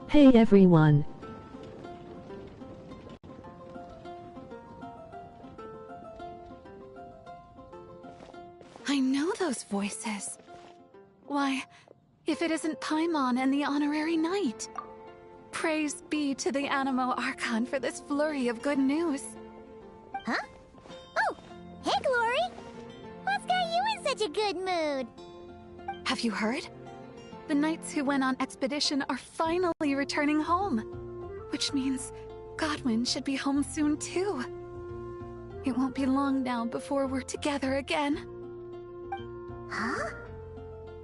Hey everyone. I know those voices. Why, if it isn't Paimon and the Honorary Knight. Praise be to the Animo Archon for this flurry of good news. Huh? Oh, hey Glory! What's got you in such a good mood? Have you heard? The knights who went on expedition are finally returning home. Which means Godwin should be home soon too. It won't be long now before we're together again. Huh?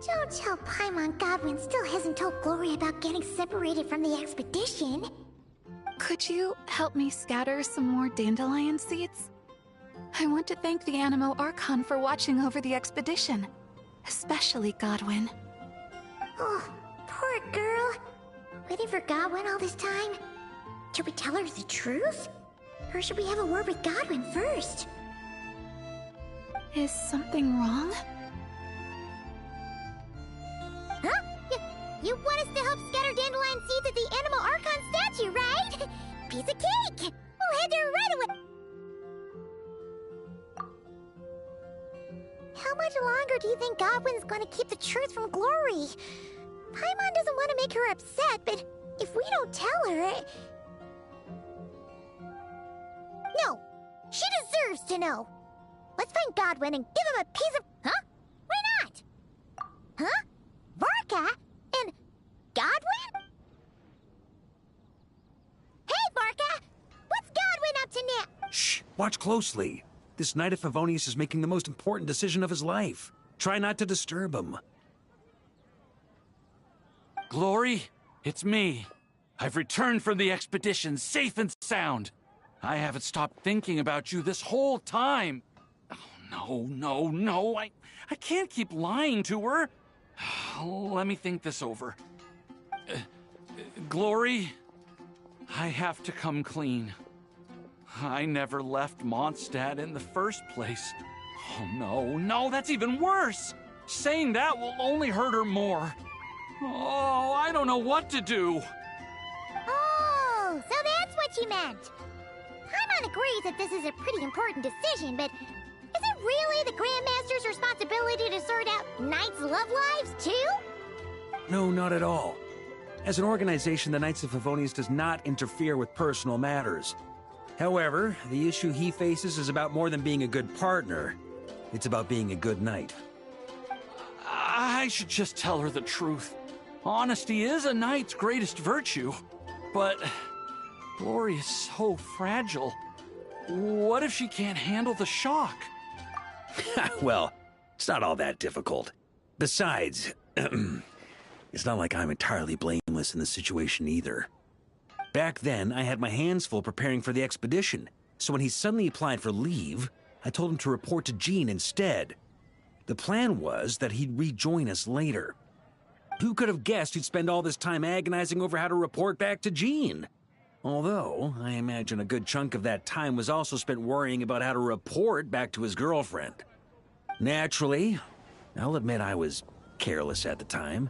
Don't tell Paimon Godwin still hasn't told Glory about getting separated from the expedition. Could you help me scatter some more dandelion seeds? I want to thank the Animo Archon for watching over the expedition. Especially Godwin. Oh, poor girl. Waiting for Godwin all this time? Should we tell her the truth? Or should we have a word with Godwin first? Is something wrong? Huh? You want us to help scatter dandelion seeds at the Animo Archon statue, right? Piece of cake! We'll head there right away! How much longer do you think Godwin's gonna keep the truth from Glory? Paimon doesn't want to make her upset, but if we don't tell her... No! She deserves to know! Let's find Godwin and give him a piece of... Huh? Why not? Huh? Varka? And... Godwin? Hey, Varka! What's Godwin up to now? Shh! Watch closely. This Knight of Favonius is making the most important decision of his life. Try not to disturb him. Glory, it's me. I've returned from the expedition safe and sound. I haven't stopped thinking about you this whole time. Oh, no. I can't keep lying to her. Let me think this over. Glory, I have to come clean. I never left Mondstadt in the first place. Oh, no, that's even worse. Saying that will only hurt her more. Oh, I don't know what to do. Oh, so that's what you meant. Paimon agrees that this is a pretty important decision, but is it really the Grandmaster's responsibility to sort out Knights' love lives, too? No, not at all. As an organization, the Knights of Favonius does not interfere with personal matters. However, the issue he faces is about more than being a good partner. It's about being a good knight. I should just tell her the truth. Honesty is a knight's greatest virtue, but Glory is so fragile. What if she can't handle the shock? Well, it's not all that difficult. Besides, it's not like I'm entirely blameless in the situation either. Back then, I had my hands full preparing for the expedition, so when he suddenly applied for leave, I told him to report to Jean instead. The plan was that he'd rejoin us later. Who could have guessed he'd spend all this time agonizing over how to report back to Jean? Although, I imagine a good chunk of that time was also spent worrying about how to report back to his girlfriend. Naturally, I'll admit I was careless at the time.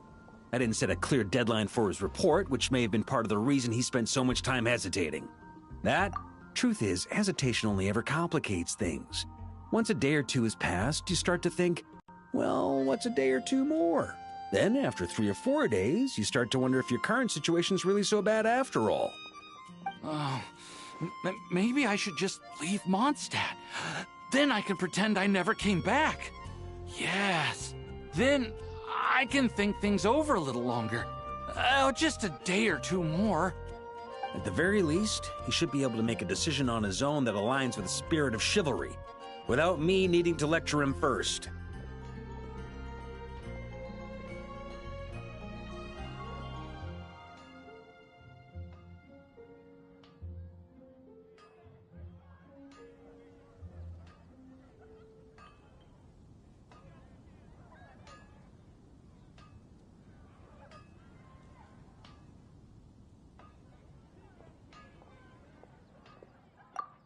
I didn't set a clear deadline for his report, which may have been part of the reason he spent so much time hesitating. Truth is, hesitation only ever complicates things. Once a day or two has passed, you start to think, well, what's a day or two more? Then, after 3 or 4 days, you start to wonder if your current situation's really so bad after all. Oh, maybe I should just leave Mondstadt. Then I can pretend I never came back. Yes, then I can think things over a little longer. Just a day or two more. At the very least, he should be able to make a decision on his own that aligns with the spirit of chivalry, without me needing to lecture him first.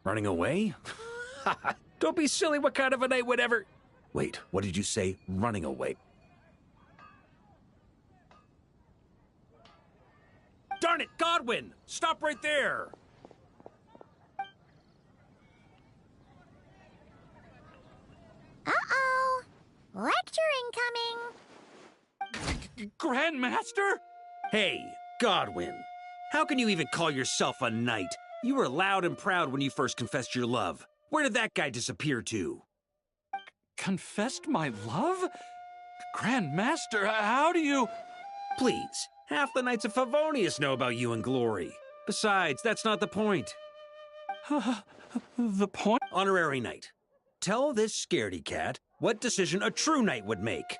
Running away? Don't be silly, what kind of a night would ever... Wait, what did you say? Running away? Darn it, Godwin! Stop right there! Uh-oh. Lecture incoming. Grandmaster? Hey, Godwin. How can you even call yourself a knight? You were loud and proud when you first confessed your love. Where did that guy disappear to? Confessed my love? Grandmaster, how do you... Please, half the Knights of Favonius know about you and Glory. Besides, that's not the point. The point? Honorary Knight, tell this scaredy cat what decision a true knight would make.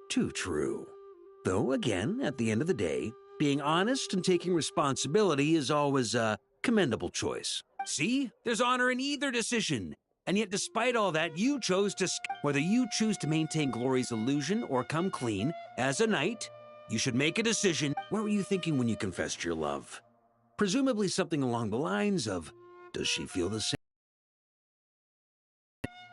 Too true. Though, again, at the end of the day, being honest and taking responsibility is always a commendable choice. See? There's honor in either decision. And yet, despite all that, you chose to... Whether you choose to maintain Glory's illusion or come clean, as a knight, you should make a decision. What were you thinking when you confessed your love? Presumably something along the lines of, does she feel the same?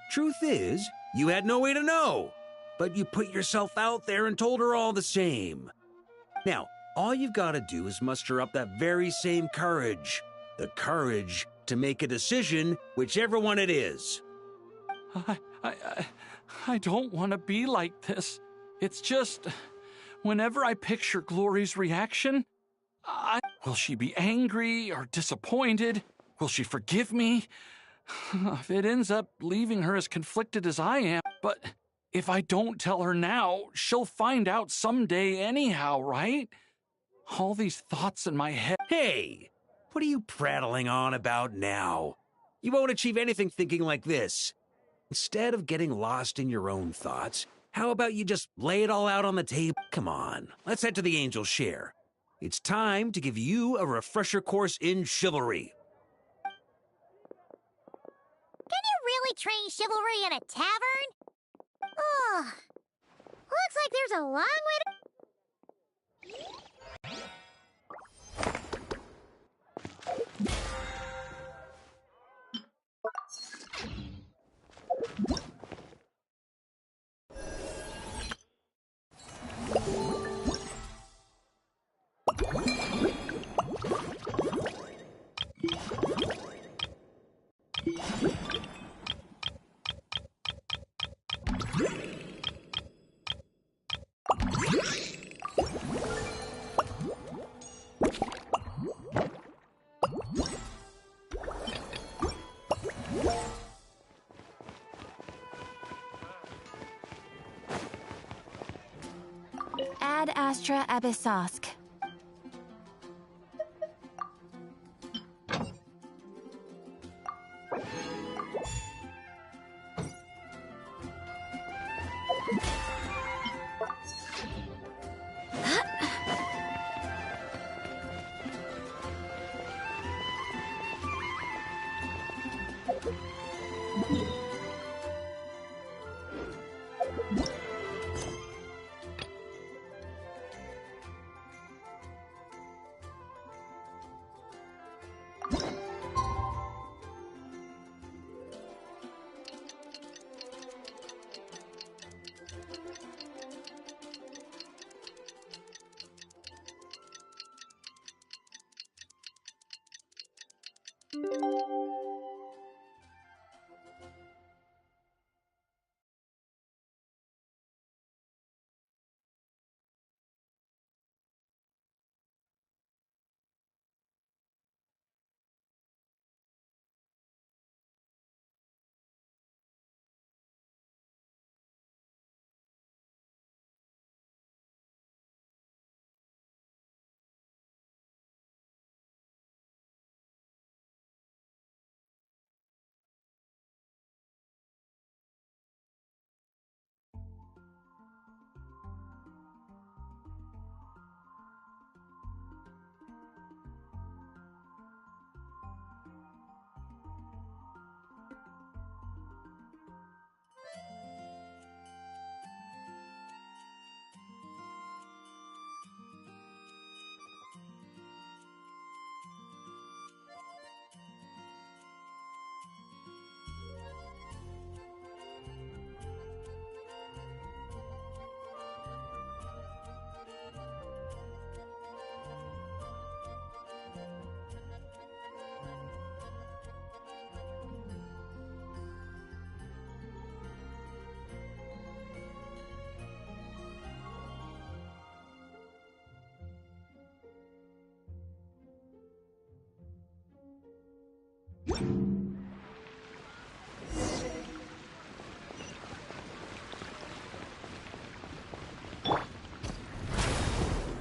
Truth is, you had no way to know. But you put yourself out there and told her all the same. Now, all you've got to do is muster up that very same courage. The courage to make a decision, whichever one it is. I don't want to be like this. It's just, whenever I picture Glory's reaction, will she be angry or disappointed? Will she forgive me? If it ends up leaving her as conflicted as I am, but if I don't tell her now, she'll find out someday anyhow, right? All these thoughts in my head. Hey, what are you prattling on about now? You won't achieve anything thinking like this. Instead of getting lost in your own thoughts, how about you just lay it all out on the table? Come on, let's head to the Angel Share. It's time to give you a refresher course in chivalry. Can you really train chivalry in a tavern? Oh, looks like there's a long way to... Ad Astra Abyssosk.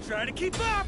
Try to keep up!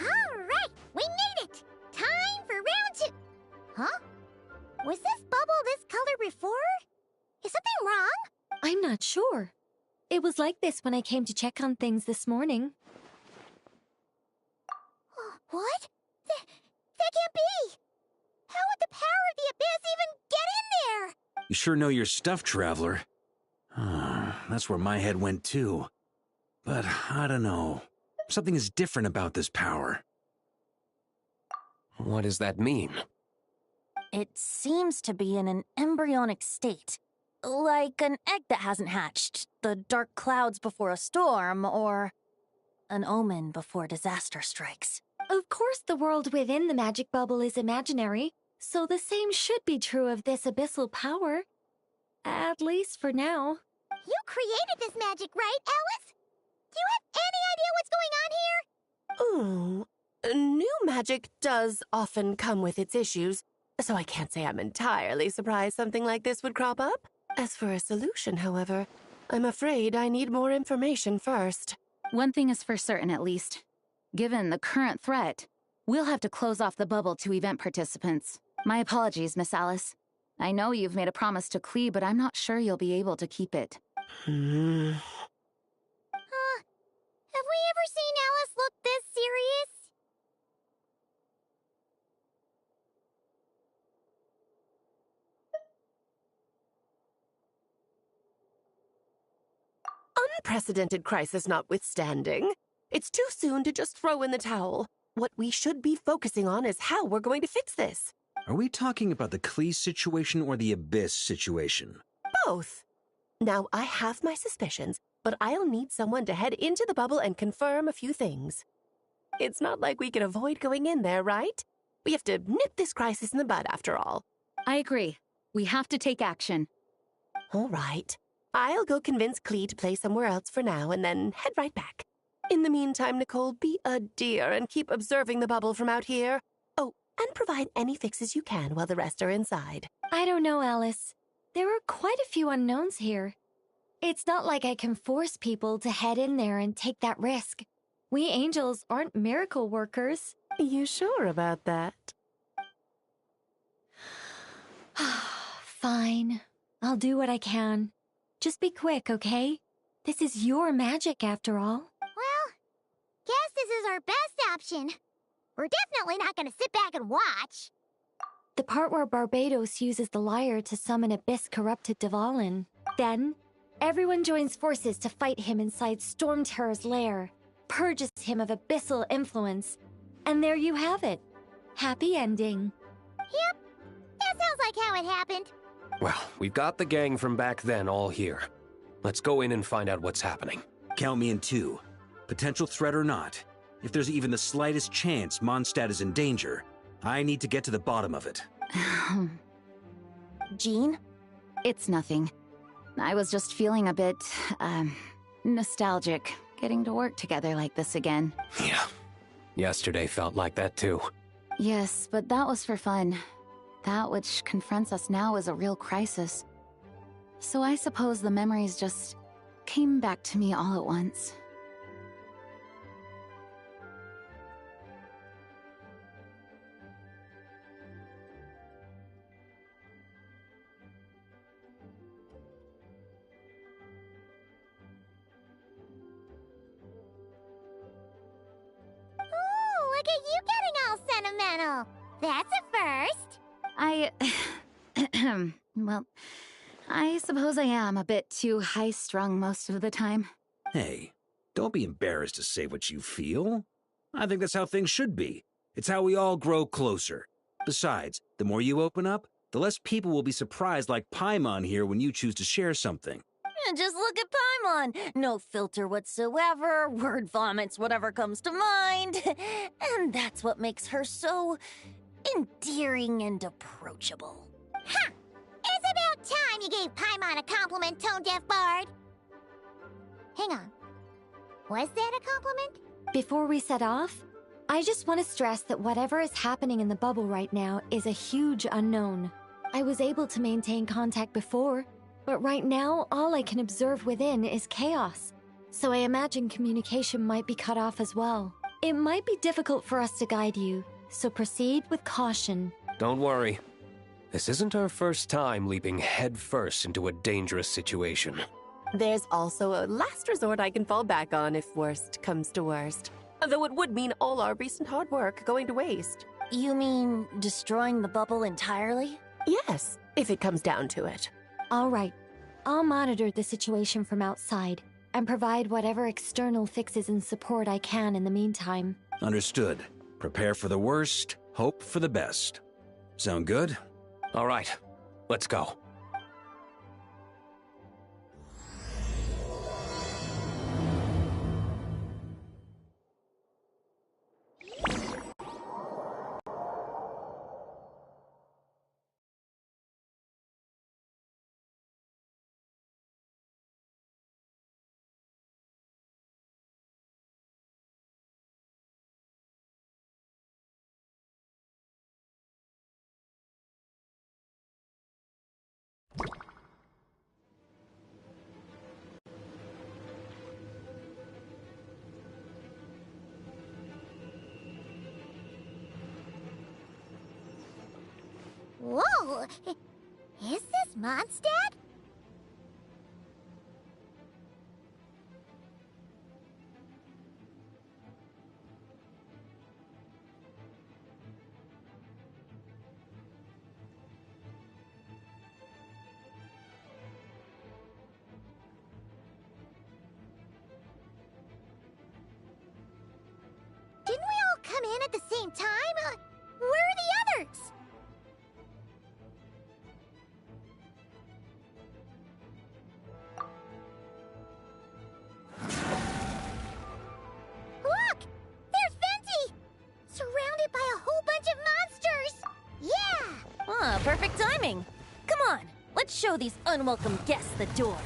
Alright, we made it! Time for round 2! Huh? Was this bubble this color before? Is something wrong? I'm not sure. It was like this when I came to check on things this morning. What? That can't be! How would the power of the abyss even get in there? You sure know your stuff, Traveler. That's where my head went too. But I don't know. Something is different about this power. What does that mean? It seems to be in an embryonic state. Like an egg that hasn't hatched, the dark clouds before a storm, or an omen before disaster strikes. Of course, the world within the magic bubble is imaginary, so the same should be true of this abyssal power. At least for now. You created this magic, right, Alice? Do you have any idea what's going on here? New magic does often come with its issues, so I can't say I'm entirely surprised something like this would crop up. As for a solution, however, I'm afraid I need more information first. One thing is for certain, at least. Given the current threat, we'll have to close off the bubble to event participants. My apologies, Miss Alice. I know you've made a promise to Clee, but I'm not sure you'll be able to keep it. Have we ever seen Alice look this serious? Unprecedented crisis notwithstanding, it's too soon to just throw in the towel. What we should be focusing on is how we're going to fix this. Are we talking about the Clee situation or the Abyss situation? Both. Now, I have my suspicions, but I'll need someone to head into the bubble and confirm a few things. It's not like we can avoid going in there, right? We have to nip this crisis in the bud, after all. I agree. We have to take action. All right. I'll go convince Clee to play somewhere else for now and then head right back. In the meantime, Nicole, be a dear and keep observing the bubble from out here. Oh, and provide any fixes you can while the rest are inside. I don't know, Alice. There are quite a few unknowns here. It's not like I can force people to head in there and take that risk. We angels aren't miracle workers. You sure about that? Fine. I'll do what I can. Just be quick, okay? This is your magic, after all. Well, guess this is our best option. We're definitely not gonna sit back and watch. The part where Barbados uses the lyre to summon abyss-corrupted Dvalin. Then, everyone joins forces to fight him inside Storm Terror's lair, purges him of abyssal influence, and there you have it. Happy ending. Yep, that sounds like how it happened. Well, we've got the gang from back then all here. Let's go in and find out what's happening. Count me in too. Potential threat or not, if there's even the slightest chance Mondstadt is in danger, I need to get to the bottom of it. Jean? It's nothing. I was just feeling a bit, nostalgic, getting to work together like this again. Yeah. Yesterday felt like that too. Yes, but that was for fun. That which confronts us now is a real crisis. So I suppose the memories just came back to me all at once. channel. That's a first. Well, I suppose I am a bit too high-strung most of the time. Hey, don't be embarrassed to say what you feel. I think that's how things should be. It's how we all grow closer. Besides, the more you open up, the less people will be surprised like Paimon here when you choose to share something. Just look at Paimon. No filter whatsoever, word vomits whatever comes to mind. And that's what makes her so endearing and approachable. Ha! It's about time you gave Paimon a compliment, tone-deaf bard. Hang on. Was that a compliment? Before we set off, I just want to stress that whatever is happening in the bubble right now is a huge unknown. I was able to maintain contact before, but right now all I can observe within is chaos. So I imagine communication might be cut off as well. It might be difficult for us to guide you, so proceed with caution. Don't worry. This isn't our first time leaping headfirst into a dangerous situation. There's also a last resort I can fall back on if worst comes to worst. Though it would mean all our recent hard work going to waste. You mean destroying the bubble entirely? Yes, if it comes down to it. All right, I'll monitor the situation from outside and provide whatever external fixes and support I can in the meantime. Understood. Prepare for the worst, hope for the best. Sound good? All right, let's go. Whoa! Is this Mondstadt? Didn't we all come in at the same time? Where are the others? Look! There's Venti! Surrounded by a whole bunch of monsters! Yeah! Ah, perfect timing. Come on, let's show these unwelcome guests the door.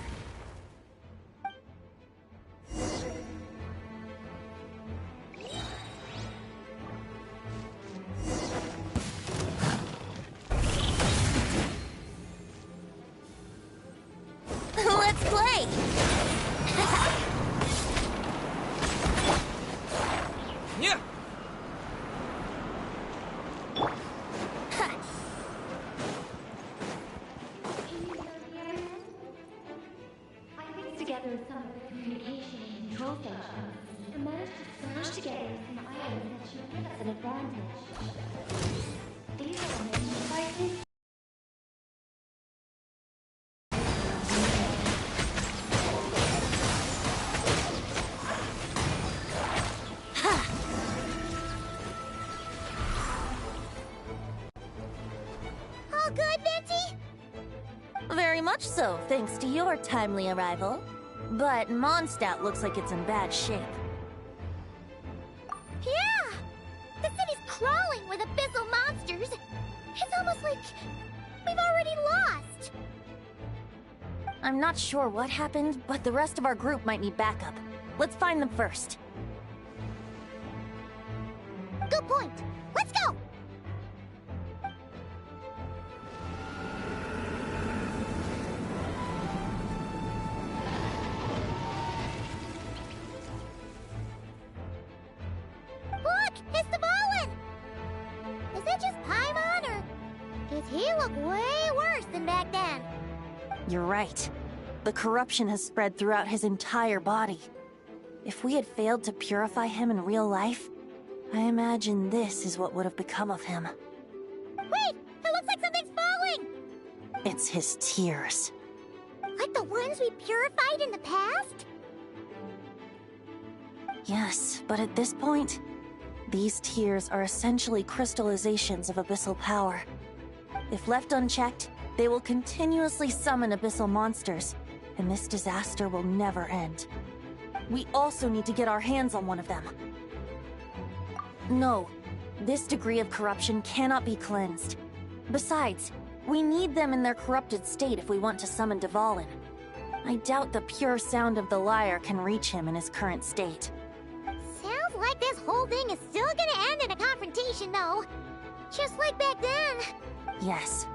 Let's play! Yeah. I pieced together some of the communication and control sections and managed to smash together some items that should give us an advantage. These are the devices. All good, Venti? Very much so, thanks to your timely arrival. But Mondstadt looks like it's in bad shape. Yeah! The city's crawling with abyssal monsters. It's almost like we've already lost. I'm not sure what happened, but the rest of our group might need backup. Let's find them first. Good point. Let's go! Look! It's the Bolin! Is it just Paimon, or does he look way worse than back then? You're right. The corruption has spread throughout his entire body. If we had failed to purify him in real life, I imagine this is what would have become of him. Wait! It looks like something's falling! It's his tears. Like the ones we purified in the past? Yes, but at this point, these tears are essentially crystallizations of abyssal power. If left unchecked, they will continuously summon abyssal monsters, and this disaster will never end. We also need to get our hands on one of them. No, this degree of corruption cannot be cleansed. Besides, we need them in their corrupted state if we want to summon Dvalin. I doubt the pure sound of the lyre can reach him in his current state. Sounds like this whole thing is still gonna end in a confrontation, though. Just like back then. Yes.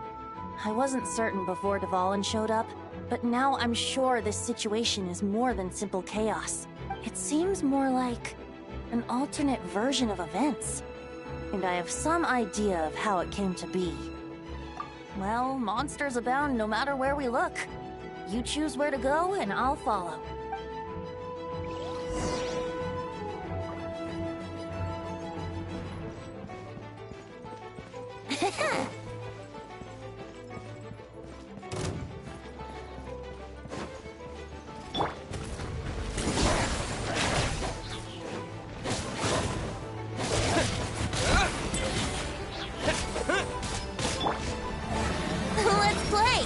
I wasn't certain before Dvalin showed up, but now I'm sure this situation is more than simple chaos. It seems more like an alternate version of events. And I have some idea of how it came to be. Well, monsters abound no matter where we look. You choose where to go, and I'll follow. Let's play!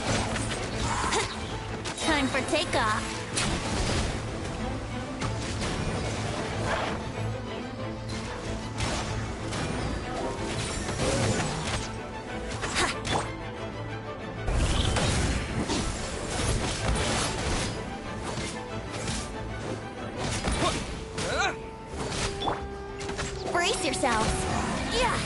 Time for takeoff. Brace yourselves. Yeah.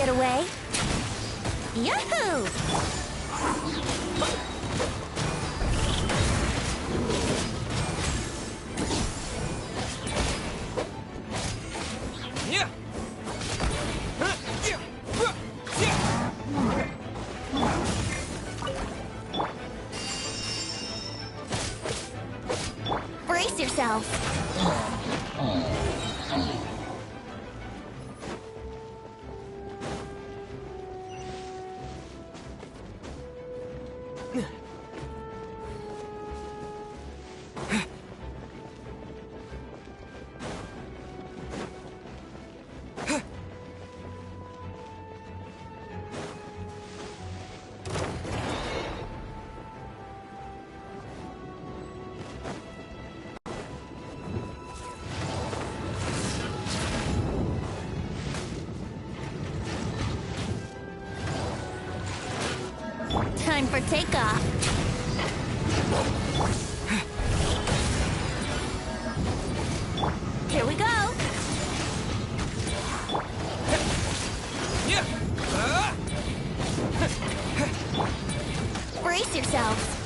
get away. Yahoo! Brace yourself. Time for takeoff. Here we go. Brace yourselves.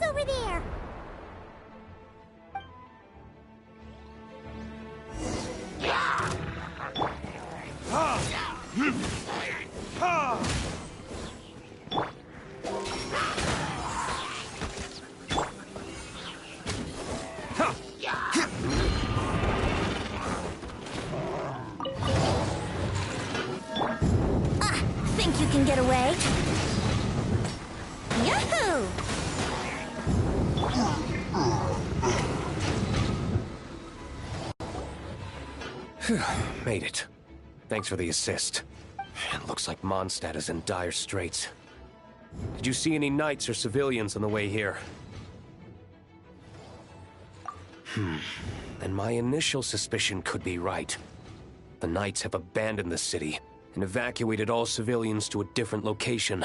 Over there! Think you can get away? Yahoo! Made it. Thanks for the assist. It looks like Mondstadt is in dire straits. Did you see any knights or civilians on the way here? Then my initial suspicion could be right. The knights have abandoned the city and evacuated all civilians to a different location.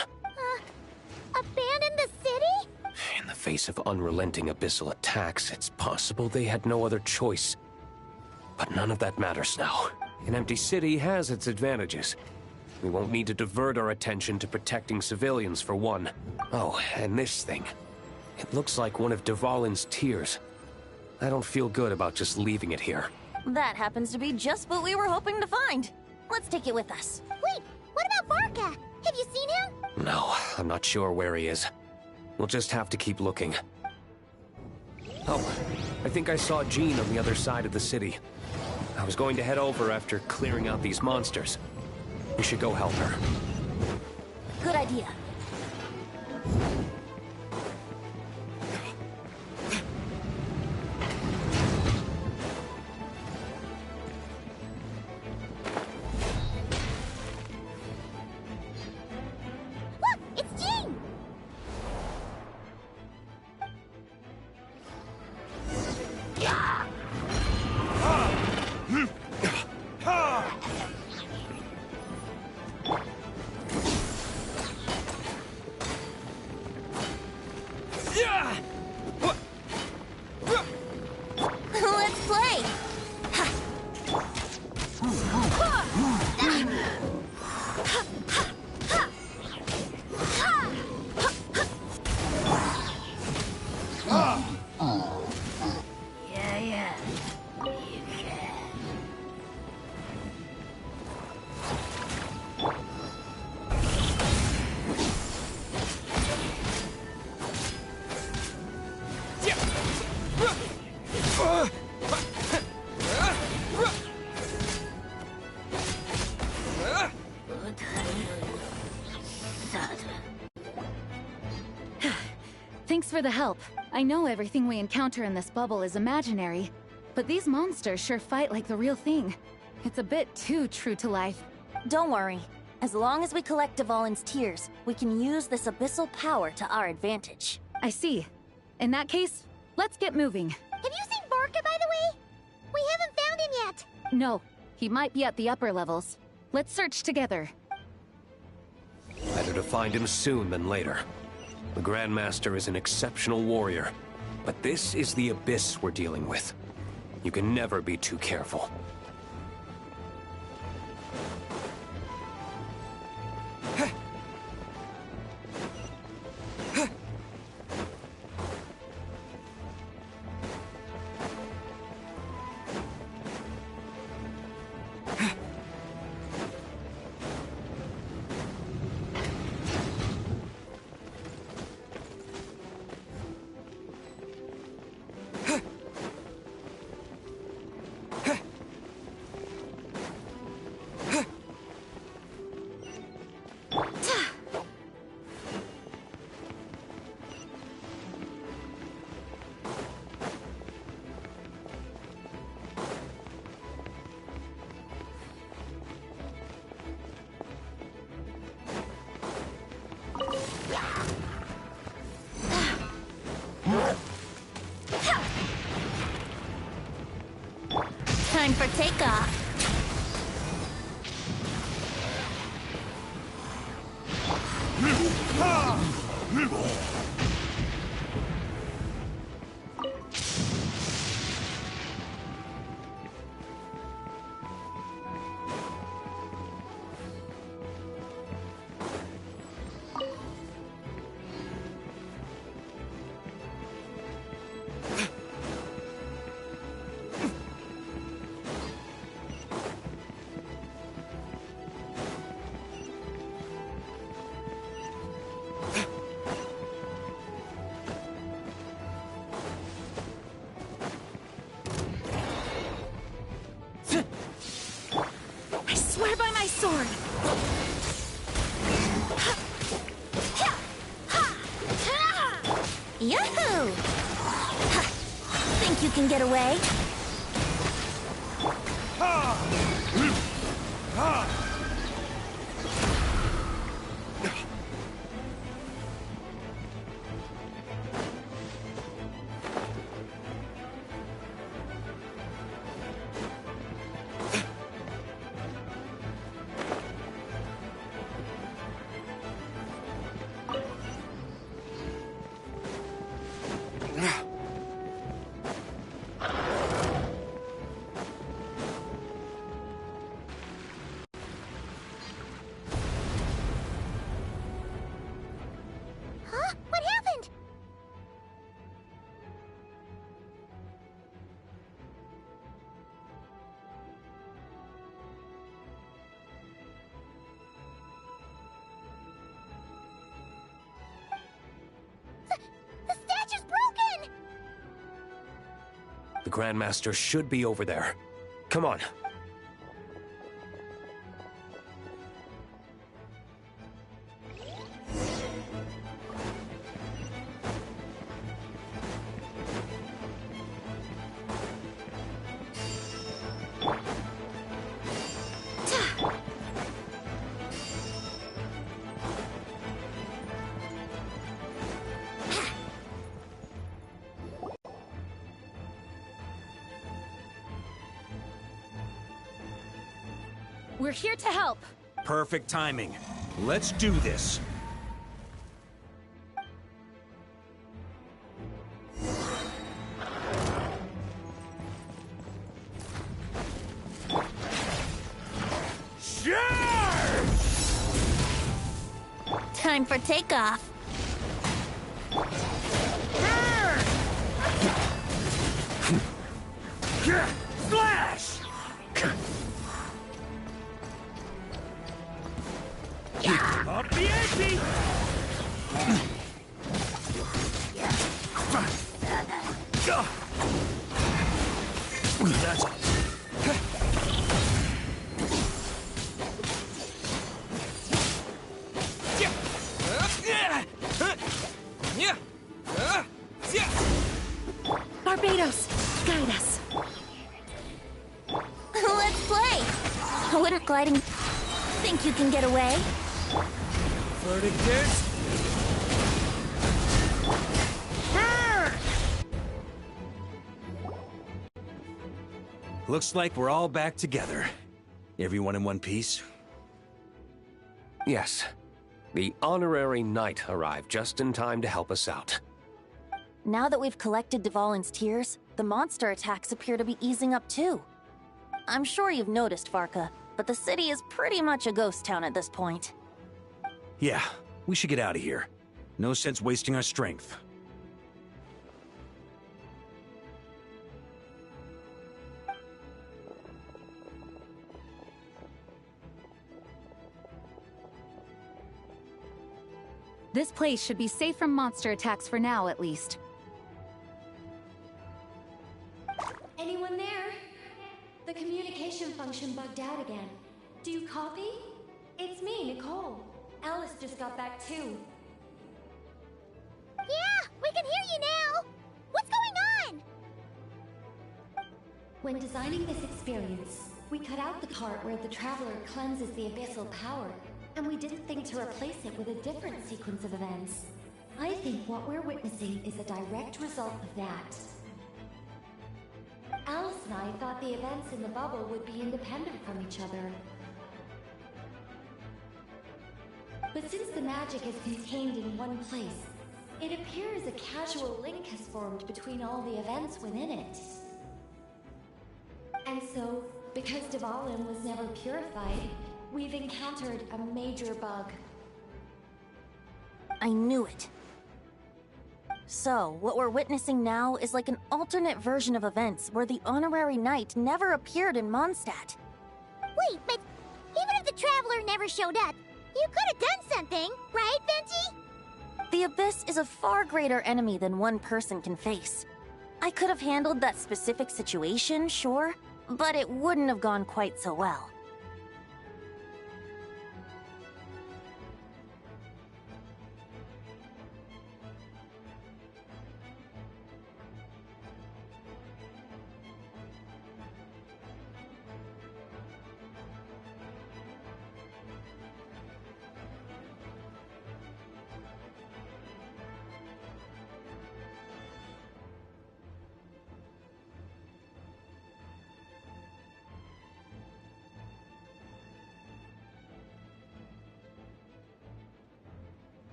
Abandoned the city? In the face of unrelenting abyssal attacks, it's possible they had no other choice. But none of that matters now. An empty city has its advantages. We won't need to divert our attention to protecting civilians, for one. Oh, and this thing. It looks like one of Dvalin's tears. I don't feel good about just leaving it here. That happens to be just what we were hoping to find. Let's take it with us. Wait, what about Barca? Have you seen him? No, I'm not sure where he is. We'll just have to keep looking. Oh, I think I saw Jean on the other side of the city. I was going to head over after clearing out these monsters. We should go help her. Good idea. Look, it's Jean! Let's play! Yeah. You can. Thanks for the help. I know everything we encounter in this bubble is imaginary, but these monsters sure fight like the real thing. It's a bit too true to life. Don't worry. As long as we collect Dvalin's tears, we can use this abyssal power to our advantage. I see. In that case, let's get moving. Have you seen Vorka, by the way? We haven't found him yet. No, he might be at the upper levels. Let's search together. Better to find him soon than later. The Grandmaster is an exceptional warrior, but this is the abyss we're dealing with. You can never be too careful. Time for takeoff. I swear by my sword! Yahoo! Think you can get away? Huh? What happened? The statue's broken! The Grandmaster should be over there. Come on. We're here to help. Perfect timing. Let's do this. Time for takeoff. Flash! Up the ante! That's... Barbados, guide us. Let's play! Wouldn't gliding think you can get away? Flirting kids? Looks like we're all back together. Everyone in one piece? Yes. The honorary knight arrived just in time to help us out. Now that we've collected Dvalin's tears, the monster attacks appear to be easing up too. I'm sure you've noticed, Farka, but the city is pretty much a ghost town at this point. Yeah, we should get out of here. No sense wasting our strength. This place should be safe from monster attacks for now, at least. Anyone there? The communication function bugged out again. Do you copy? It's me, Nicole. Alice just got back too. Yeah, we can hear you now! What's going on? When designing this experience, we cut out the part where the Traveler cleanses the abyssal power, and we didn't think to replace it with a different sequence of events. I think what we're witnessing is a direct result of that. Alice and I thought the events in the bubble would be independent from each other. But since the magic is contained in one place, it appears a casual link has formed between all the events within it. And so, because Dvalin was never purified, we've encountered a major bug. I knew it. So, what we're witnessing now is like an alternate version of events where the honorary knight never appeared in Mondstadt. Wait, but even if the Traveler never showed up, you could have done something, right, Venti? The Abyss is a far greater enemy than one person can face. I could have handled that specific situation, sure, but it wouldn't have gone quite so well.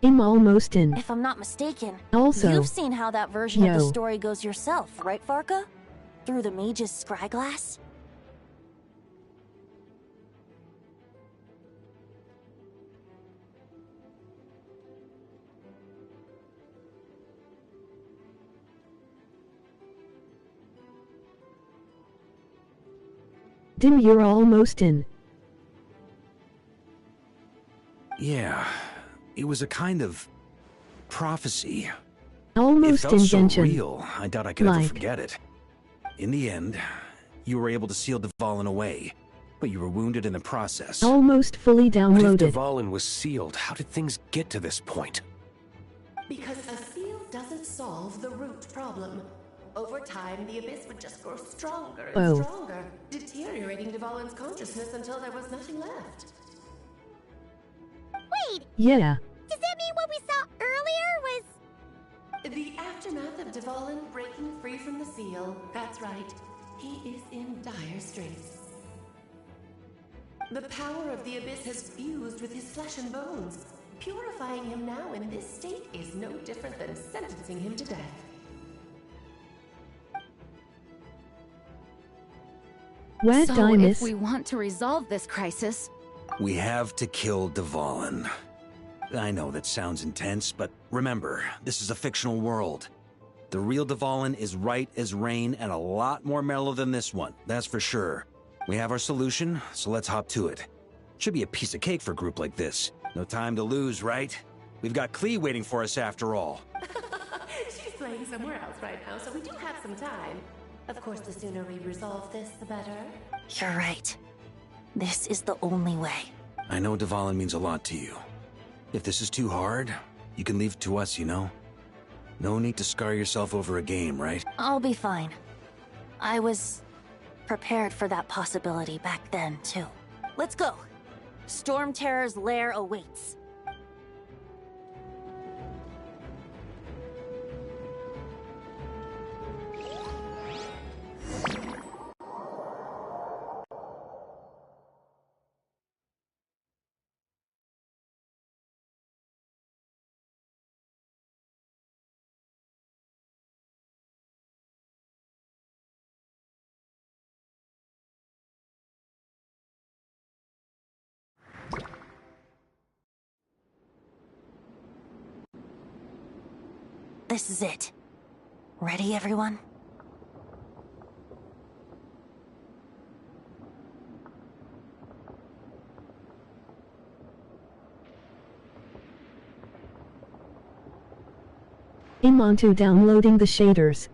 I'm almost in. If I'm not mistaken, Also, you've seen how that version of the yo. story goes yourself, right, Farka? Through the mage's scryglass? Dim, you're almost in. Yeah, it was a kind of prophecy. Almost It in felt so Genshin. real, I doubt I could ever Like. forget it. In the end, you were able to seal Dvalin away, but you were wounded in the process. Almost fully But if downloaded. Dvalin was sealed, how did things get to this point? Because a seal doesn't solve the root problem. Over time, the Abyss would just grow stronger and Oh. stronger, deteriorating Dvalin's consciousness until there was nothing left. Wait, Yeah. does that mean what we saw earlier was... The aftermath of Dvalin breaking free from the seal, that's right. He is in dire straits. The power of the Abyss has fused with his flesh and bones. Purifying him now in this state is no different than sentencing him to death. Where So, Dimus? if we want to resolve this crisis, We have to kill Dvalin. I know that sounds intense, but remember, this is a fictional world. The real Dvalin is right as rain and a lot more mellow than this one, that's for sure. We have our solution, so let's hop to it. Should be a piece of cake for a group like this. No time to lose, right? We've got Klee waiting for us after all. She's playing somewhere else right now, so we do have some time. Of course, the sooner we resolve this, the better. You're right. This is the only way. I know Dvalin means a lot to you. If this is too hard, you can leave it to us, you know? No need to scar yourself over a game, right? I'll be fine. I was prepared for that possibility back then, too. Let's go. Storm Terror's lair awaits. This is it. Ready, everyone? I'm onto downloading the shaders.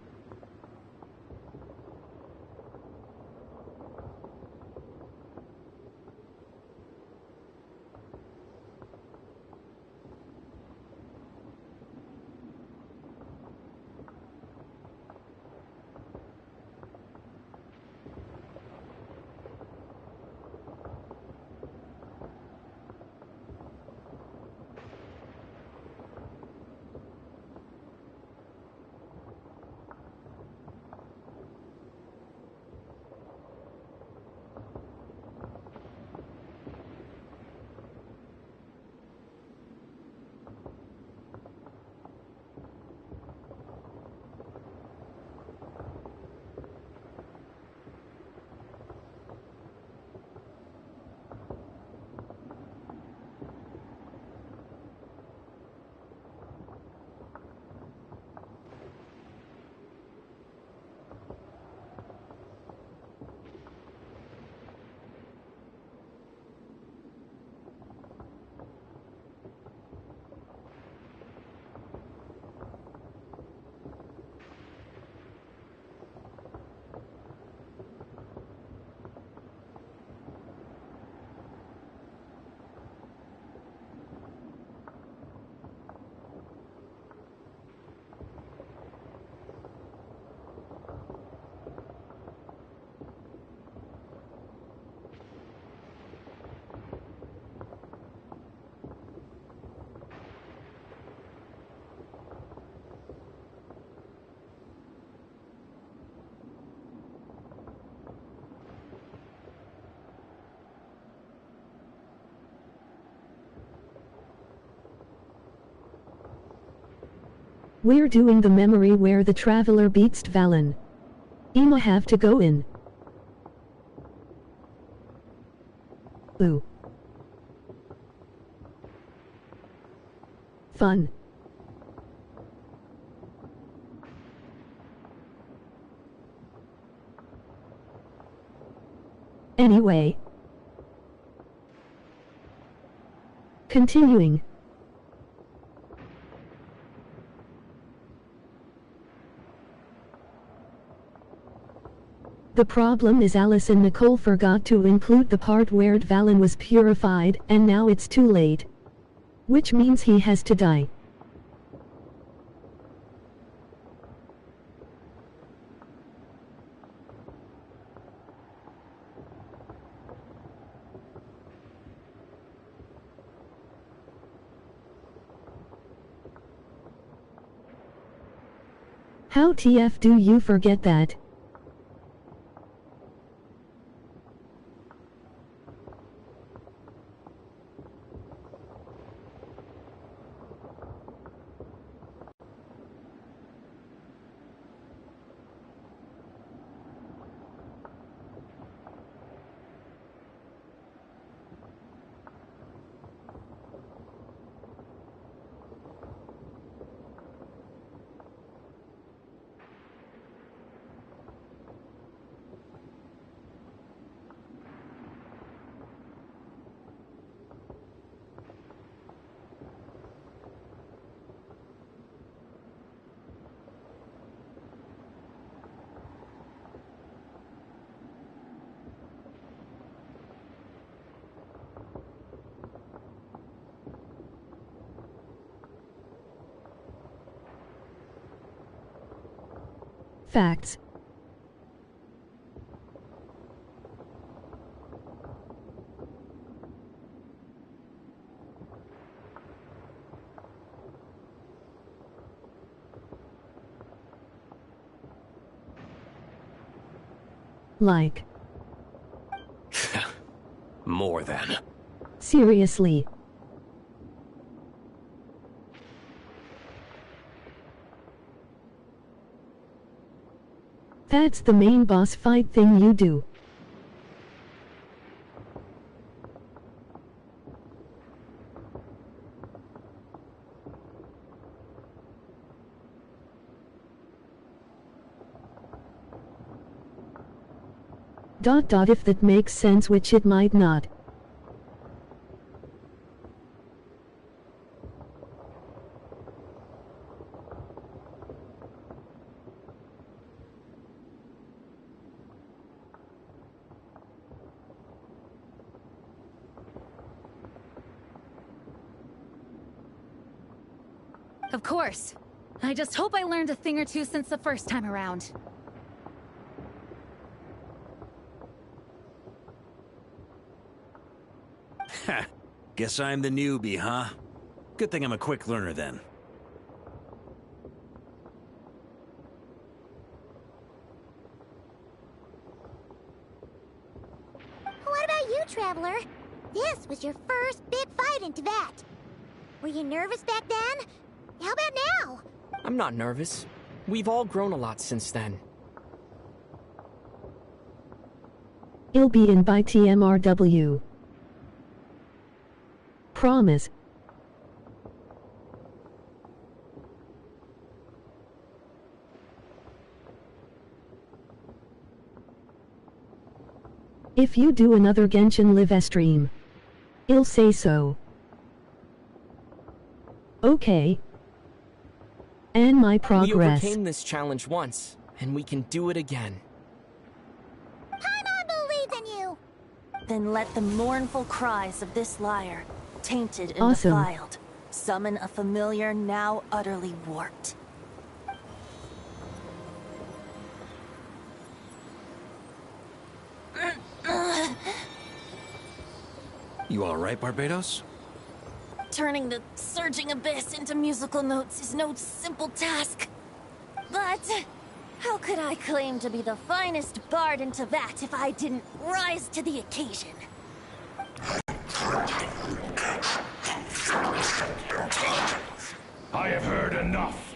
We're doing the memory where the traveler beats Dvalin. I'ma have to go in. Ooh. Fun. Anyway. Continuing. The problem is Alice and Nicole forgot to include the part where Dvalin was purified, and now it's too late. Which means he has to die. How TF do you forget that? Facts. Like. More than. Seriously. That's the main boss fight thing you do. If that makes sense, which it might not. Of course. I just hope I learned a thing or two since the first time around. Ha! Guess I'm the newbie, huh? Good thing I'm a quick learner then. What about you, Traveler? This was your first big fight in Tibet. Were you nervous back then? How about now? I'm not nervous. We've all grown a lot since then. I'll be in by TMRW. Promise. If you do another Genshin live stream, I'll say so. Okay. And my progress. We overcame this challenge once, and we can do it again. Paimon believes in you! Then let the mournful cries of this lyre, tainted and Awesome. defiled, summon a familiar now utterly warped. You alright, Barbados? Turning the surging abyss into musical notes is no simple task. But how could I claim to be the finest bard in Tibet if I didn't rise to the occasion? I have heard enough.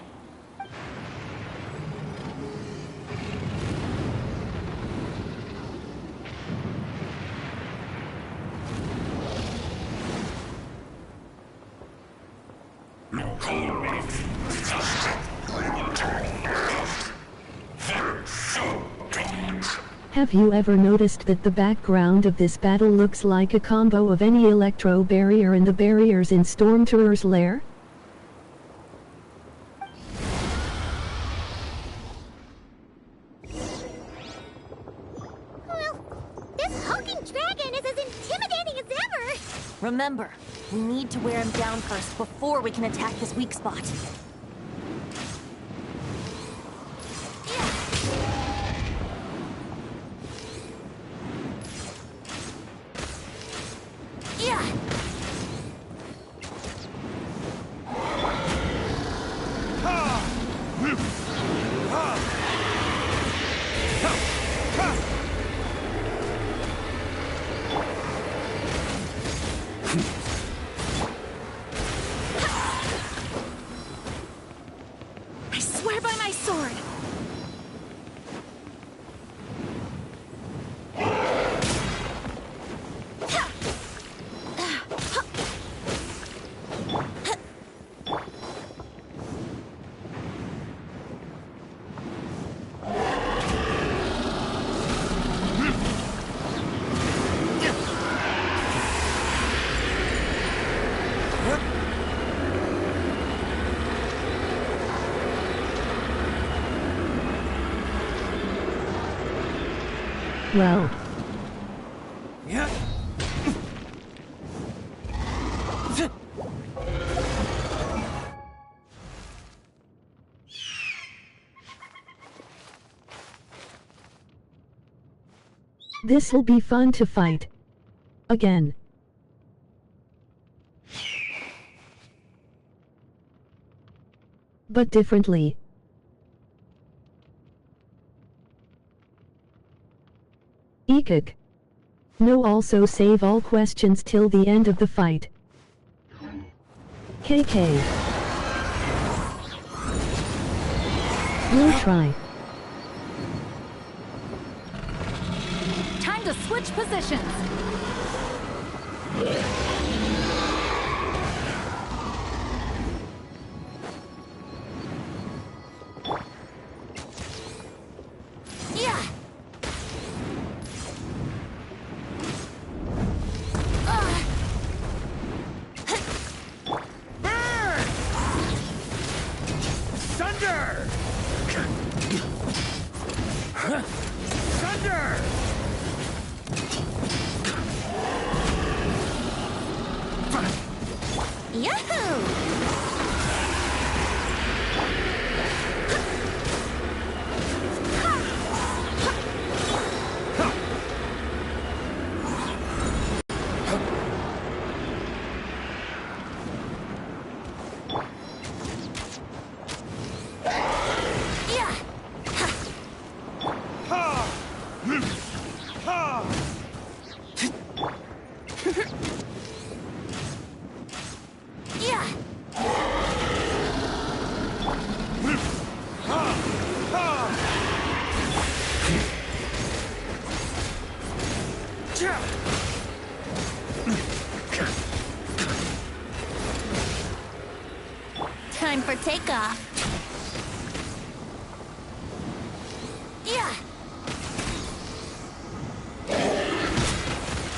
Have you ever noticed that the background of this battle looks like a combo of any electro barrier and the barriers in Stormterror's lair? Well, this hulking dragon is as intimidating as ever! Remember, we need to wear him down first before we can attack his weak spot. I swear by my sword! Well. This'll be fun to fight. Again. But differently. Eekik. No, also save all questions till the end of the fight. KK. We'll try. Time to switch positions. Yeah! Burn! Thunder! Thunder! Yahoo! Time for takeoff. Yeah.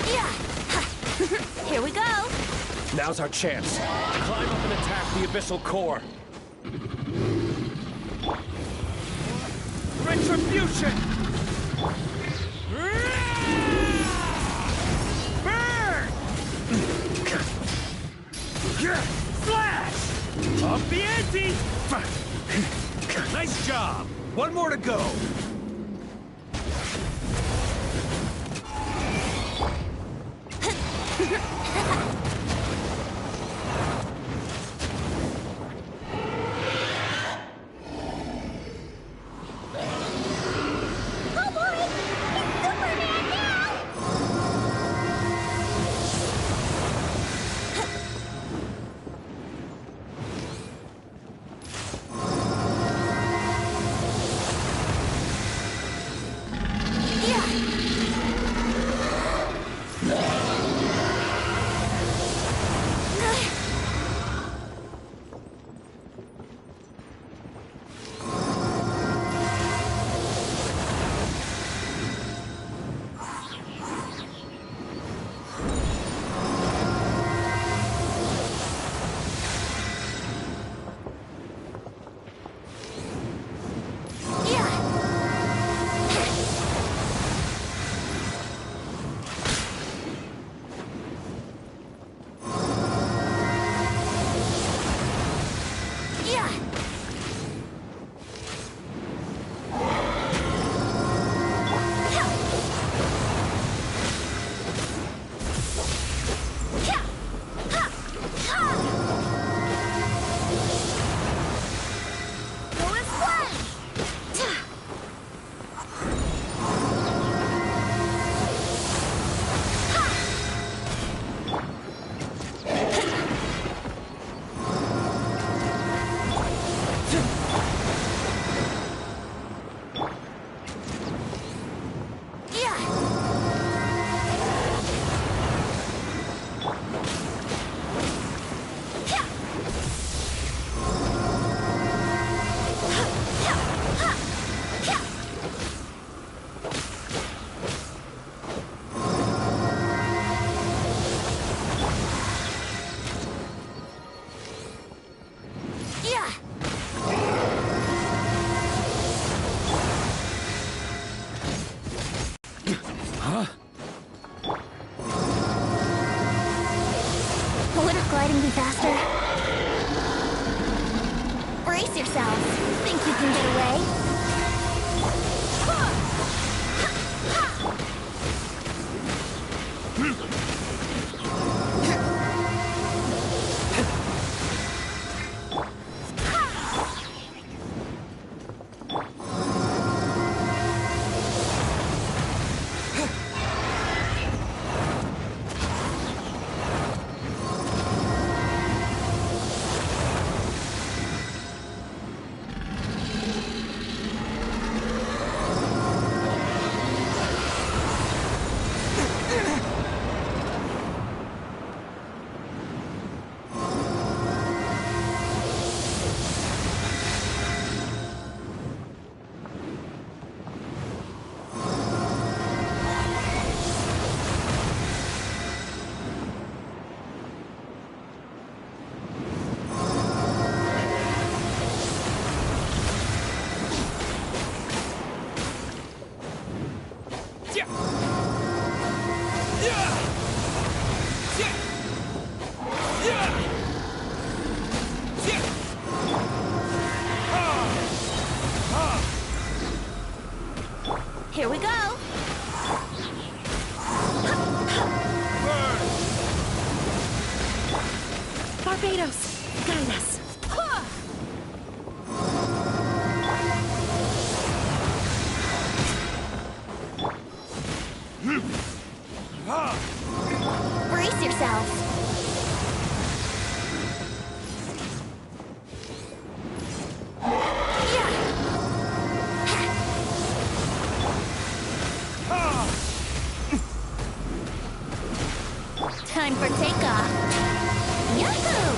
Yeah. Here we go. Now's our chance. Climb up and attack the abyssal core. Retribution! Burn! Flash! Up the ante! Nice job! One more to go! Oh boy! It's Superman now! Here we go! Barbados, guide us! Brace yourself! Time for takeoff! Yahoo!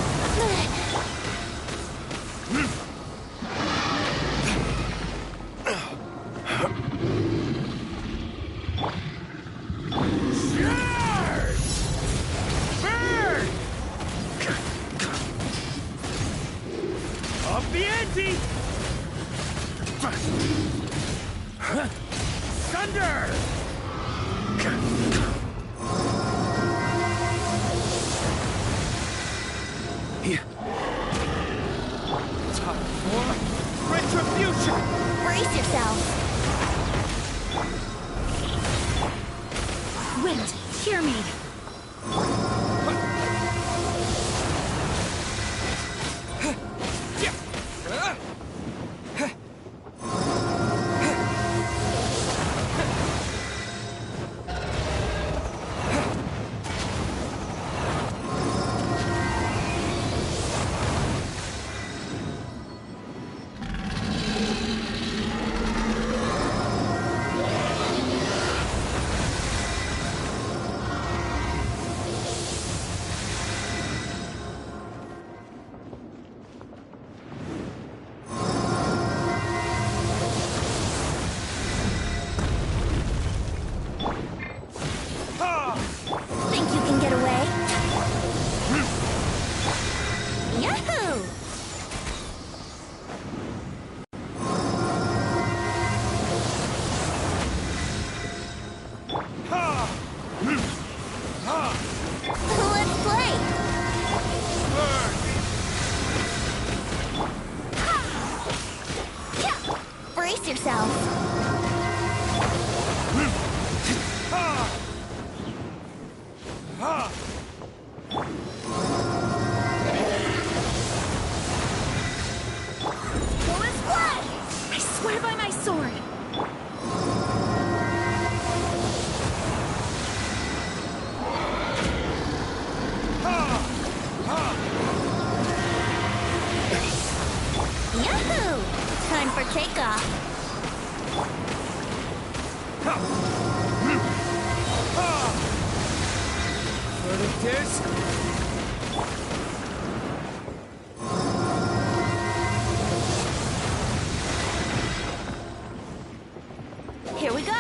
Up the ante! Thunder! Time for retribution! Brace yourself! Wind, hear me! Think you can get away? Yahoo! Let's play! Brace yourself! I swear by my sword! Yahoo! Time for takeoff! Verdict is... Here we go!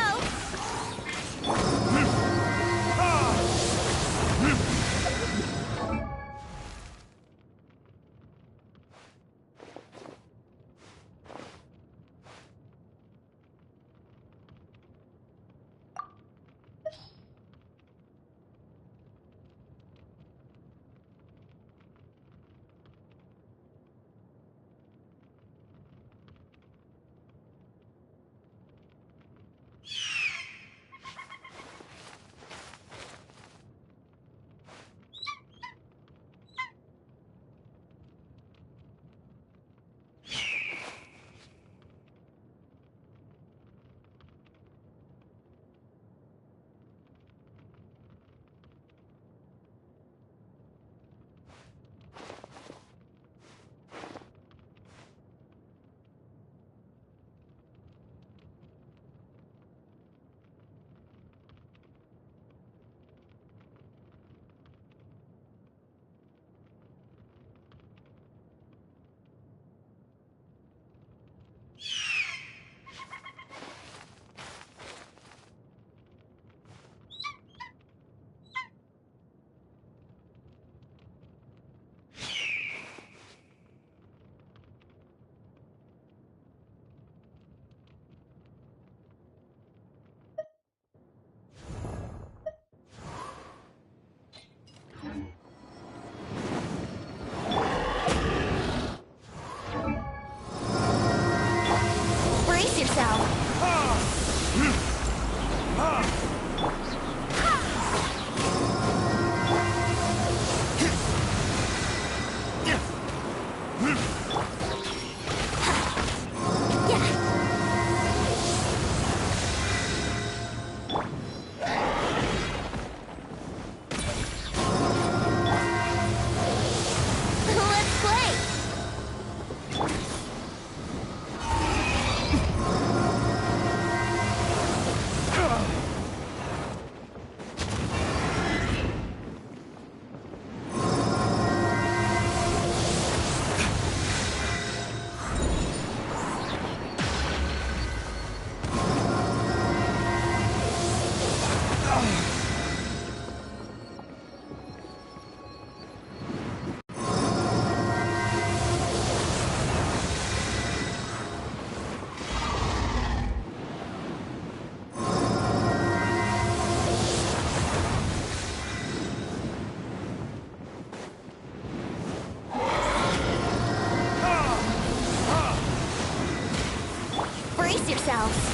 Brace yourselves.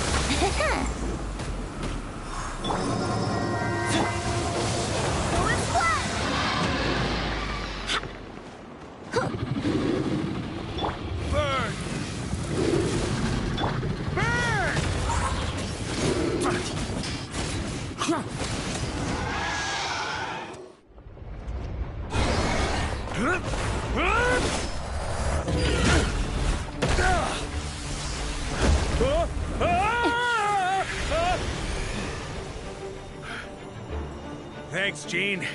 Thanks, Gene.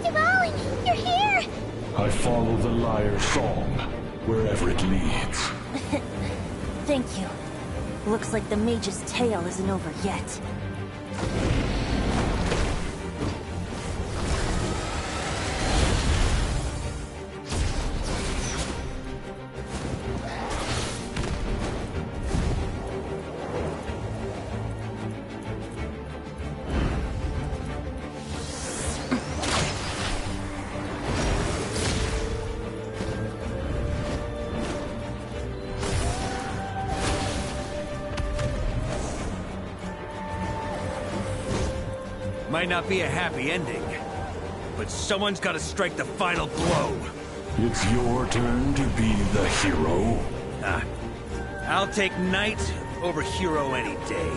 Devouling, you're here! I follow the lyre's song, wherever it leads. Thank you. Looks like the mage's tale isn't over yet. Might not be a happy ending, but someone's got to strike the final blow. It's your turn to be the hero. I'll take knight over hero any day.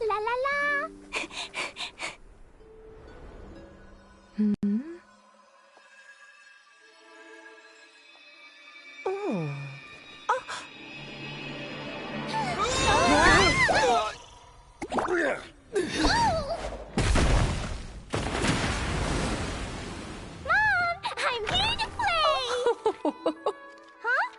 La la la! Mom, I'm here to play! Huh?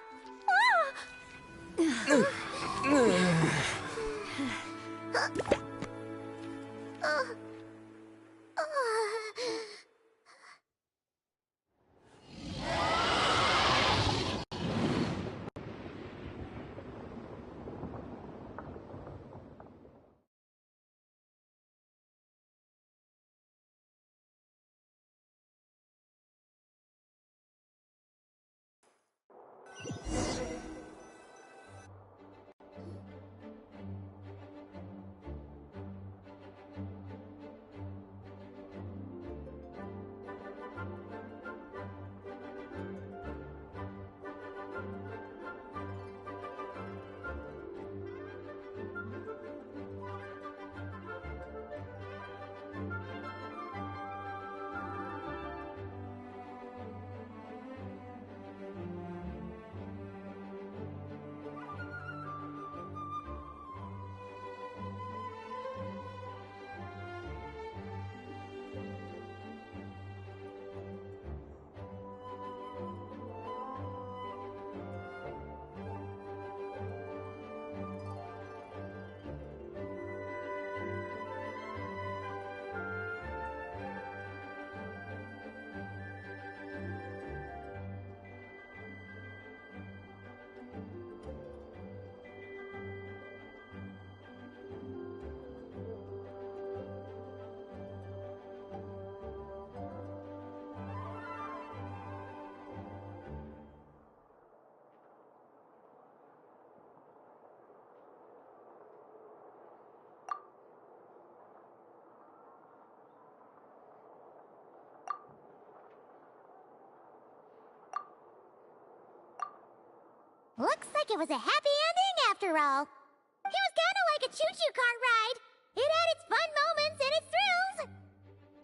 like it was a happy ending after all. It was kinda like a choo-choo cart ride. It had its fun moments and its thrills.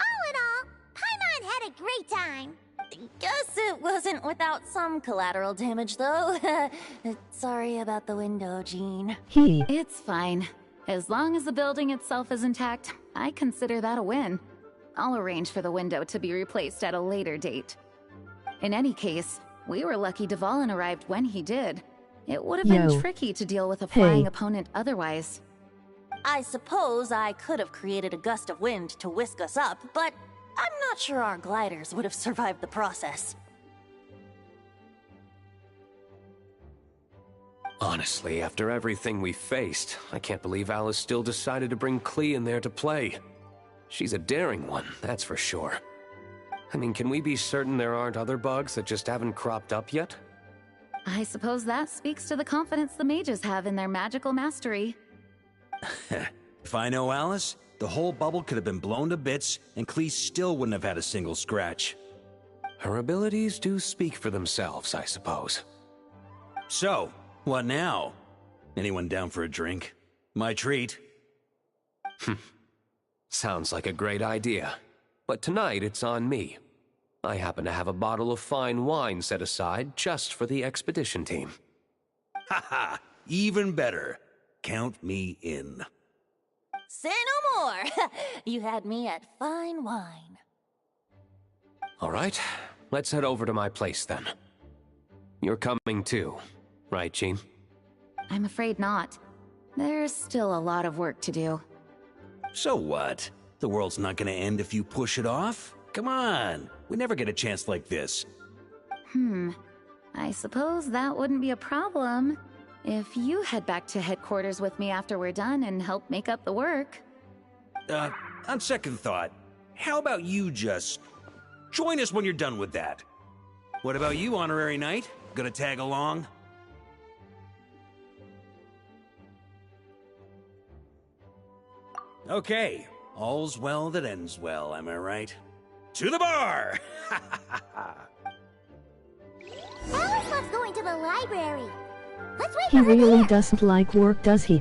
All in all, Paimon had a great time. Guess it wasn't without some collateral damage, though. Sorry about the window, Jean. It's fine. As long as the building itself is intact, I consider that a win. I'll arrange for the window to be replaced at a later date. In any case, we were lucky Dvalin arrived when he did. It would have been tricky to deal with a flying opponent otherwise. I suppose I could have created a gust of wind to whisk us up, but I'm not sure our gliders would have survived the process. Honestly, after everything we faced, I can't believe Alice still decided to bring Klee in there to play. She's a daring one, that's for sure. I mean, can we be certain there aren't other bugs that just haven't cropped up yet? I suppose that speaks to the confidence the mages have in their magical mastery. If I know Alice, the whole bubble could have been blown to bits, and Klee still wouldn't have had a single scratch. Her abilities do speak for themselves, I suppose. So, what now? Anyone down for a drink? My treat. Sounds like a great idea. But tonight it's on me. I happen to have a bottle of fine wine set aside just for the expedition team. Haha, even better. Count me in. Say no more! You had me at fine wine. All right, let's head over to my place then. You're coming too, right, Jean? I'm afraid not. There's still a lot of work to do. So what? The world's not gonna end if you push it off? Come on, we never get a chance like this. I suppose that wouldn't be a problem if you head back to headquarters with me after we're done and help make up the work. On second thought, how about you just join us when you're done with that? What about you, Honorary Knight? Gonna tag along? Okay, all's well that ends well, am I right? To the bar! Alice loves going to the library. Let's wait He for her really there. doesn't like work, does he?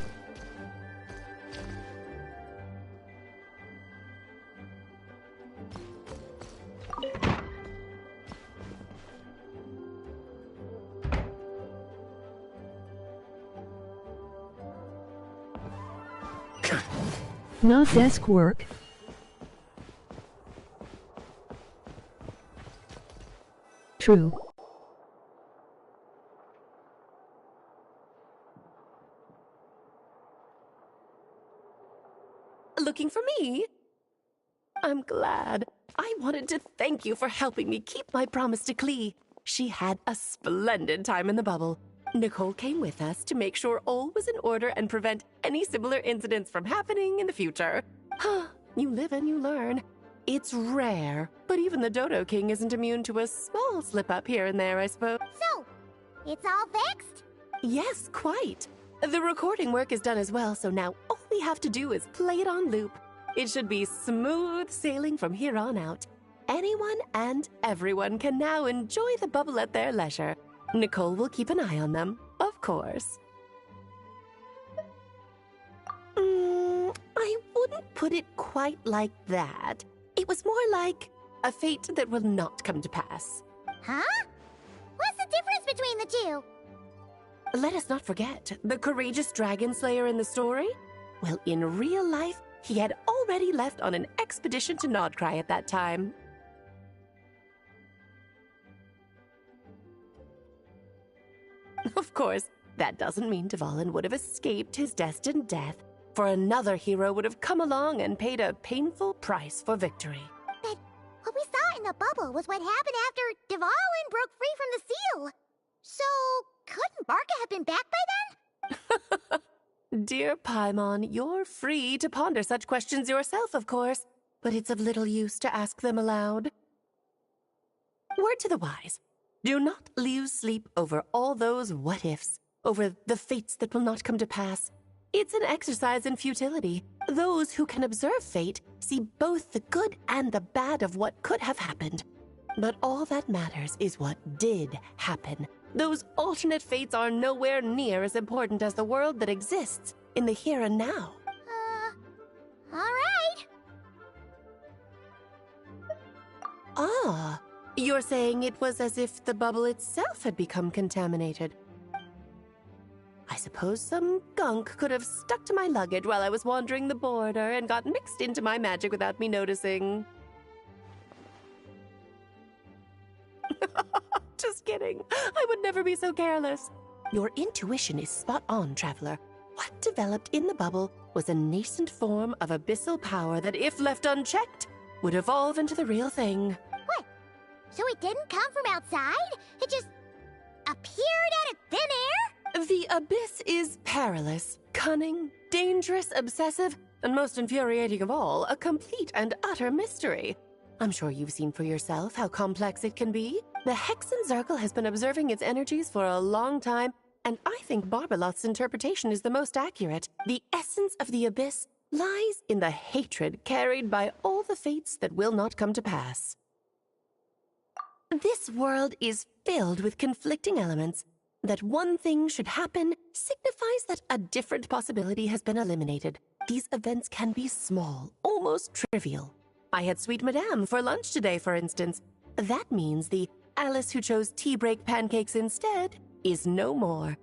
Not desk work. True. Looking for me? I'm glad. I wanted to thank you for helping me keep my promise to Klee. She had a splendid time in the bubble. Nicole came with us to make sure all was in order and prevent any similar incidents from happening in the future. You live and you learn. It's rare, but even the Dodo King isn't immune to a small slip-up here and there, I suppose. So, it's all fixed? Yes, quite. The recording work is done as well, so now all we have to do is play it on loop. It should be smooth sailing from here on out. Anyone and everyone can now enjoy the bubble at their leisure. Nicole will keep an eye on them, of course. I wouldn't put it quite like that. It was more like a fate that will not come to pass. Huh? What's the difference between the two? Let us not forget the courageous dragon slayer in the story. Well, in real life, he had already left on an expedition to Nodcry at that time. Of course, that doesn't mean Dvalin would have escaped his destined death, for another hero would have come along and paid a painful price for victory. But what we saw in the bubble was what happened after Dvalin broke free from the seal. So, couldn't Barca have been back by then? Dear Paimon, you're free to ponder such questions yourself, of course, but it's of little use to ask them aloud. Word to the wise. Do not lose sleep over all those what-ifs, over the fates that will not come to pass. It's an exercise in futility. Those who can observe fate see both the good and the bad of what could have happened. But all that matters is what did happen, Those alternate fates are nowhere near as important as the world that exists in the here and now. Alright. Ah, you're saying it was as if the bubble itself had become contaminated. I suppose some gunk could have stuck to my luggage while I was wandering the border and got mixed into my magic without me noticing. Just kidding. I would never be so careless. Your intuition is spot on, Traveler. What developed in the bubble was a nascent form of abyssal power that, if left unchecked, would evolve into the real thing. What? So it didn't come from outside? It just appeared out of thin air? The abyss is perilous, cunning, dangerous, obsessive, and most infuriating of all, a complete and utter mystery. I'm sure you've seen for yourself how complex it can be. The Hexen Circle has been observing its energies for a long time, and I think Barbalot's interpretation is the most accurate. The essence of the abyss lies in the hatred carried by all the fates that will not come to pass. This world is filled with conflicting elements. That one thing should happen signifies that a different possibility has been eliminated. These events can be small, almost trivial. I had Sweet Madame for lunch today, for instance. That means the Alice who chose tea break pancakes instead is no more.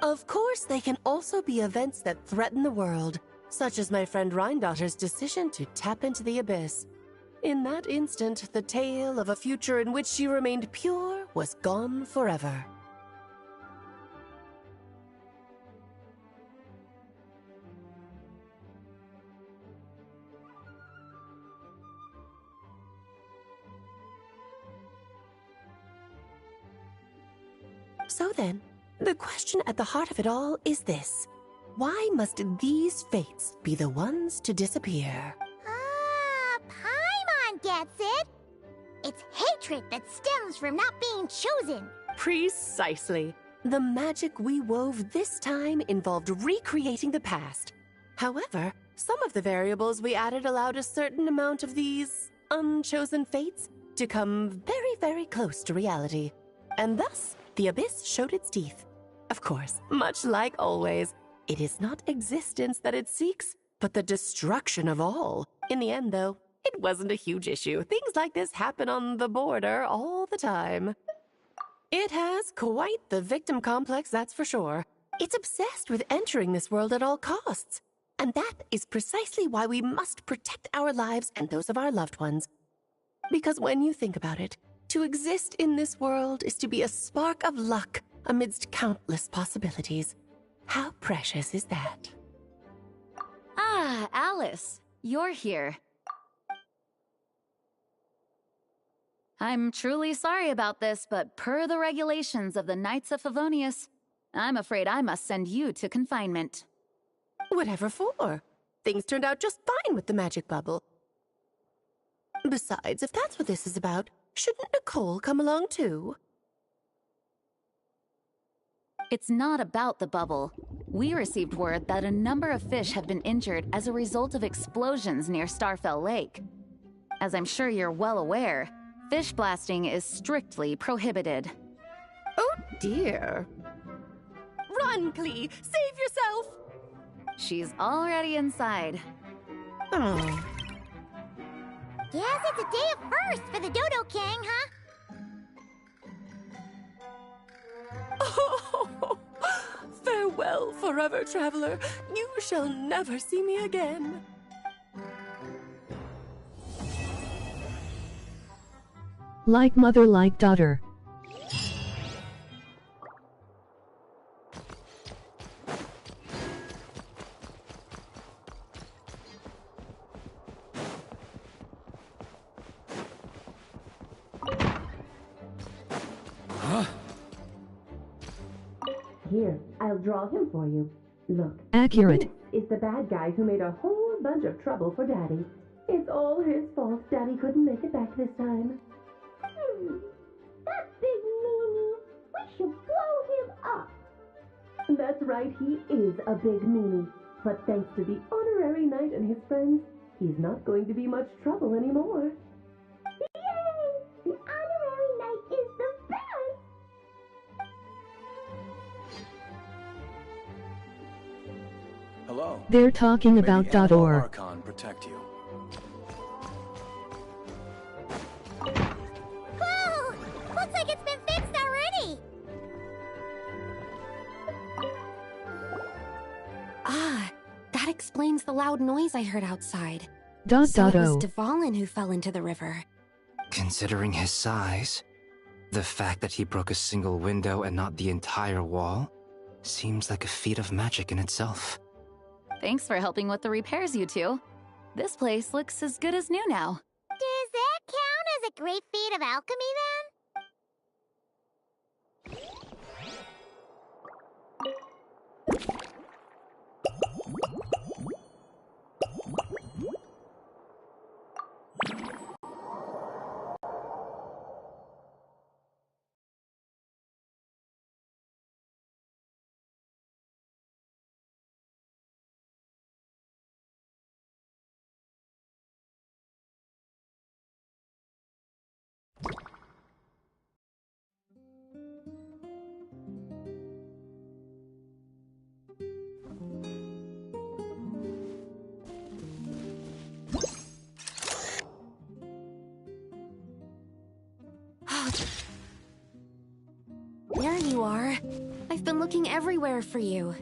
Of course, they can also be events that threaten the world, such as my friend Rhindotter's decision to tap into the abyss. In that instant, the tale of a future in which she remained pure was gone forever. So then, the question at the heart of it all is this. Why must these fates be the ones to disappear? Ah, Paimon gets it! It's hatred that stems from not being chosen. Precisely. The magic we wove this time involved recreating the past. However, some of the variables we added allowed a certain amount of these unchosen fates to come very, very close to reality. And thus, the abyss showed its teeth. Of course, much like always, it is not existence that it seeks, but the destruction of all. In the end, though, it wasn't a huge issue. Things like this happen on the border all the time. It has quite the victim complex, that's for sure. It's obsessed with entering this world at all costs. And that is precisely why we must protect our lives and those of our loved ones. Because when you think about it, to exist in this world is to be a spark of luck amidst countless possibilities. How precious is that? Ah, Alice, you're here. I'm truly sorry about this, but per the regulations of the Knights of Favonius, I'm afraid I must send you to confinement. Whatever for? Things turned out just fine with the magic bubble. Besides, if that's what this is about, shouldn't Nicole come along too? It's not about the bubble. We received word that a number of fish have been injured as a result of explosions near Starfell Lake. As I'm sure you're well aware, fish blasting is strictly prohibited. Oh dear. Run, Klee! Save yourself! She's already inside. Oh. Guess it's a day of first for the Dodo King, huh? Oh, farewell, forever traveler. You shall never see me again. Like mother, like daughter. Here, I'll draw him for you. Look. Accurate. This is the bad guy who made a whole bunch of trouble for Daddy. It's all his fault Daddy couldn't make it back this time. That big meanie! We should blow him up! That's right, he is a big meanie. But thanks to the honorary knight and his friends, he's not going to be much trouble anymore. Yay! The honorary knight is the best! know. They're talking about Maybe Animal .or. Archon protect you. Whoa! Looks like it's been fixed already! Ah, that explains the loud noise I heard outside. So it was Dvalin who fell into the river. Considering his size, the fact that he broke a single window and not the entire wall seems like a feat of magic in itself. Thanks for helping with the repairs, you two. This place looks as good as new now. Does that count as a great feat of alchemy, then? There you are. I've been looking everywhere for you.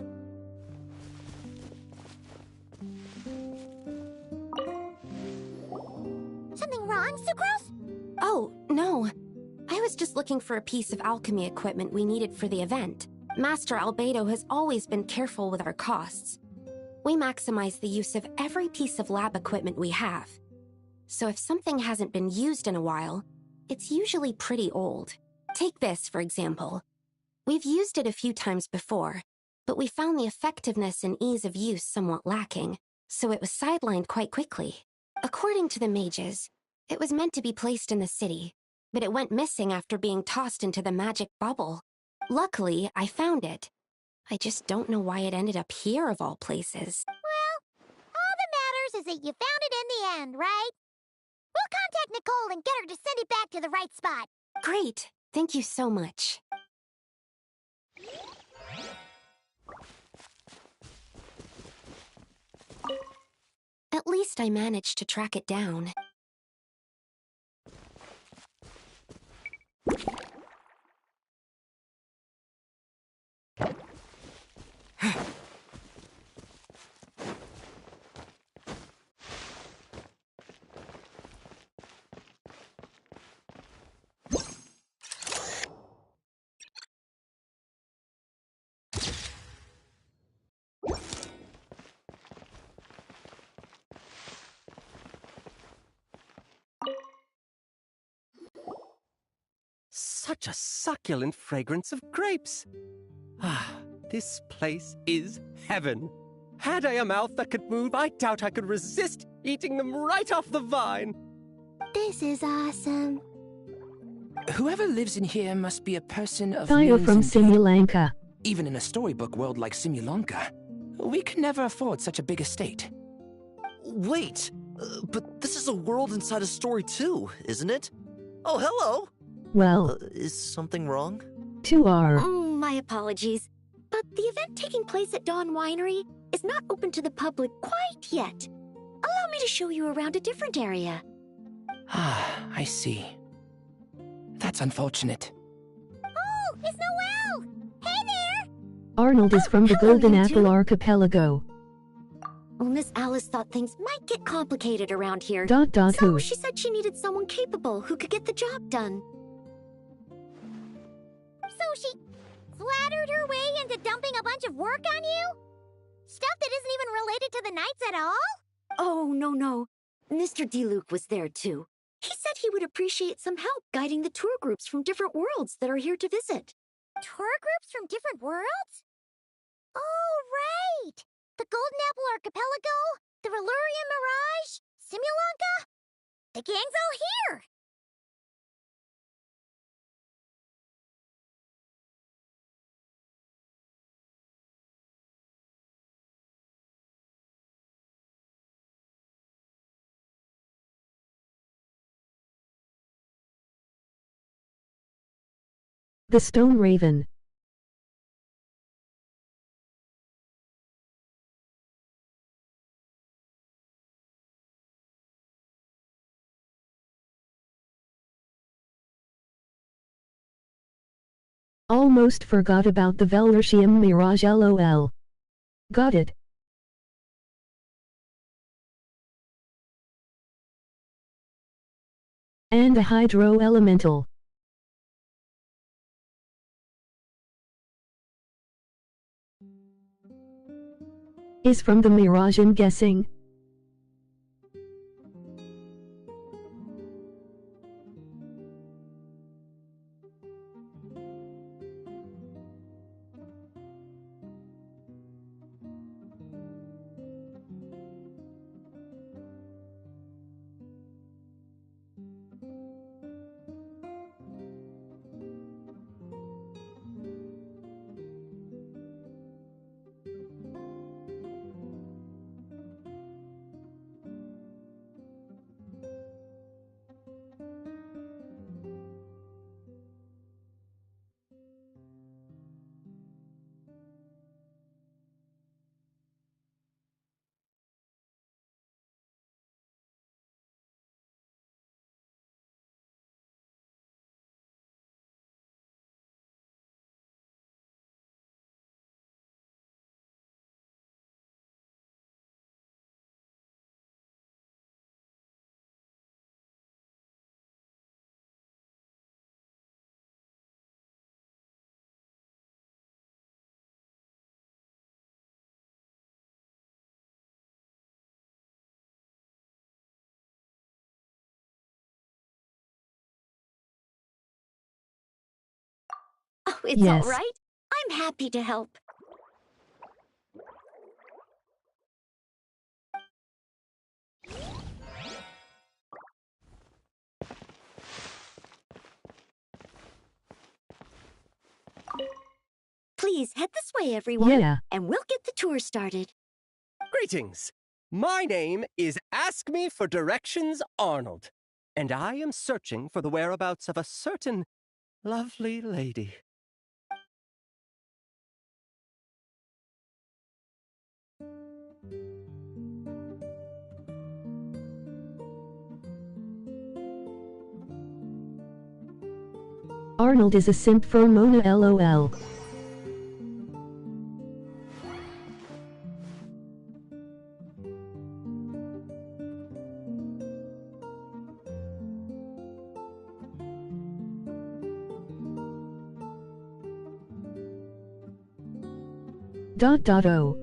Something wrong, Sucrose? Oh, no. I was just looking for a piece of alchemy equipment we needed for the event. Master Albedo has always been careful with our costs. We maximize the use of every piece of lab equipment we have. So if something hasn't been used in a while, it's usually pretty old. Take this, for example. We've used it a few times before, but we found the effectiveness and ease of use somewhat lacking, so it was sidelined quite quickly. According to the mages, it was meant to be placed in the city, but it went missing after being tossed into the magic bubble. Luckily, I found it. I just don't know why it ended up here of all places. Well, all that matters is that you found it in the end, right? We'll contact Nicole and get her to send it back to the right spot. Great. Thank you so much. At least I managed to track it down. Such a succulent fragrance of grapes. Ah, this place is heaven. Had I a mouth that could move, I doubt I could resist eating them right off the vine. This is awesome. Whoever lives in here must be a person of Theo means from and- Simulanka. Even in a storybook world like Simulanka, we could never afford such a big estate. Wait, but this is a world inside a story too, isn't it? Oh, hello! Well, Is something wrong? 2R. My apologies, but the event taking place at Dawn Winery is not open to the public quite yet. Allow me to show you around a different area. Ah, I see. That's unfortunate. Oh, it's Noelle! Hey there! Arnold is from the hello, Golden you Apple two. Archipelago. Well, Miss Alice thought things might get complicated around here. So So who? she said she needed someone capable who could get the job done. So she flattered her way into dumping a bunch of work on you? Stuff that isn't even related to the Knights at all? Oh, no. Mr. DeLuke was there too. He said he would appreciate some help guiding the tour groups from different worlds that are here to visit. Tour groups from different worlds? Oh, right! The Golden Apple Archipelago, the Valurian Mirage, Simulanka? The gang's all here! The Stone Raven. Almost forgot about the Velertium Mirage LOL. Got it. And a Hydro Elemental. Is from the Mirage, I'm guessing. Oh, it's Yes. all right. I'm happy to help. Please head this way, everyone. Yeah. And we'll get the tour started. Greetings. My name is Ask Me for Directions Arnold, and I am searching for the whereabouts of a certain lovely lady. Arnold is a simp for Mona LOL. .o.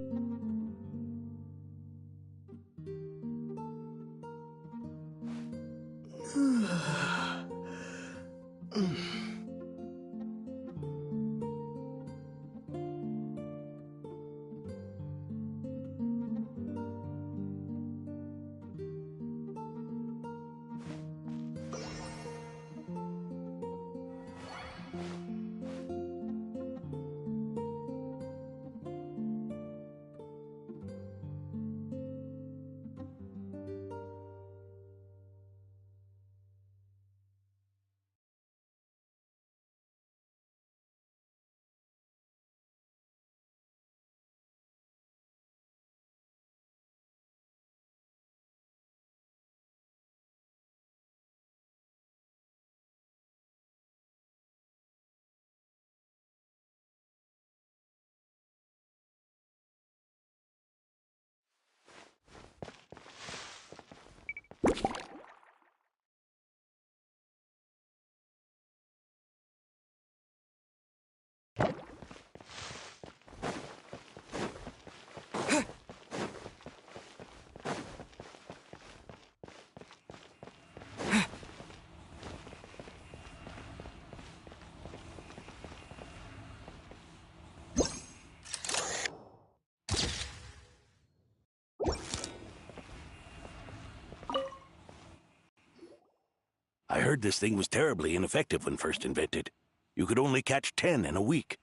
I heard this thing was terribly ineffective when first invented. You could only catch 10 in a week.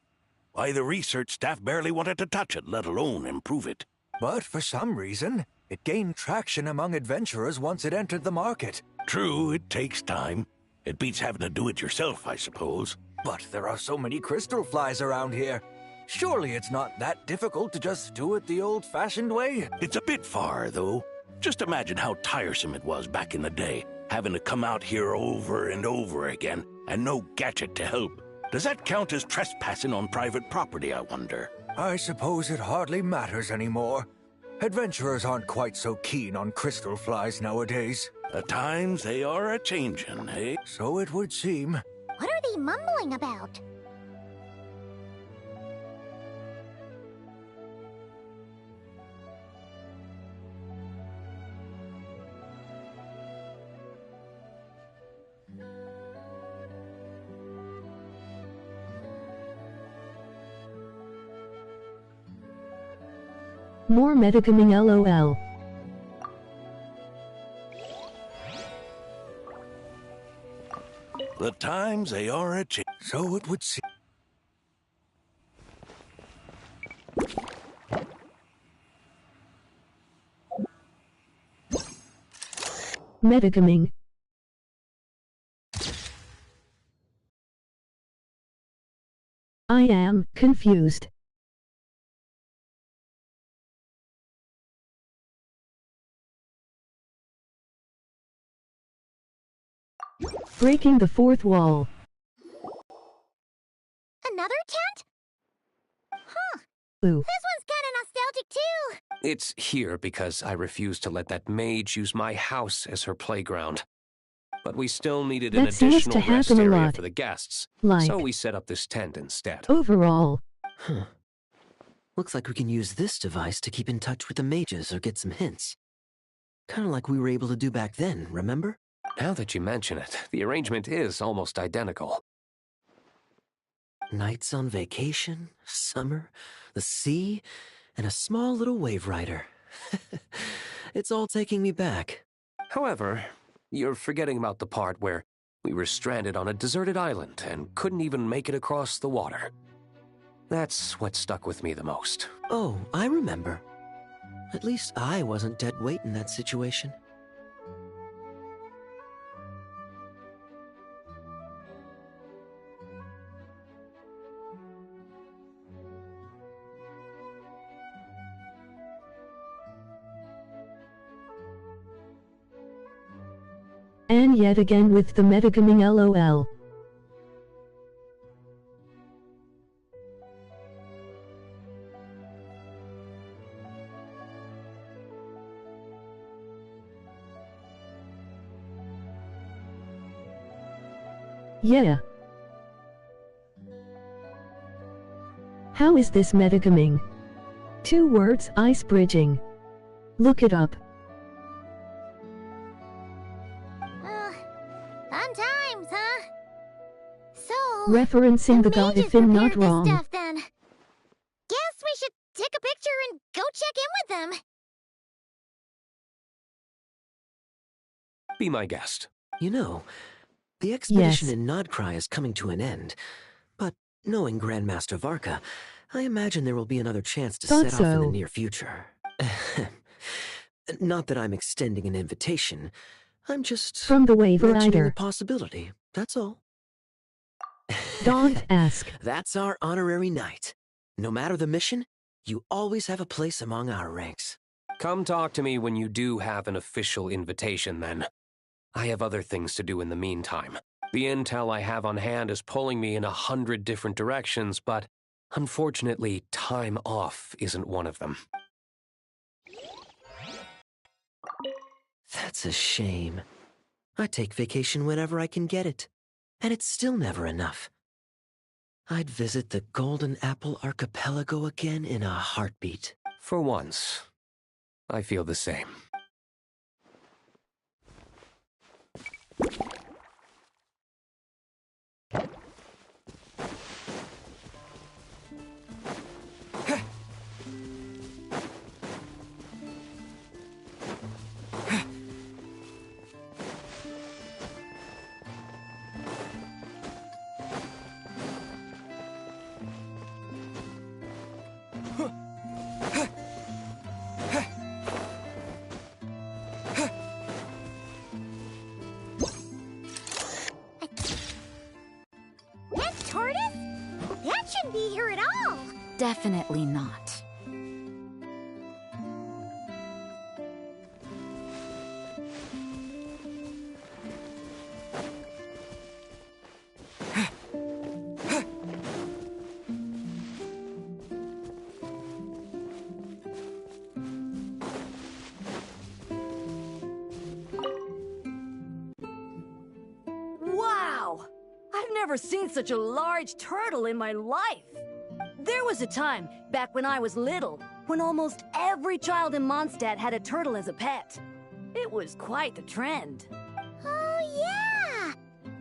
Why, the research staff barely wanted to touch it, let alone improve it. But for some reason, it gained traction among adventurers once it entered the market. True, it takes time. It beats having to do it yourself, I suppose. But there are so many crystal flies around here. Surely it's not that difficult to just do it the old-fashioned way? It's a bit far, though. Just imagine how tiresome it was back in the day, having to come out here over and over again, and no gadget to help. Does that count as trespassing on private property, I wonder? I suppose it hardly matters anymore. Adventurers aren't quite so keen on crystal flies nowadays. The times they are a-changin', eh? So it would seem. What are they mumbling about? More metacoming LOL. The times they are a-changin'. So it would seem. Metacoming. I am confused. Breaking the fourth wall. Another tent? Huh. Ooh. This one's kinda nostalgic too. It's here because I refused to let that mage use my house as her playground. But we still needed an That seems additional to rest happen a area lot. for the guests, Like- so we set up this tent instead. Overall. Huh. Looks like we can use this device to keep in touch with the mages or get some hints. Kinda like we were able to do back then, remember? Now that you mention it, the arrangement is almost identical. Nights on vacation, summer, the sea, and a small little wave rider. It's all taking me back. However, you're forgetting about the part where we were stranded on a deserted island and couldn't even make it across the water. That's what stuck with me the most. Oh, I remember. At least I wasn't dead weight in that situation. And yet again with the metacoming LOL. Yeah. How is this metacoming? 2 words, ice bridging. Look it up. Fun times, huh? So, Referencing the god if I'm not prepared wrong. this stuff then. Guess we should take a picture and go check in with them. Be my guest. You know, the expedition Yes. in Nodcry is coming to an end. But knowing Grandmaster Varka, I imagine there will be another chance to Thought set off in the so. near future. Not that I'm extending an invitation. I'm just From the wave mentioning the rider. possibility. That's all. Don't ask. That's our honorary knight. No matter the mission, you always have a place among our ranks. Come talk to me when you do have an official invitation, then. I have other things to do in the meantime. The intel I have on hand is pulling me in 100 different directions, but unfortunately, time off isn't one of them. That's a shame. I take vacation whenever I can get it, and it's still never enough. I'd visit the Golden Apple Archipelago again in a heartbeat. For once, I feel the same. That tortoise? That shouldn't be here at all. Definitely not. never seen such a large turtle in my life. There was a time, back when I was little, when almost every child in Mondstadt had a turtle as a pet. It was quite the trend. Oh, yeah!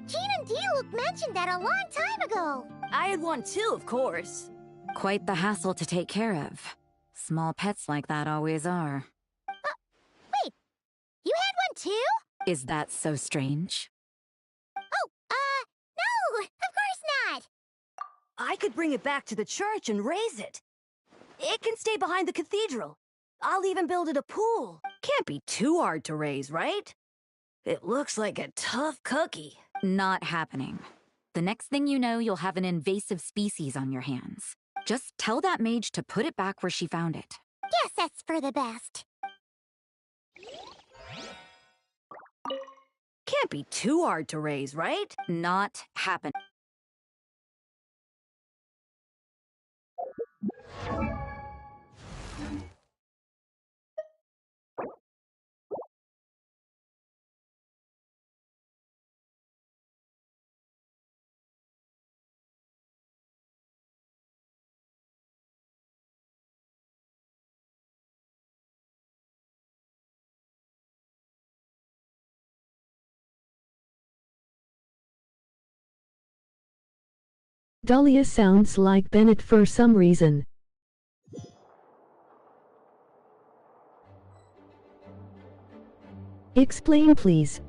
Gene and Diluc mentioned that a long time ago. I had one too, of course. Quite the hassle to take care of. Small pets like that always are. Wait, you had one too? Is that so strange? Oh, no, of course not. I could bring it back to the church and raise it. It can stay behind the cathedral. I'll even build it a pool. Can't be too hard to raise, right? It looks like a tough cookie. Not happening. The next thing you know, you'll have an invasive species on your hands. Just tell that mage to put it back where she found it. Guess that's for the best. Can't be too hard to raise, right? Not happening. Dahlia sounds like Bennett for some reason. Explain, please.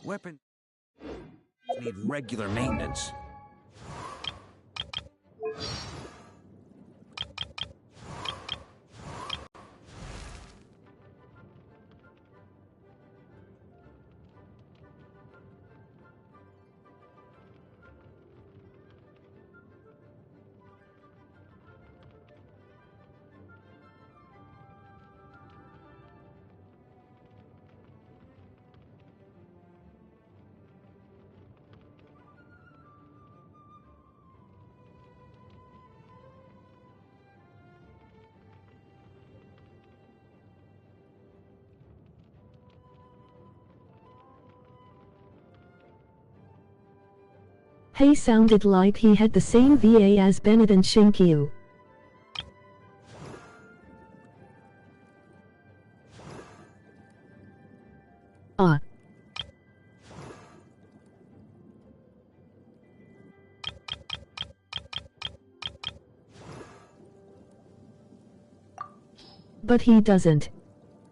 Weapons need regular maintenance. He sounded like he had the same VA as Bennett and Shinkyu. But he doesn't.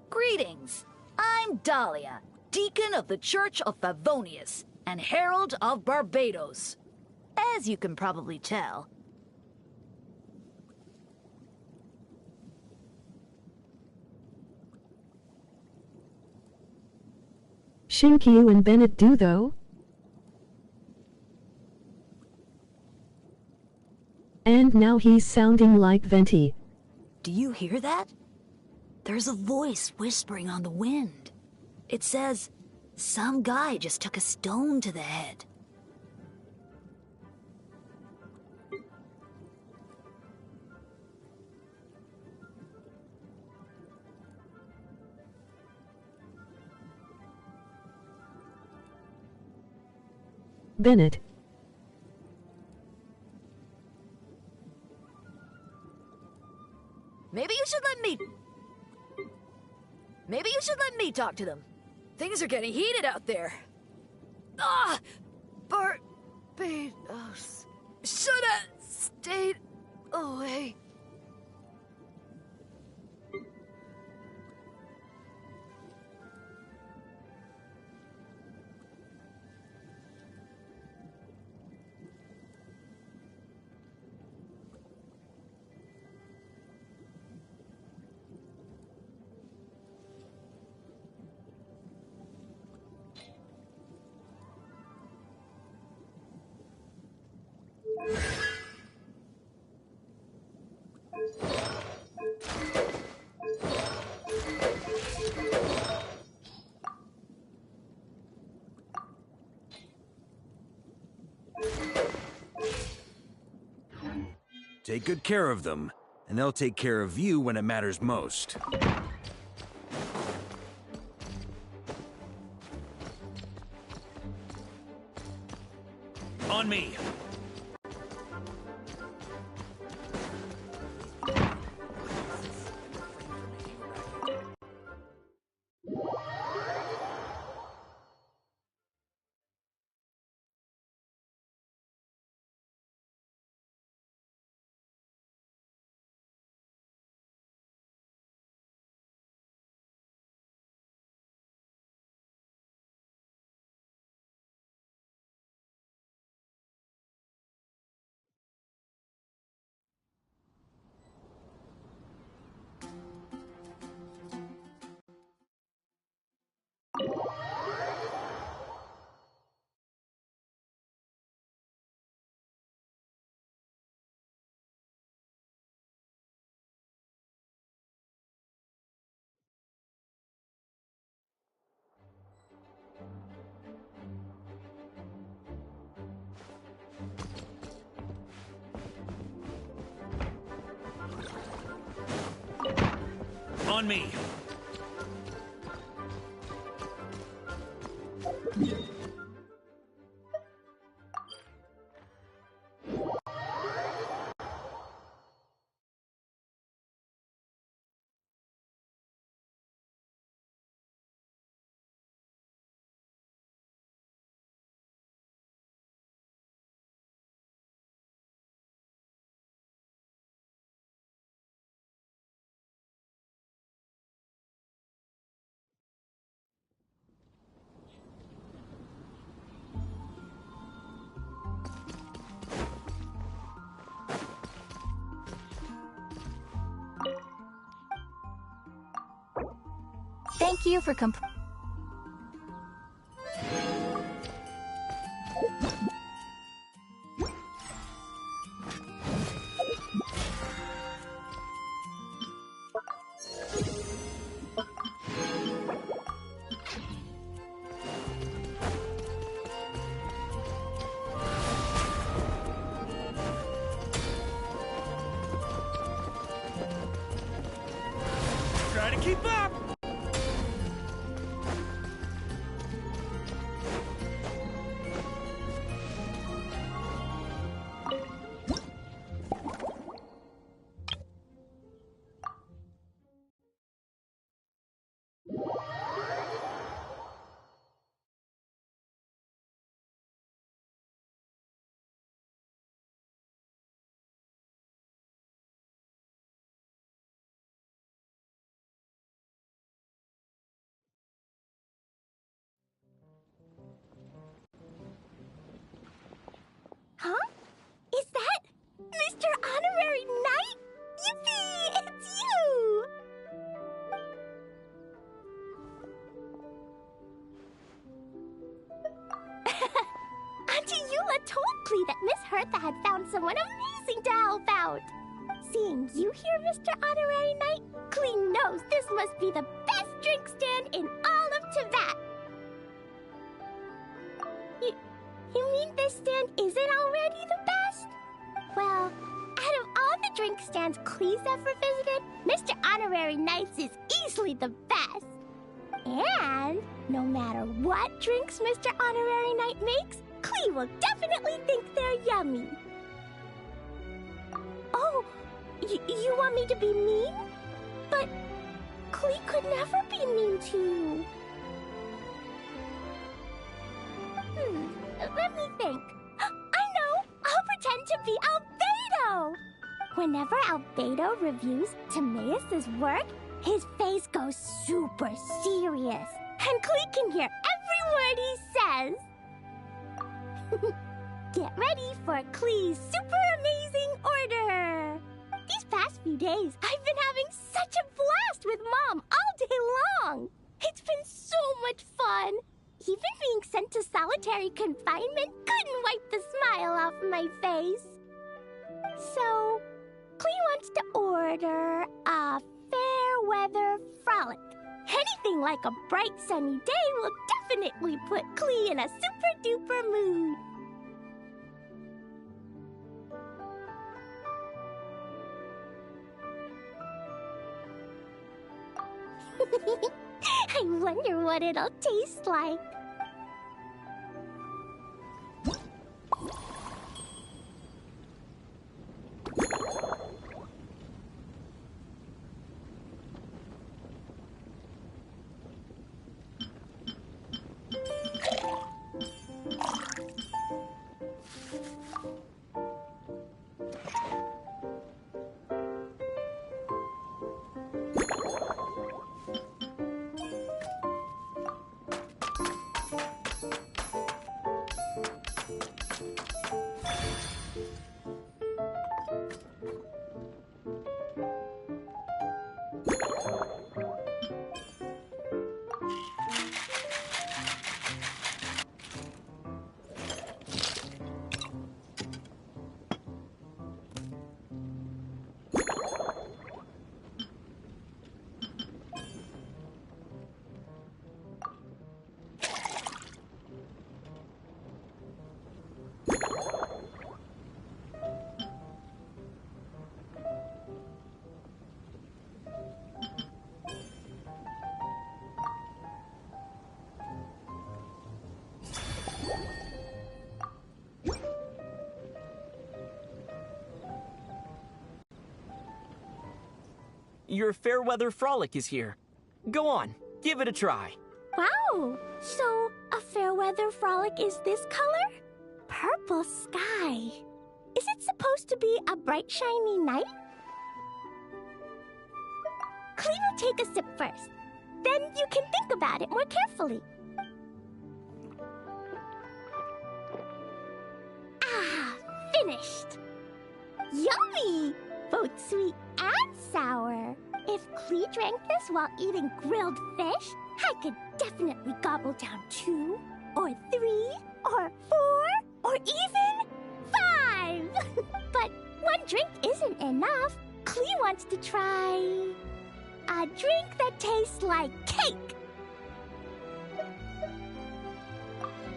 Greetings. I'm Dahlia, Deacon of the Church of Favonius and Herald of Barbados. As you can probably tell. Shinkyu and Bennett do though? And now he's sounding like Venti. Do you hear that? There's a voice whispering on the wind. It says, some guy just took a stone to the head. Bennett. Maybe you should let me talk to them. Things are getting heated out there. Ah! Barbados. Should have stayed away. Take good care of them, and they'll take care of you when it matters most. On me! On me! Thank you for Try to keep up! Huh? Is that Mr. Honorary Knight? Yippee! It's you! Auntie Eula told Klee that Miss Hertha had found someone amazing to help out. Seeing you here, Mr. Honorary Knight, Klee knows this must be the best drink stand in all of Tibet. You mean this stand isn't already the best? Well, out of all the drink stands Klee's ever visited, Mr. Honorary Knight's is easily the best. And no matter what drinks Mr. Honorary Knight makes, Klee will definitely think they're yummy. Oh, you want me to be mean? But Klee could never be mean to you. Let me think. I know! I'll pretend to be Albedo! Whenever Albedo reviews Timaeus' work, his face goes super serious, and Klee can hear every word he says. Get ready for Klee's super amazing order! These past few days, I've been having such a blast with Mom all day long! It's been so much fun! Even being sent to solitary confinement couldn't wipe the smile off my face. So, Klee wants to order a fair weather frolic. Anything like a bright sunny day will definitely put Klee in a super duper mood. I wonder what it'll taste like. Your Fairweather Frolic is here. Go on, give it a try. Wow! So, a fair weather frolic is this color? Purple sky. Is it supposed to be a bright, shiny night? Klee will take a sip first. Then you can think about it more carefully. Ah, finished! Yummy! Both sweet and sour. If Klee drank this while eating grilled fish, I could definitely gobble down 2, or 3, or 4, or even 5! But one drink isn't enough. Klee wants to try a drink that tastes like cake.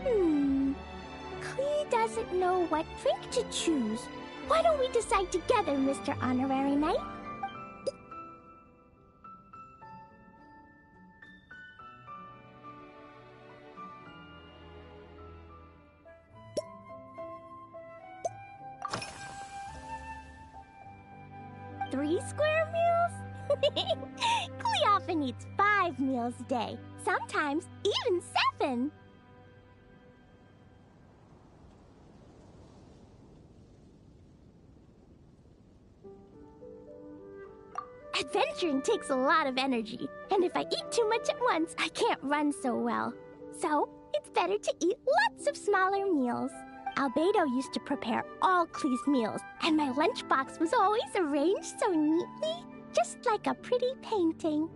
Klee doesn't know what drink to choose. Why don't we decide together, Mr. Honorary Knight? Three square meals? Klee often eats 5 meals a day, sometimes even 7. Adventuring takes a lot of energy, and if I eat too much at once, I can't run so well. So, it's better to eat lots of smaller meals. Albedo used to prepare all Klee's meals, and my lunchbox was always arranged so neatly, just like a pretty painting.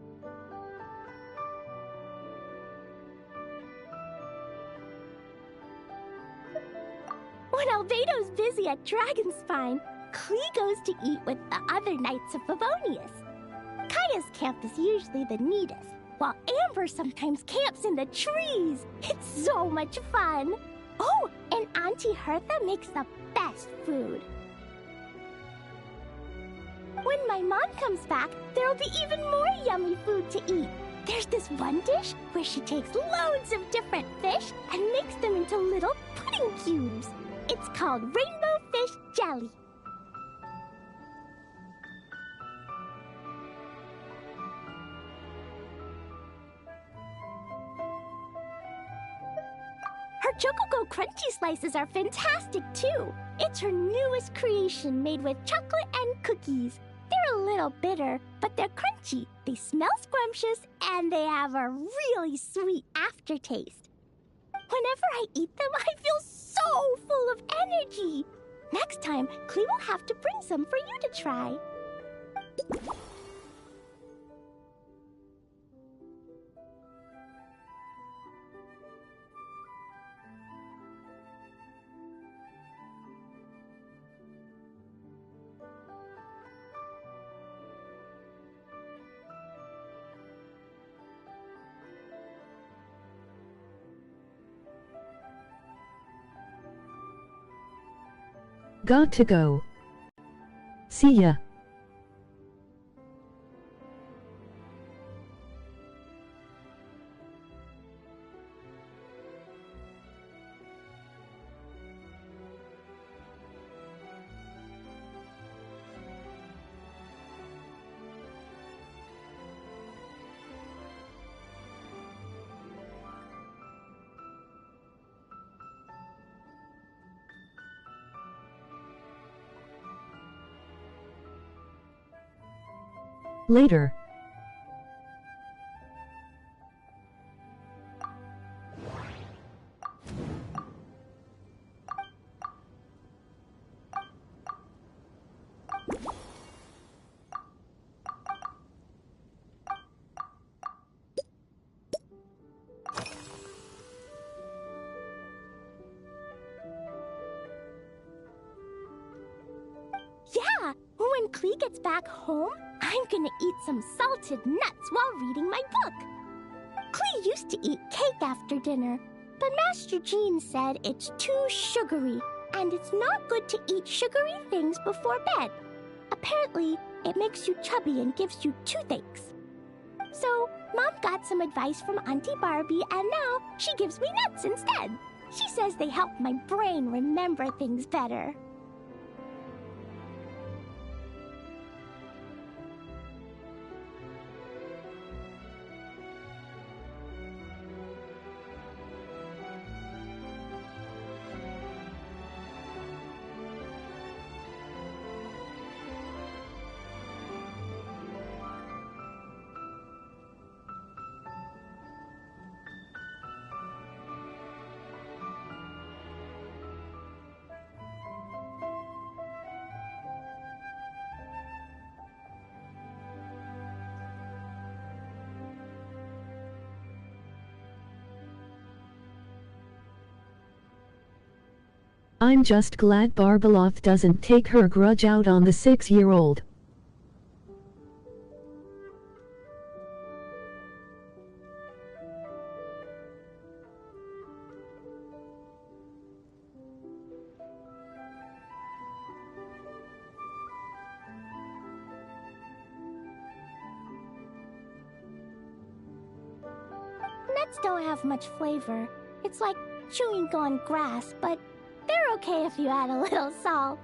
When Albedo's busy at Dragonspine, Klee goes to eat with the other Knights of Favonius. Kaya's camp is usually the neatest, while Amber sometimes camps in the trees. It's so much fun. Oh, and Auntie Hertha makes the best food. When my mom comes back, there'll be even more yummy food to eat. There's this one dish where she takes loads of different fish and makes them into little pudding pudding cubes. It's called rainbow fish jelly. Her Chococo Crunchy Slices are fantastic too. It's her newest creation made with chocolate and cookies. They're a little bitter, but they're crunchy. They smell scrumptious, and they have a really sweet aftertaste. Whenever I eat them, I feel so full of energy. Next time, Klee will have to bring some for you to try. Got to go. See ya. Later. Yeah, when Klee gets back home, I'm gonna eat some salted nuts while reading my book. Klee used to eat cake after dinner, but Master Jean said it's too sugary, and it's not good to eat sugary things before bed. Apparently, it makes you chubby and gives you toothaches. So, Mom got some advice from Auntie Barbie, and now she gives me nuts instead. She says they help my brain remember things better. I'm just glad Barbeloth doesn't take her grudge out on the 6-year-old. Nuts don't have much flavor. It's like chewing on grass, but they're okay if you add a little salt.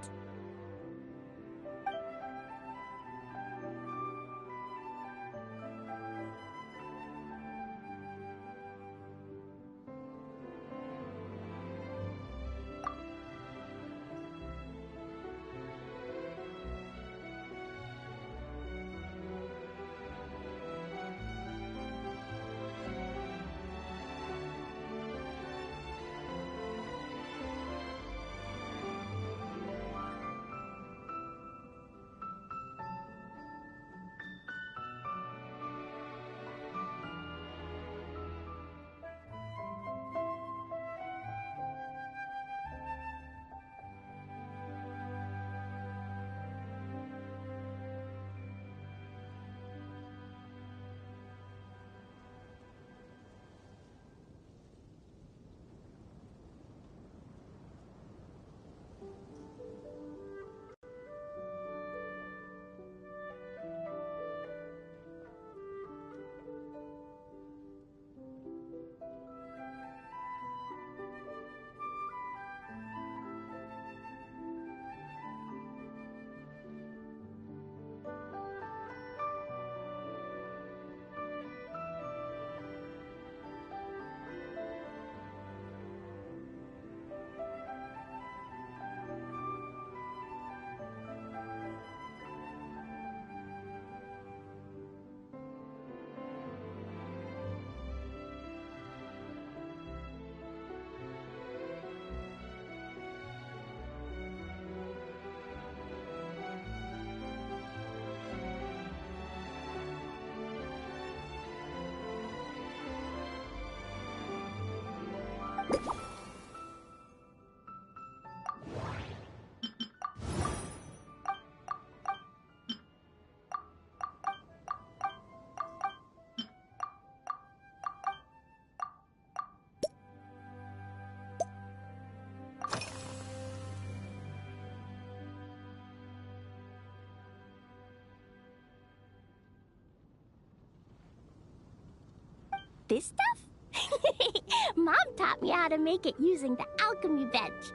This stuff? Mom taught me how to make it using the alchemy bench.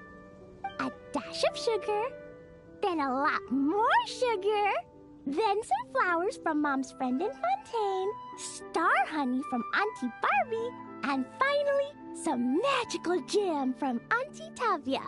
A dash of sugar, then a lot more sugar, then some flowers from Mom's friend in Fontaine, star honey from Auntie Barbie, and finally, some magical jam from Auntie Tavia.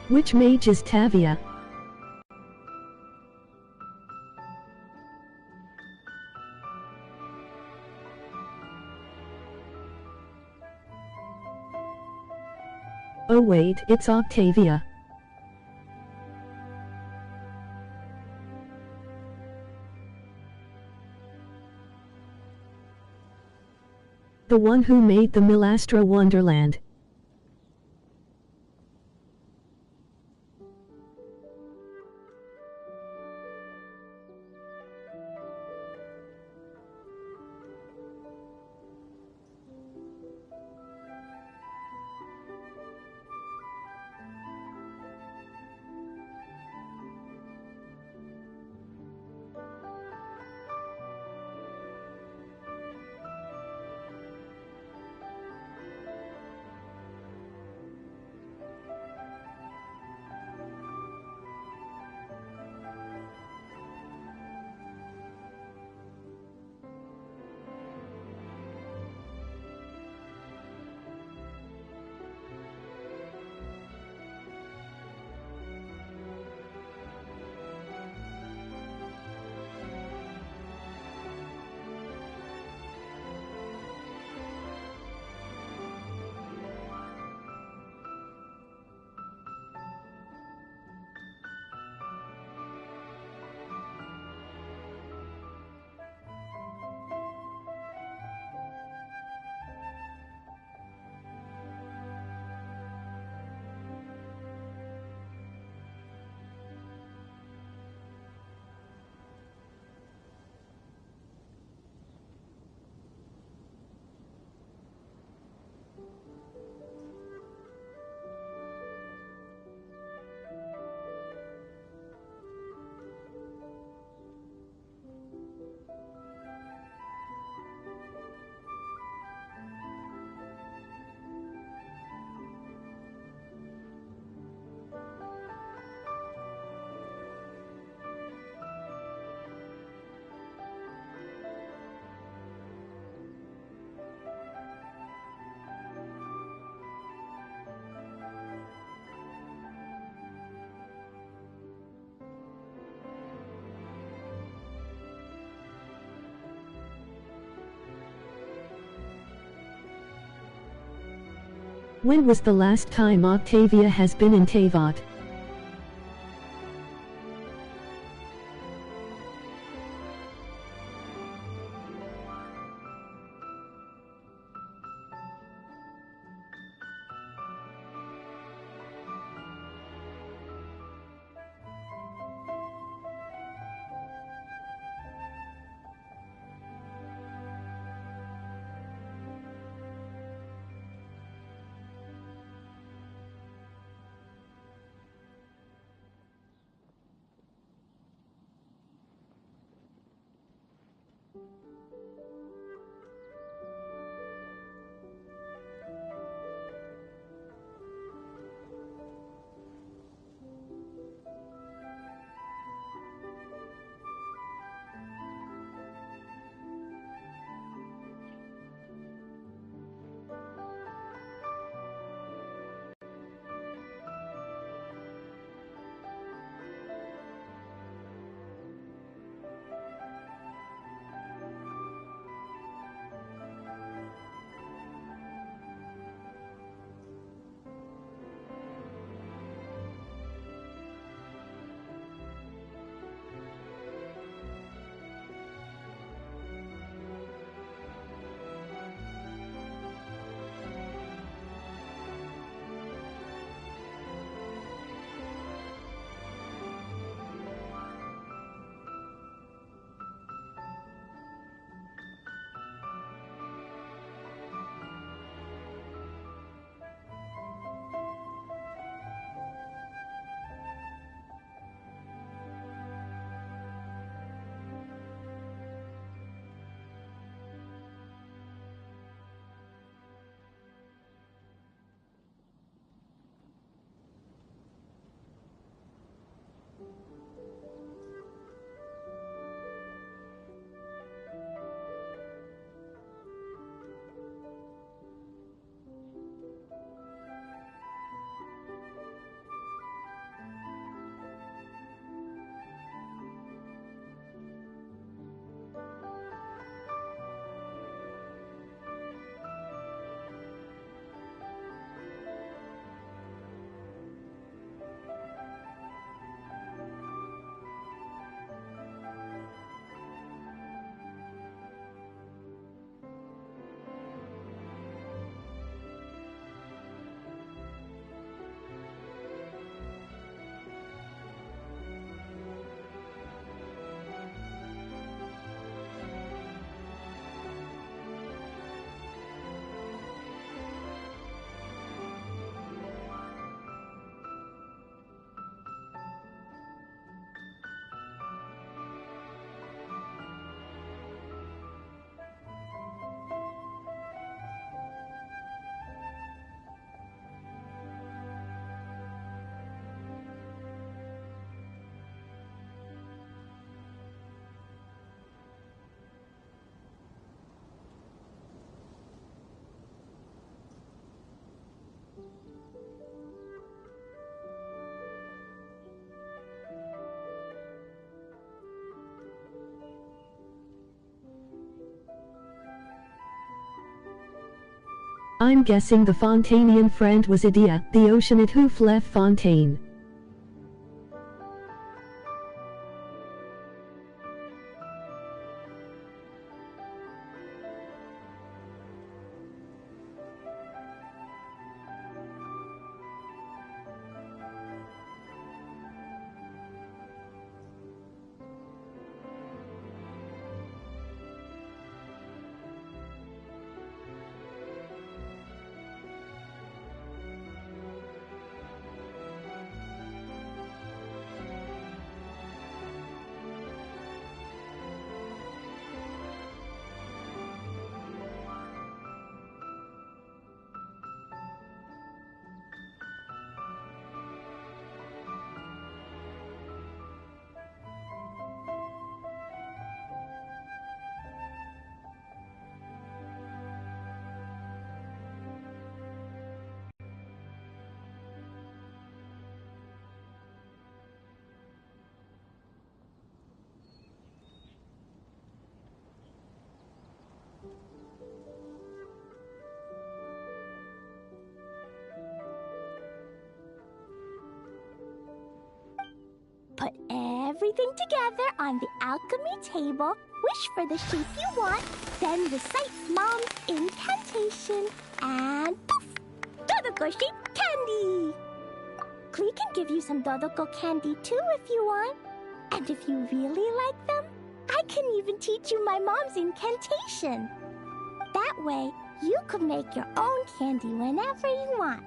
Which mage is Tavia? Oh wait, it's Octavia. The one who made the Milastra Wonderland. When was the last time Octavia has been in Teyvat? I'm guessing the Fontanian friend was Idia, the oceanite who left Fontaine. Put everything together on the alchemy table, wish for the shape you want, then recite Mom's incantation, and poof! Dodoco-shaped candy! Klee can give you some Dodoco candy too if you want. And if you really like them, I can even teach you my mom's incantation. That way, you can make your own candy whenever you want.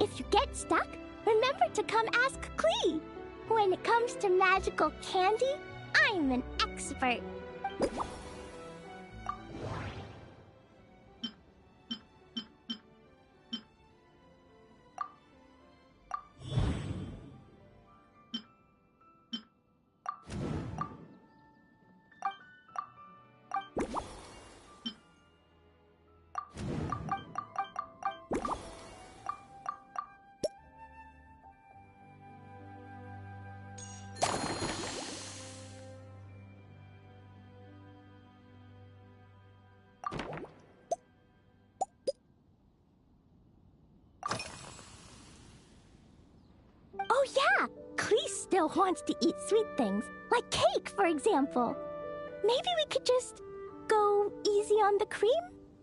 If you get stuck, remember to come ask Klee. When it comes to magical candy, I'm an expert. Oh yeah, Klee still wants to eat sweet things, like cake, for example. Maybe we could just go easy on the cream?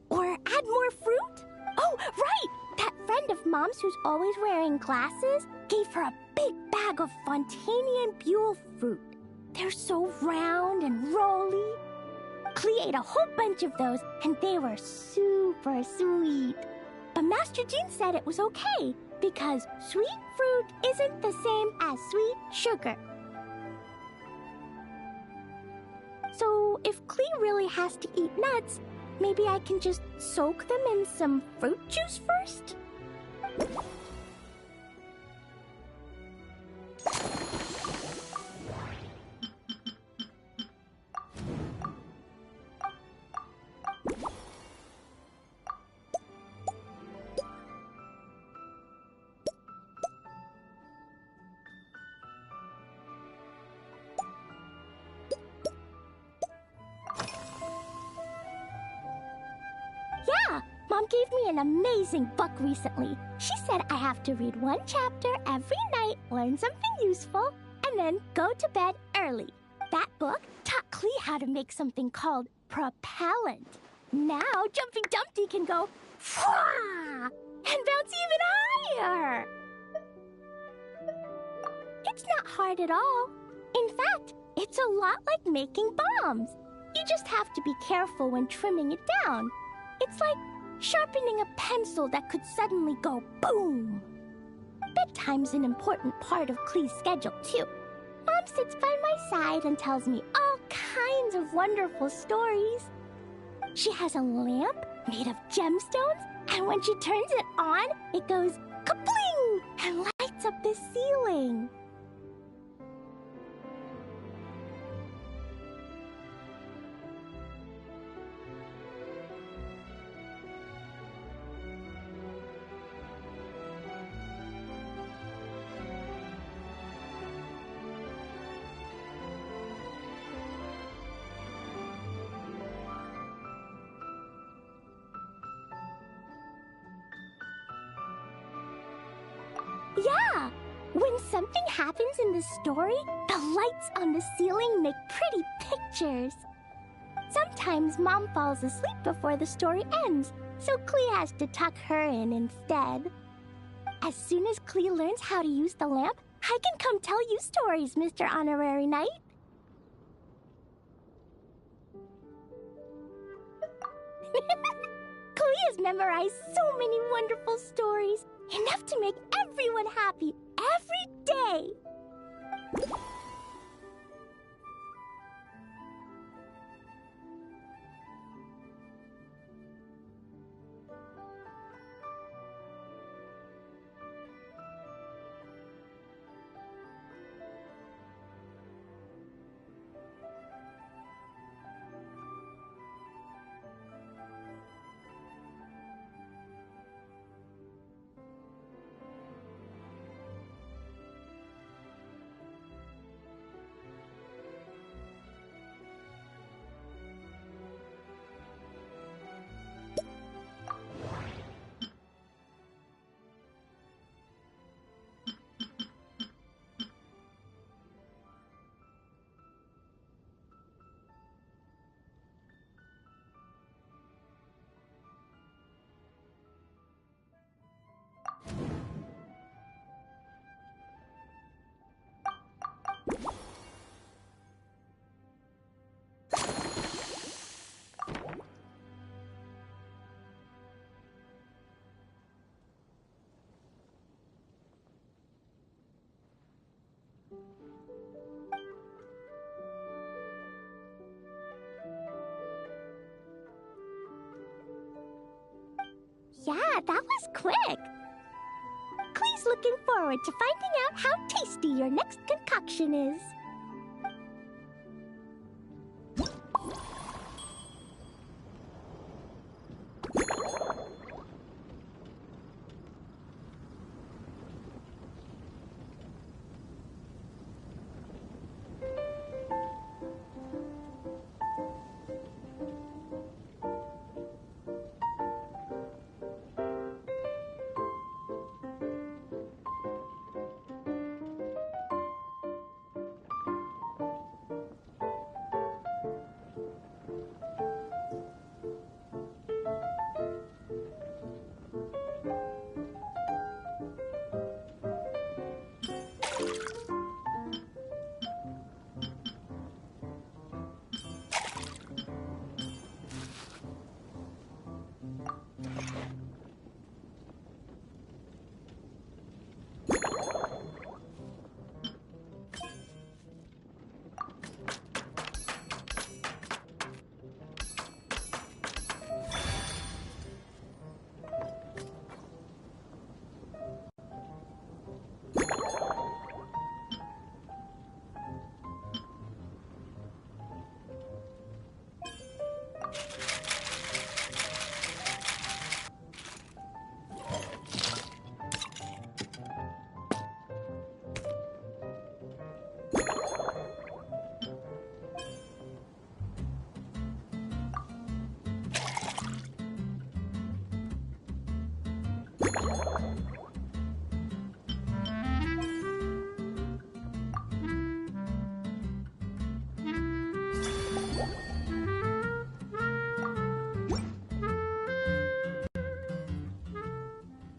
Or add more fruit? Oh, right! That friend of Mom's who's always wearing glasses gave her a big bag of Fontanian Buell fruit. They're so round and rolly. Klee ate a whole bunch of those, and they were super sweet. But Master Jean said it was okay, because sweet fruit isn't the same as sweet sugar. So if Klee really has to eat nuts, maybe I can just soak them in some fruit juice first? Yeah, Mom gave me an amazing book recently. She said I have to read one chapter every night, learn something useful, and then go to bed early. That book taught Klee how to make something called propellant. Now Jumpy Dumpty can go Fwah! And bounce even higher. It's not hard at all. In fact, it's a lot like making bombs. You just have to be careful when trimming it down. It's like sharpening a pencil that could suddenly go boom. Bedtime's an important part of Klee's schedule, too. Mom sits by my side and tells me all kinds of wonderful stories. She has a lamp made of gemstones, and when she turns it on, it goes kabling and lights up the ceiling. Yeah! When something happens in the story, the lights on the ceiling make pretty pictures. Sometimes Mom falls asleep before the story ends, so Klee has to tuck her in instead. As soon as Klee learns how to use the lamp, I can come tell you stories, Mr. Honorary Knight. Klee has memorized so many wonderful stories, enough to make everyone happy every day. Yeah, that was quick. Clee's looking forward to finding out how tasty your next concoction is.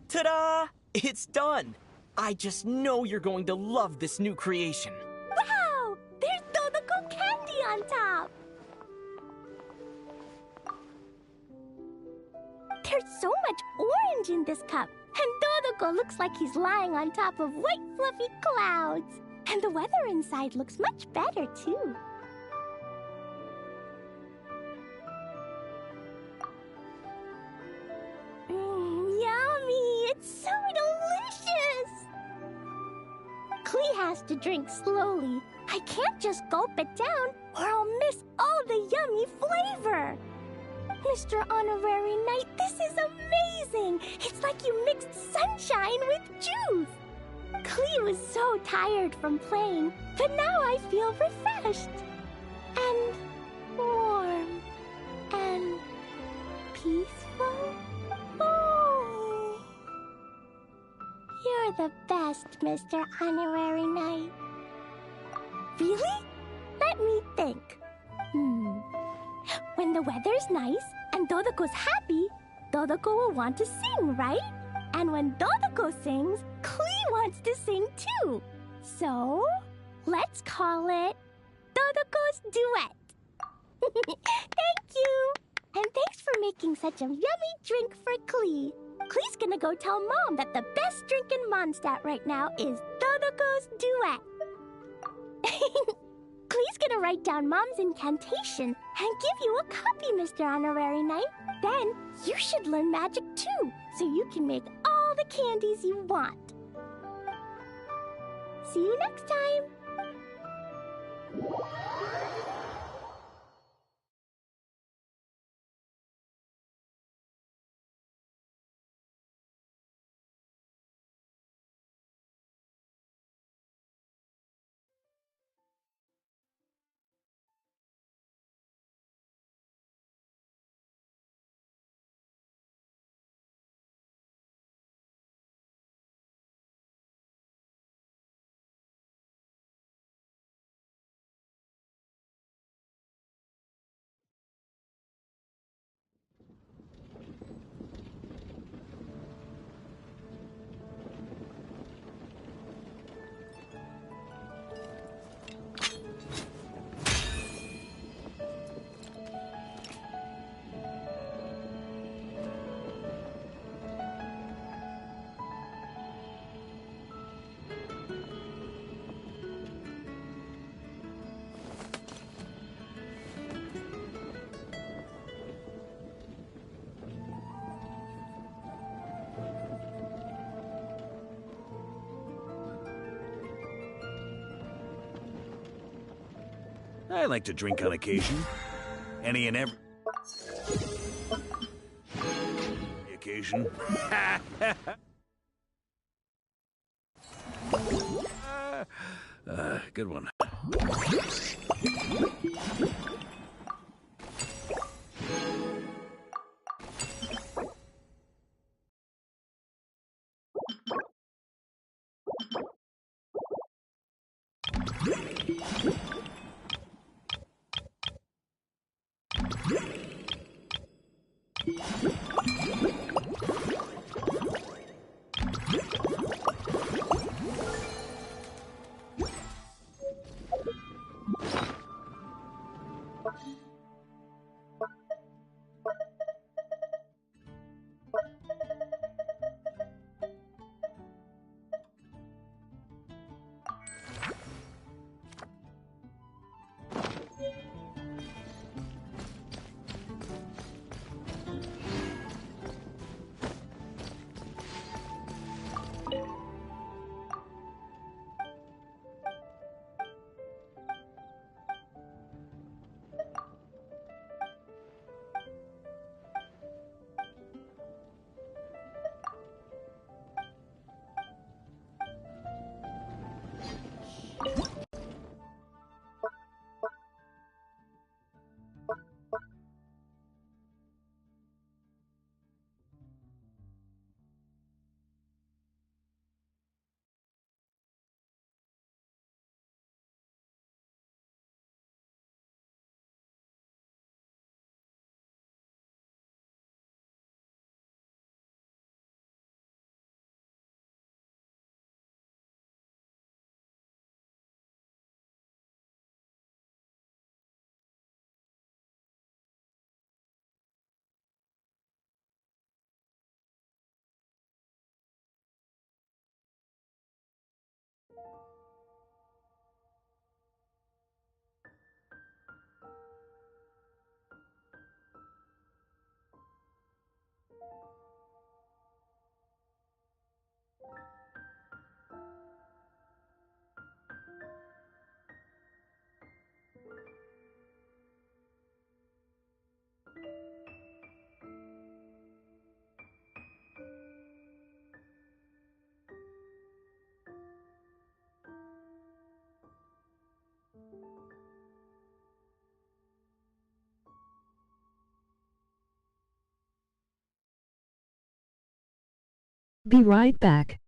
Ta-da! It's done! I just know you're going to love this new creation. Wow! There's Dodoko candy on top! There's so much orange in this cup, and Dodoko looks like he's lying on top of white fluffy clouds. And the weather inside looks much better, too. Yummy! It's so delicious! Klee has to drink slowly. I can't just gulp it down, or I'll miss all the yummy flavor. Mr. Honorary Knight, this is amazing! It's like you mixed sunshine with juice! Klee was so tired from playing, but now I feel refreshed. And warm. And peaceful. Oh. You're the best, Mr. Honorary Knight. Really? Let me think. When the weather's nice and Dodoko's happy, Dodoko will want to sing, right? And when Dodoko sings, Klee wants to sing too. So, let's call it Dodoko's Duet. Thank you! And thanks for making such a yummy drink for Klee. Klee's gonna go tell Mom that the best drink in Mondstadt right now is Dodoko's Duet. Klee's gonna write down Mom's incantation and give you a copy, Mr. Honorary Knight. Then you should learn magic too, so you can make all the candies you want. See you next time! I like to drink on occasion. Any and every occasion. Good one. Be right back.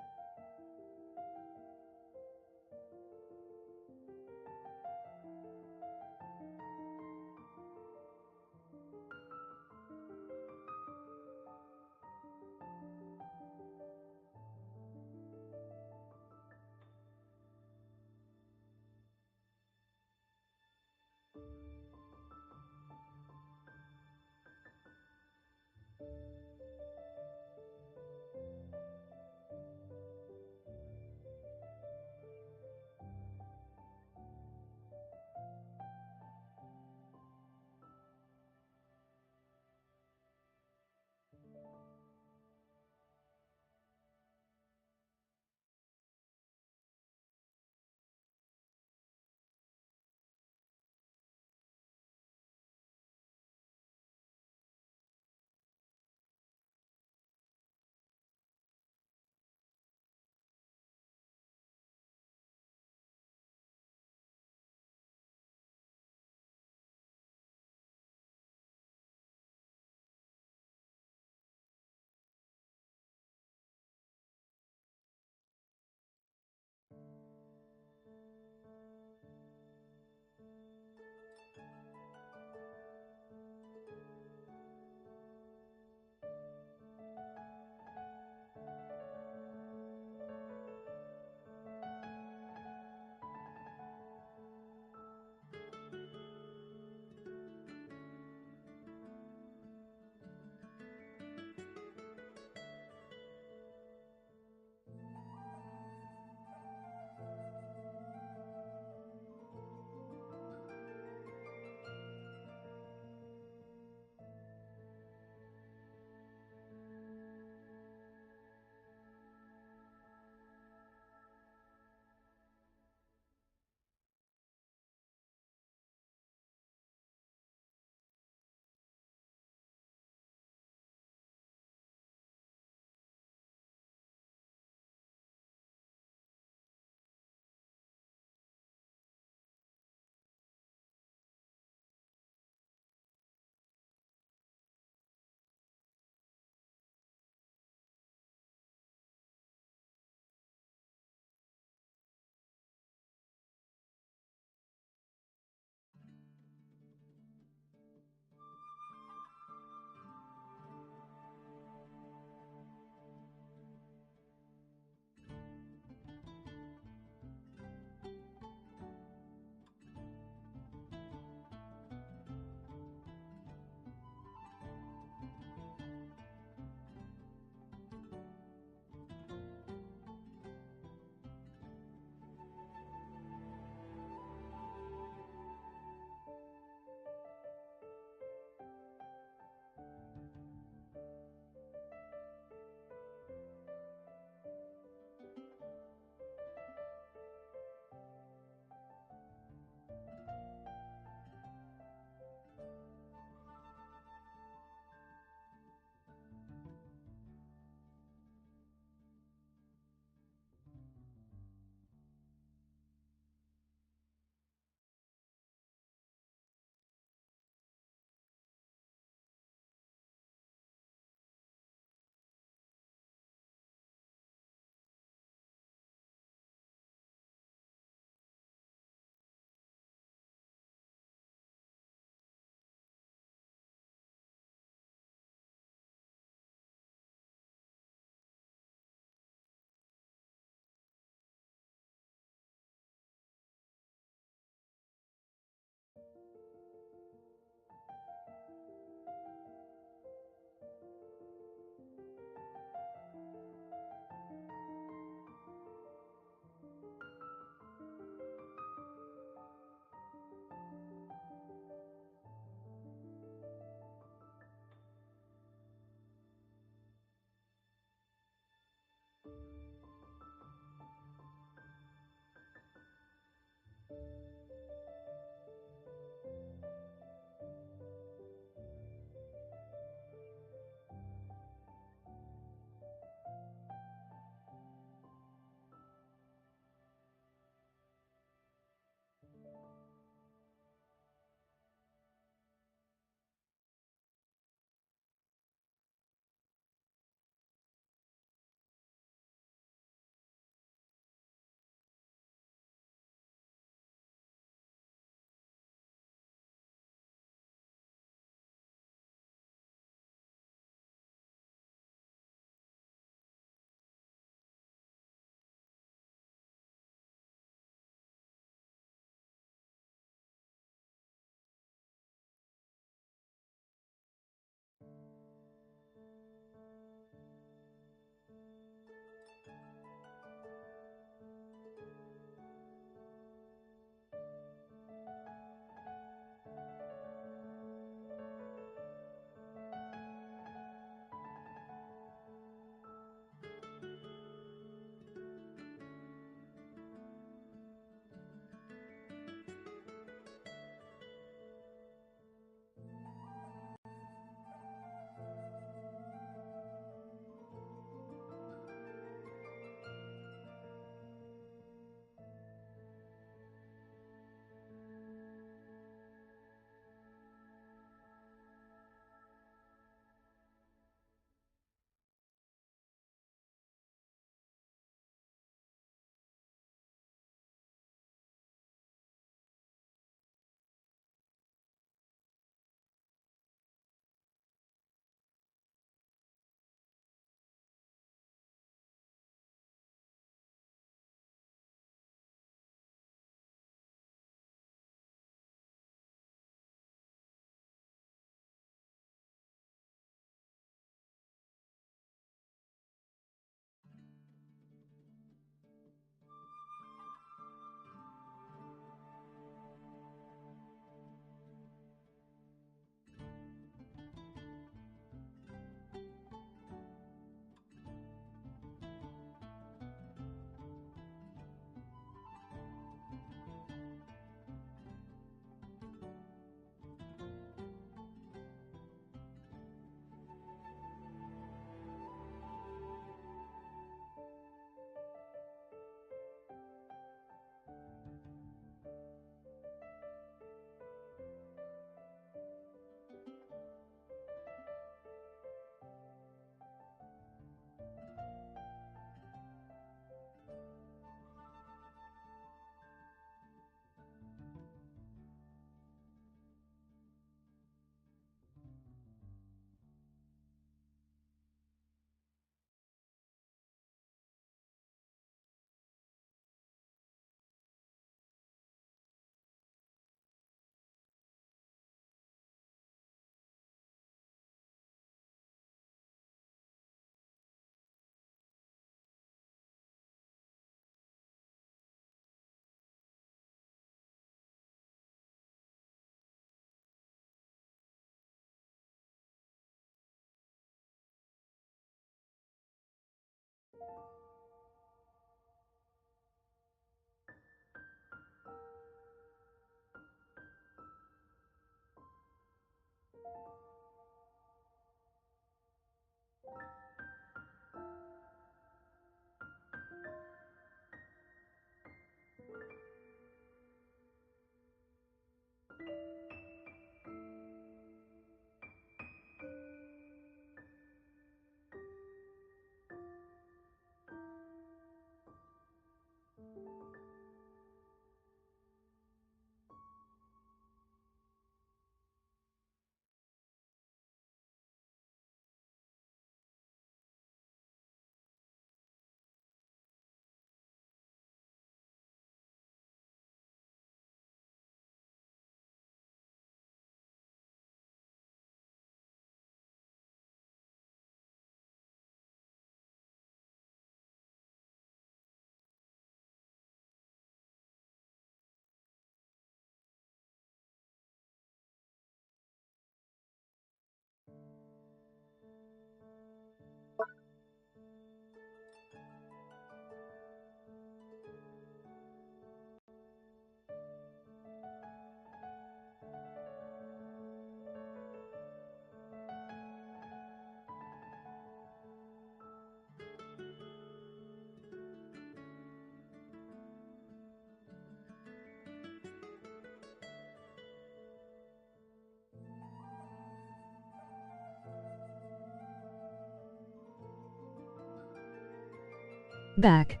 Back.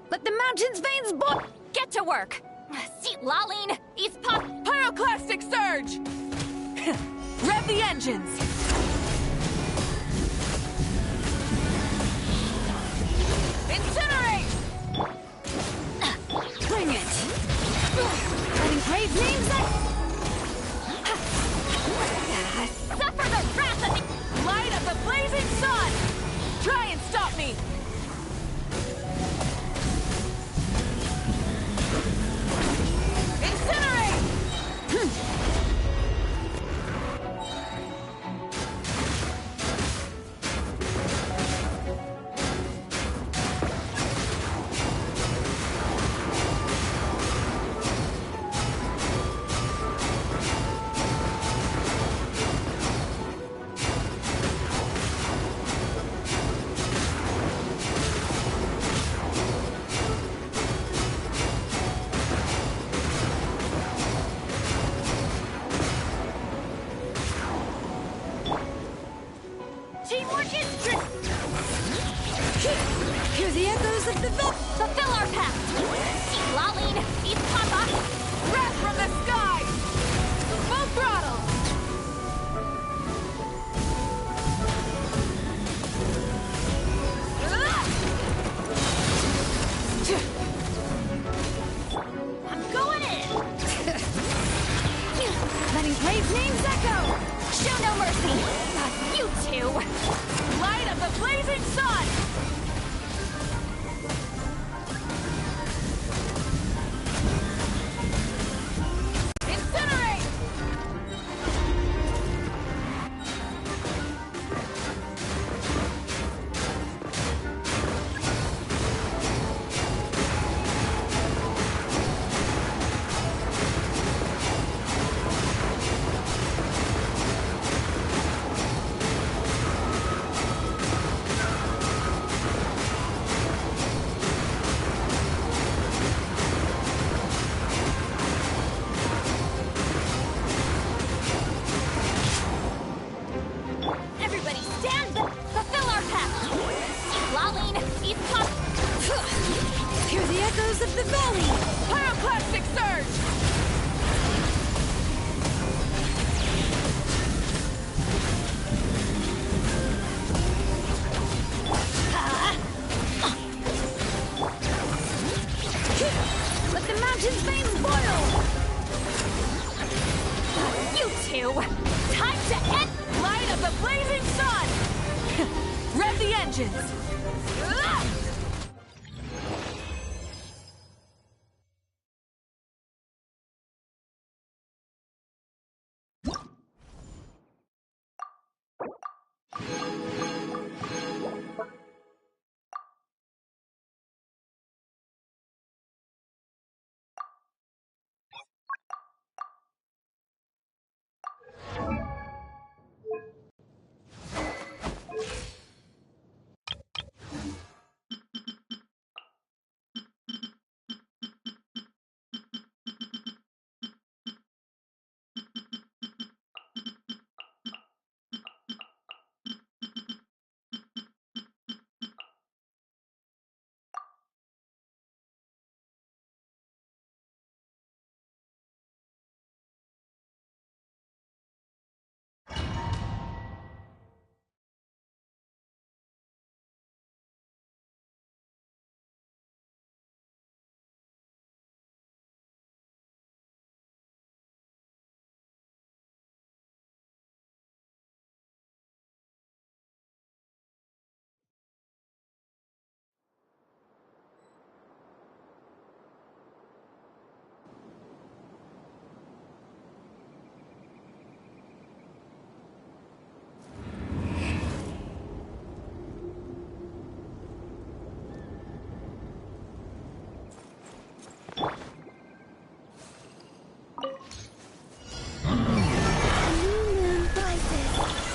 Let the mountain's veins get to work! See, Laline, East Pop, Pyroclastic surge! Rev the engines! Incinerate! Bring it! Letting praise names suffer the wrath of the light of the blazing sun! Try and stop me! Hear the echoes of the fulfill our pact! See, Laline, East Papa! Wrath from the sky! Full throttle! I'm going in! Letting Blade's names echo! Show no mercy! Not you two! Light of the blazing sun! Lolling, it's pop. Hear the echoes of the valley. Pyroclastic surge. Let the mountain's veins boil. You two, time to end. Light of the blazing sun. Rev the engines!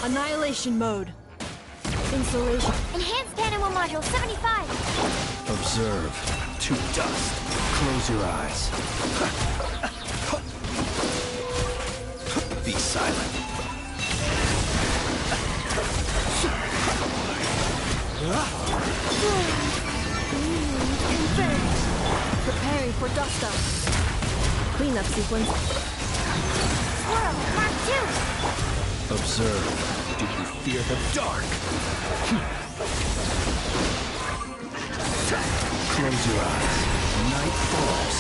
Annihilation mode. Insulation. Enhanced animal module 75. Observe. To dust. Close your eyes. Be silent. Preparing for dust up. Cleanup sequence. Swirl, Mark 2. Observe. Do you fear the dark? Close your eyes. Night falls.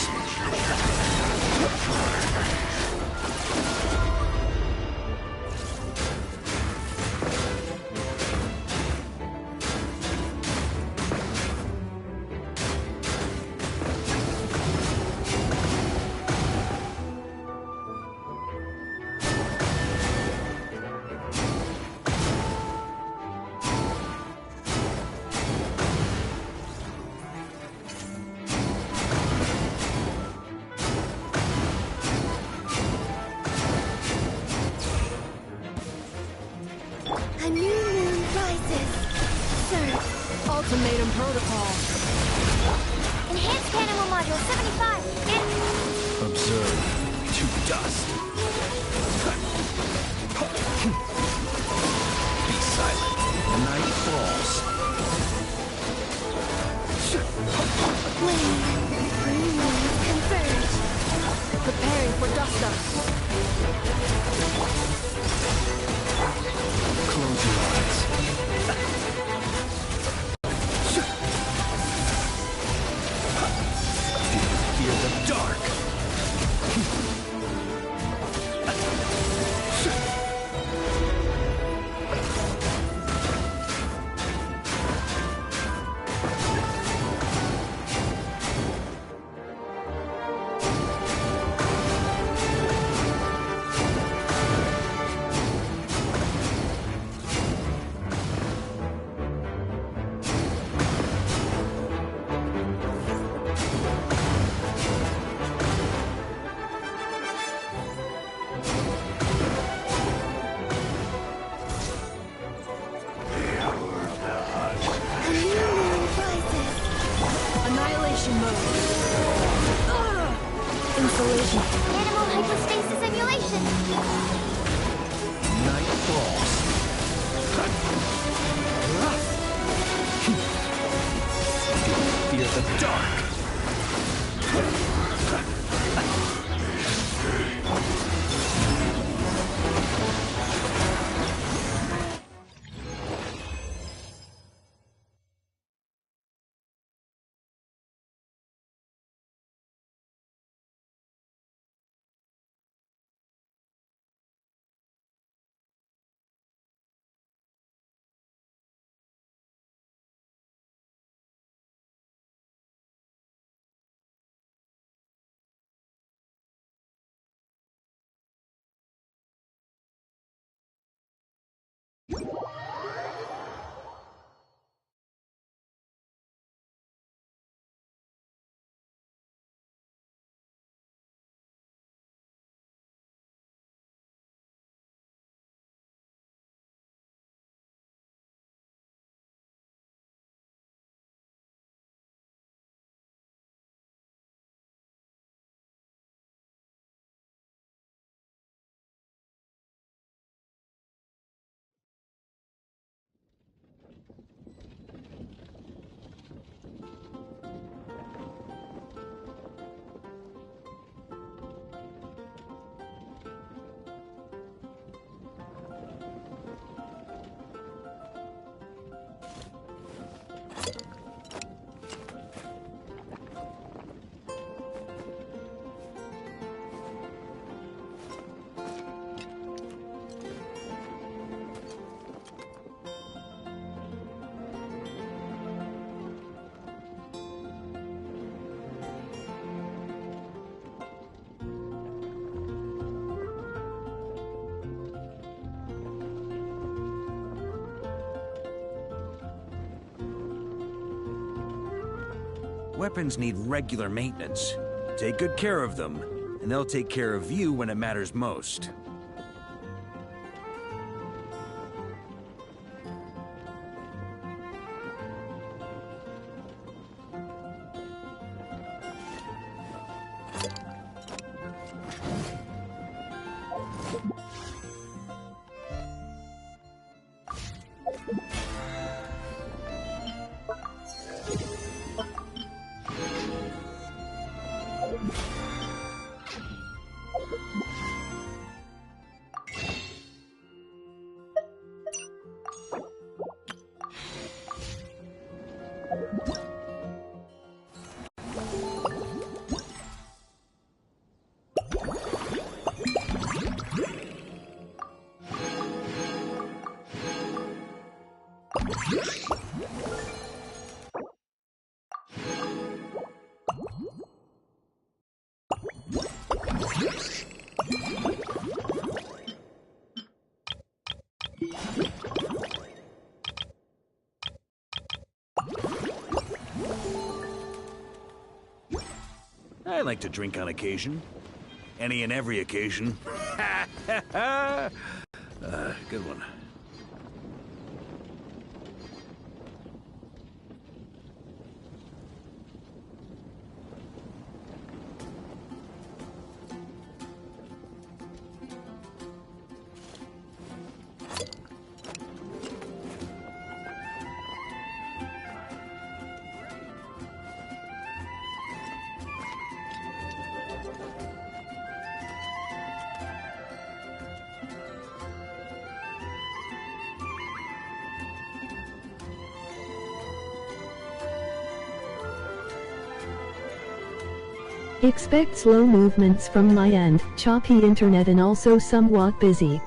A new moon rises. Surge. Ultimatum protocol. Enhanced animal module 75. Observe. To dust. Be silent. The night falls. Wind. New moon converge. Preparing for dust up. Close your eyes. Do you fear the dark? Insulation. Animal hypostasis emulation. Night falls. the dark. Weapons need regular maintenance. Take good care of them, and they'll take care of you when it matters most. I like to drink on occasion. Any and every occasion. Good one. Expect slow movements from my end, choppy internet and also somewhat busy.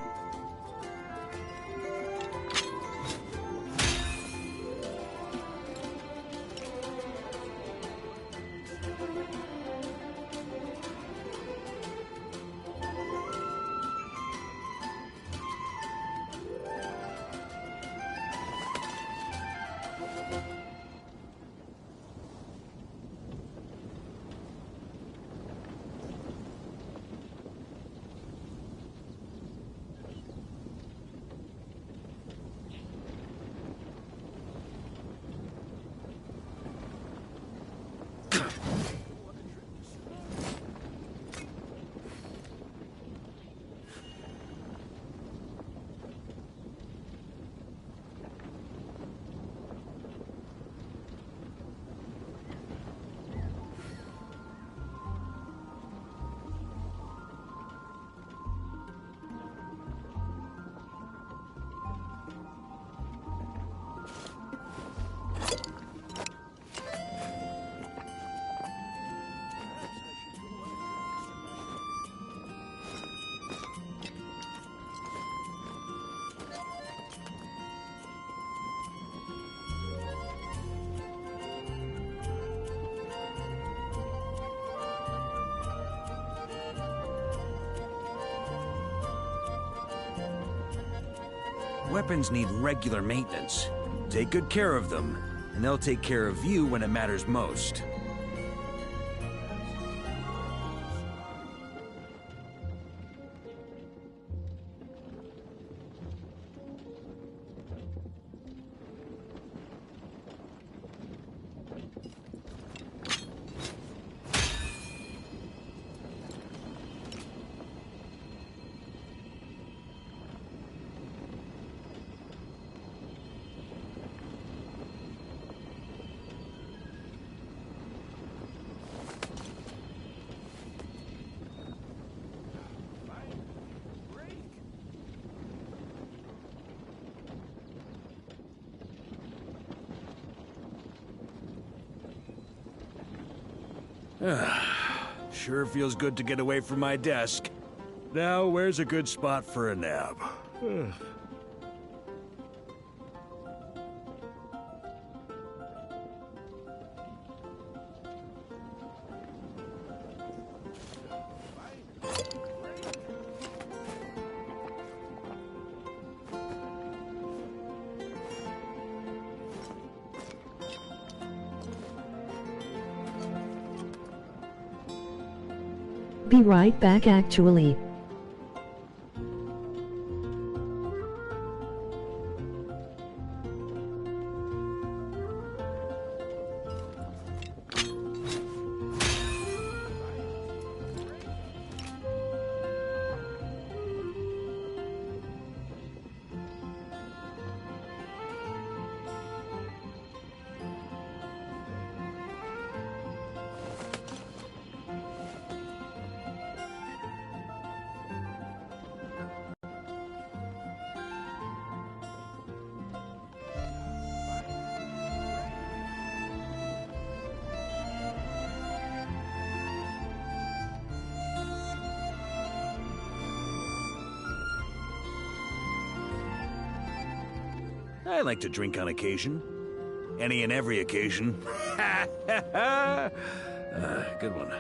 Weapons need regular maintenance. Take good care of them, and they'll take care of you when it matters most. Sure feels good to get away from my desk. Now, where's a good spot for a nap? Be right back actually. I like to drink on occasion. Any and every occasion. Good one.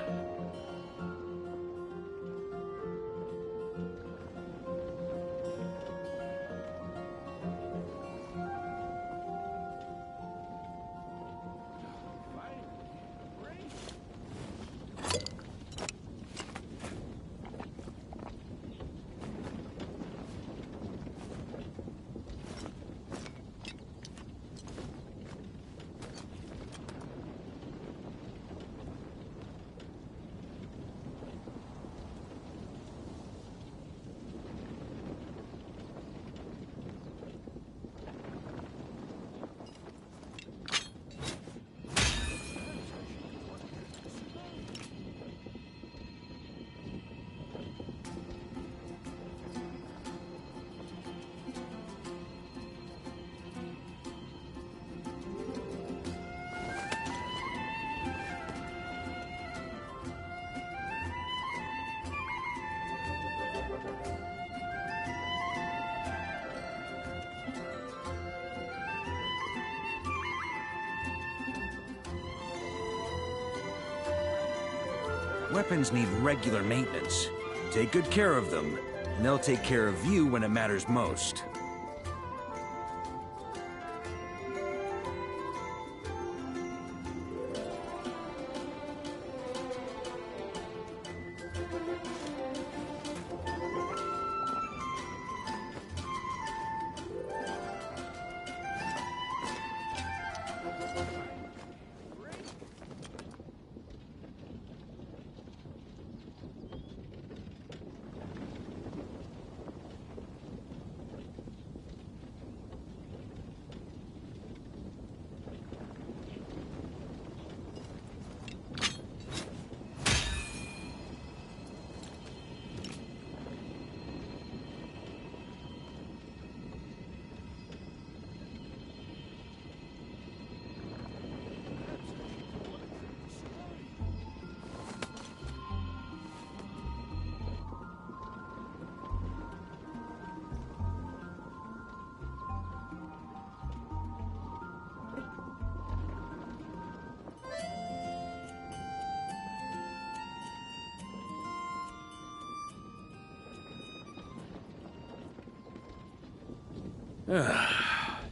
Weapons need regular maintenance. Take good care of them, and they'll take care of you when it matters most.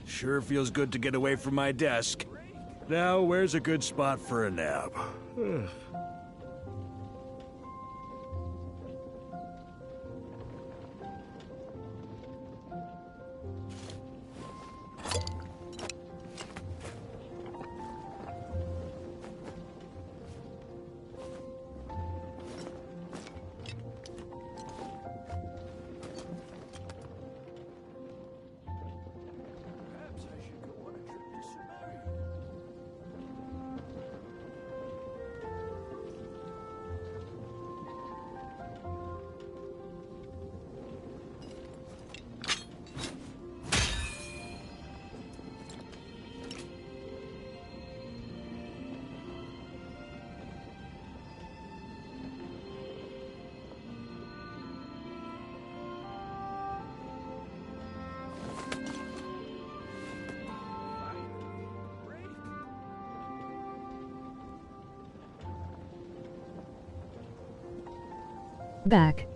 Sure feels good to get away from my desk. Now, where's a good spot for a nap? Back.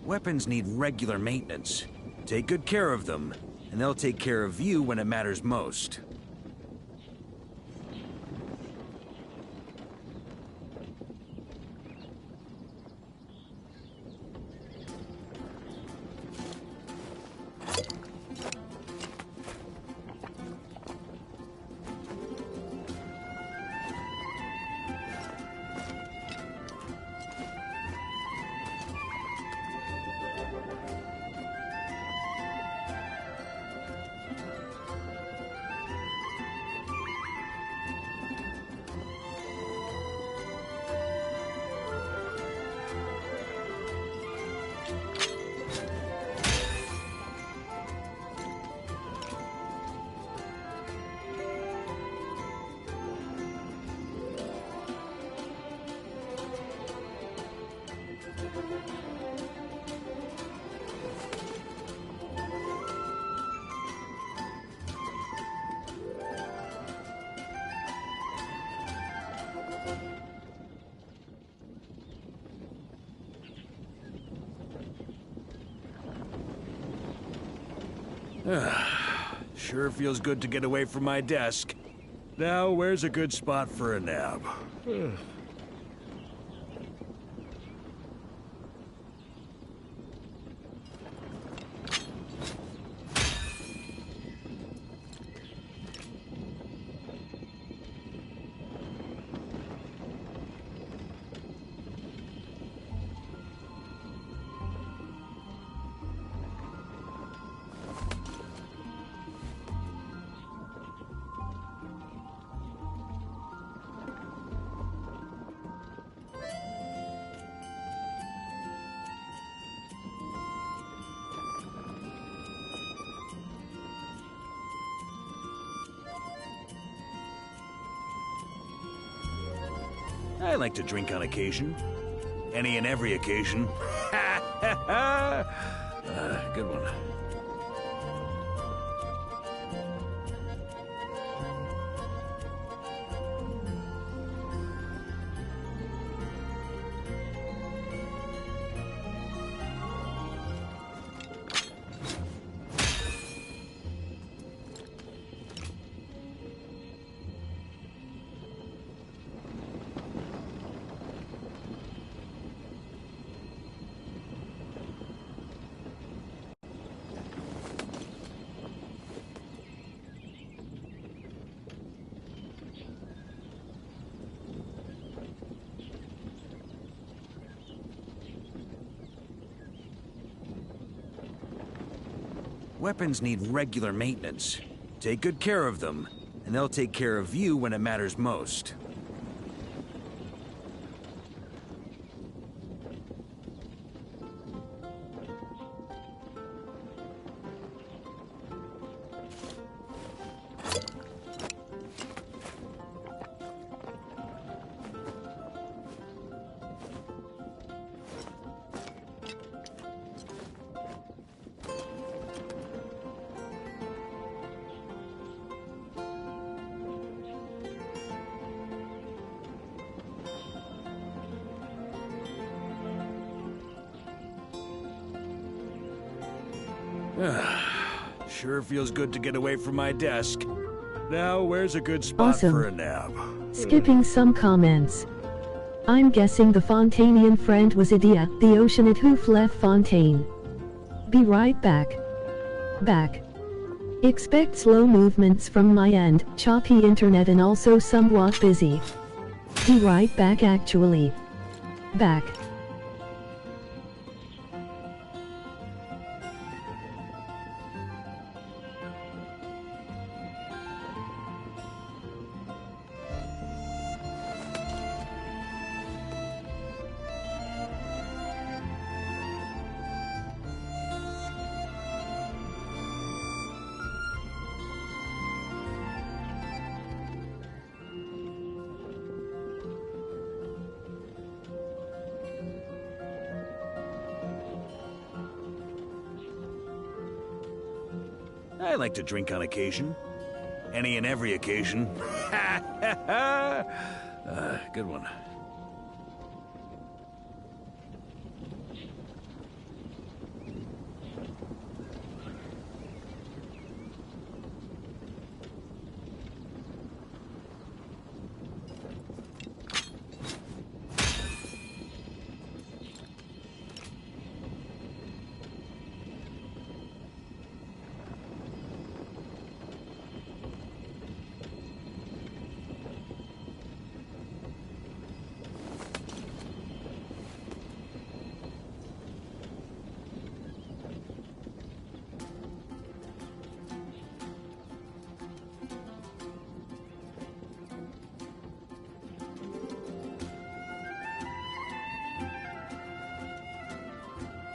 Weapons need regular maintenance. Take good care of them, and they'll take care of you when it matters most. Sure feels good to get away from my desk. Now, where's a good spot for a nap? I like to drink on occasion. Any and every occasion. Good one. Weapons need regular maintenance. Take good care of them, and they'll take care of you when it matters most. Sure feels good to get away from my desk. Now, where's a good spot for a nap? Skipping some comments. I'm guessing the Fontanian friend was Idia, the oceanid who left Fontaine. Be right back. Back. Expect slow movements from my end, choppy internet and also somewhat busy. Be right back actually. Back. I like to drink on occasion. Any and every occasion. Good one.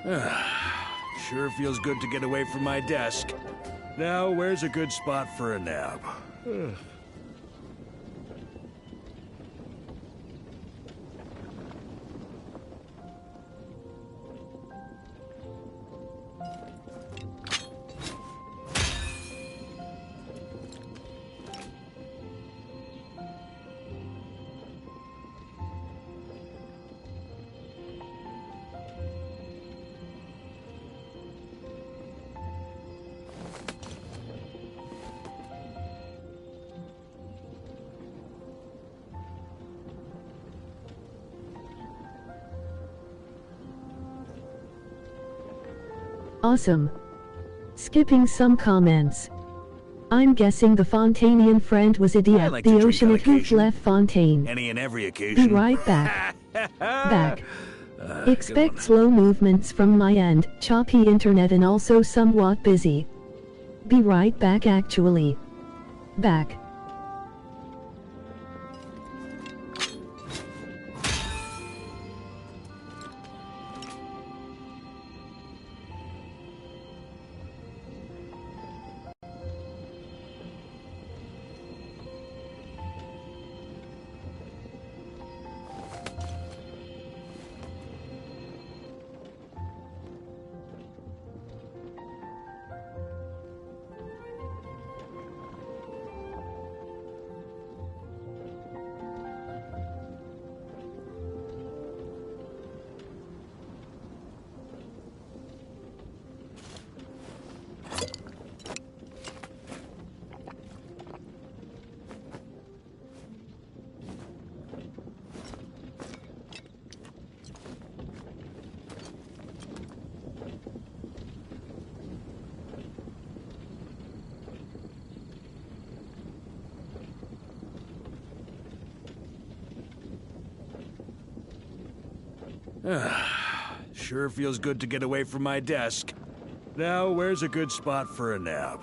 Sure feels good to get away from my desk. Now, where's a good spot for a nap? Awesome. Skipping some comments. I'm guessing the Fontanian friend was Idia, like the to drink ocean on at who occasion. left Fontaine. Any and every occasion. Be right back. Back. Good Expect one. slow movements from my end, choppy internet and also somewhat busy. Be right back actually. Back. Sure feels good to get away from my desk. Now, where's a good spot for a nap?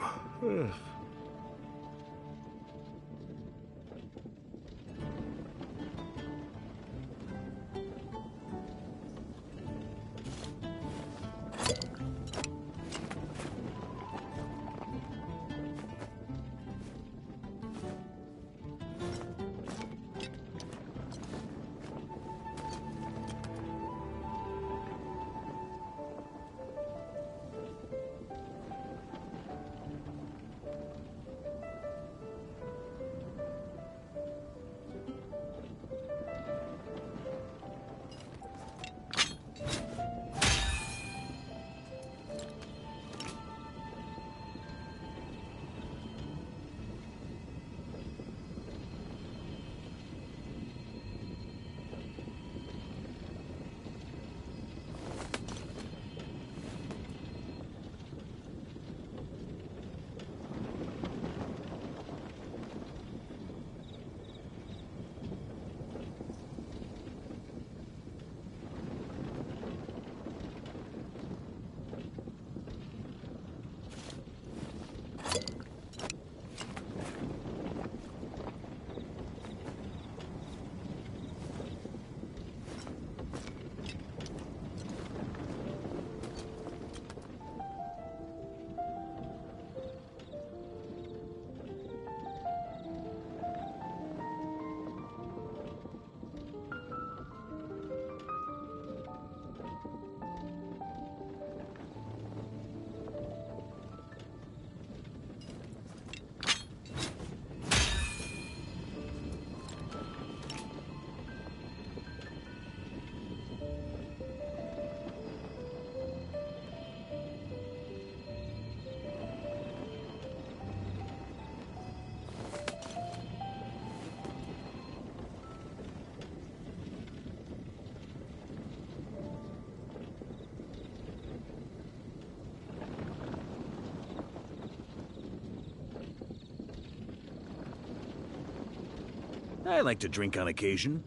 I like to drink on occasion.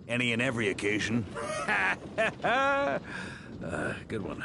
Any and every occasion. Good one.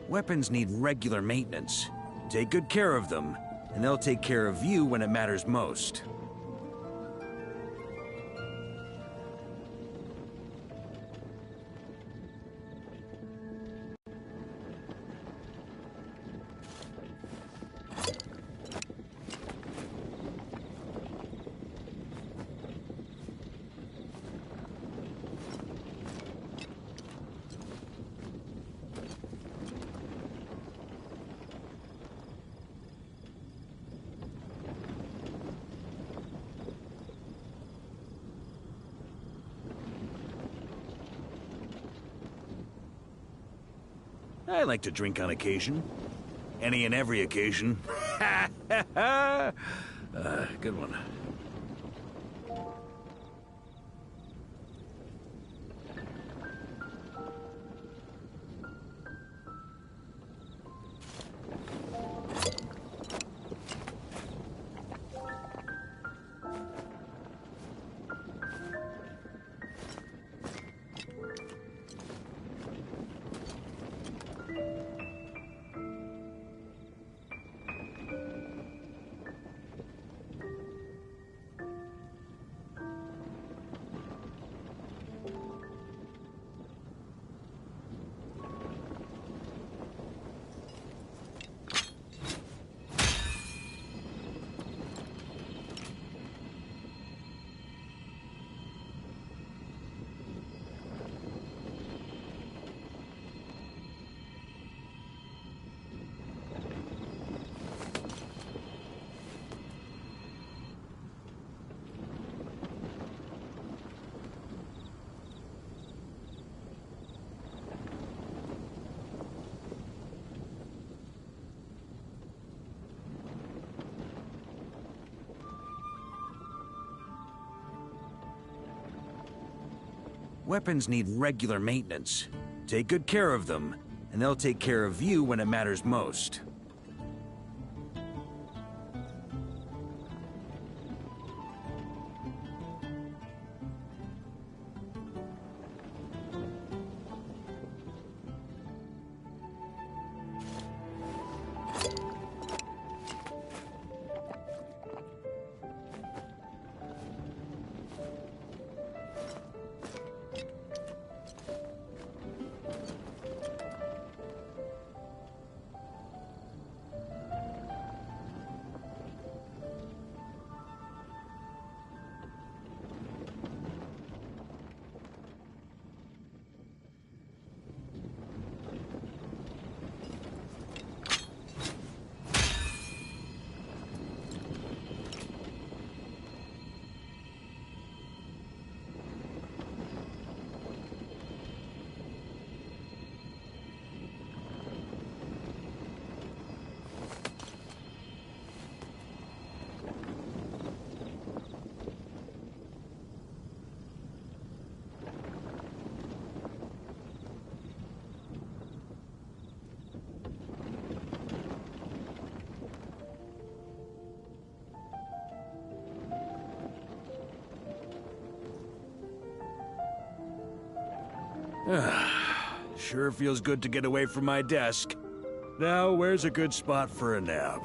Weapons need regular maintenance. Take good care of them, and they'll take care of you when it matters most. I like to drink on occasion. Any and every occasion. Good one. Weapons need regular maintenance. Take good care of them, and they'll take care of you when it matters most. Sure feels good to get away from my desk. Now, where's a good spot for a nap?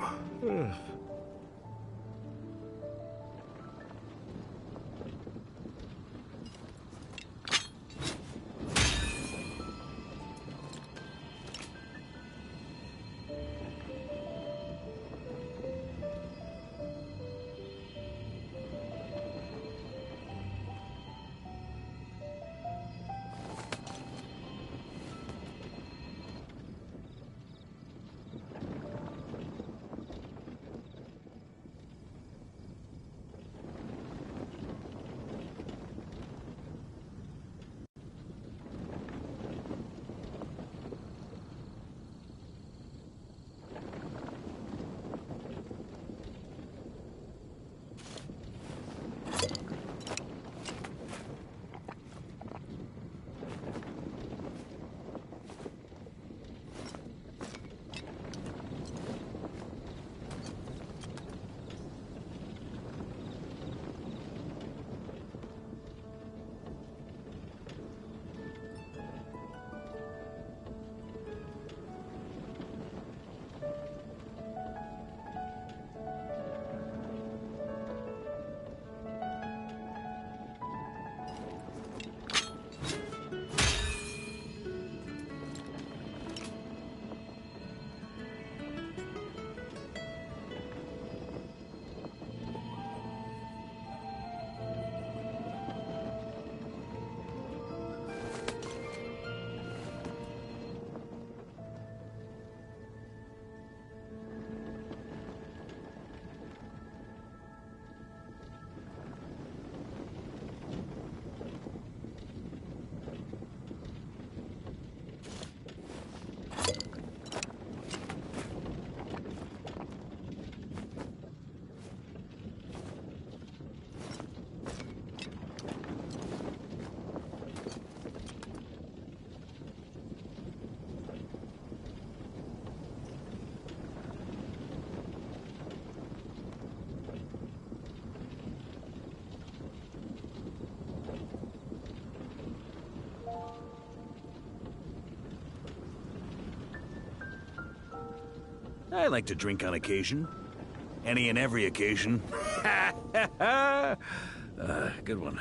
I like to drink on occasion. Any and every occasion. Good one.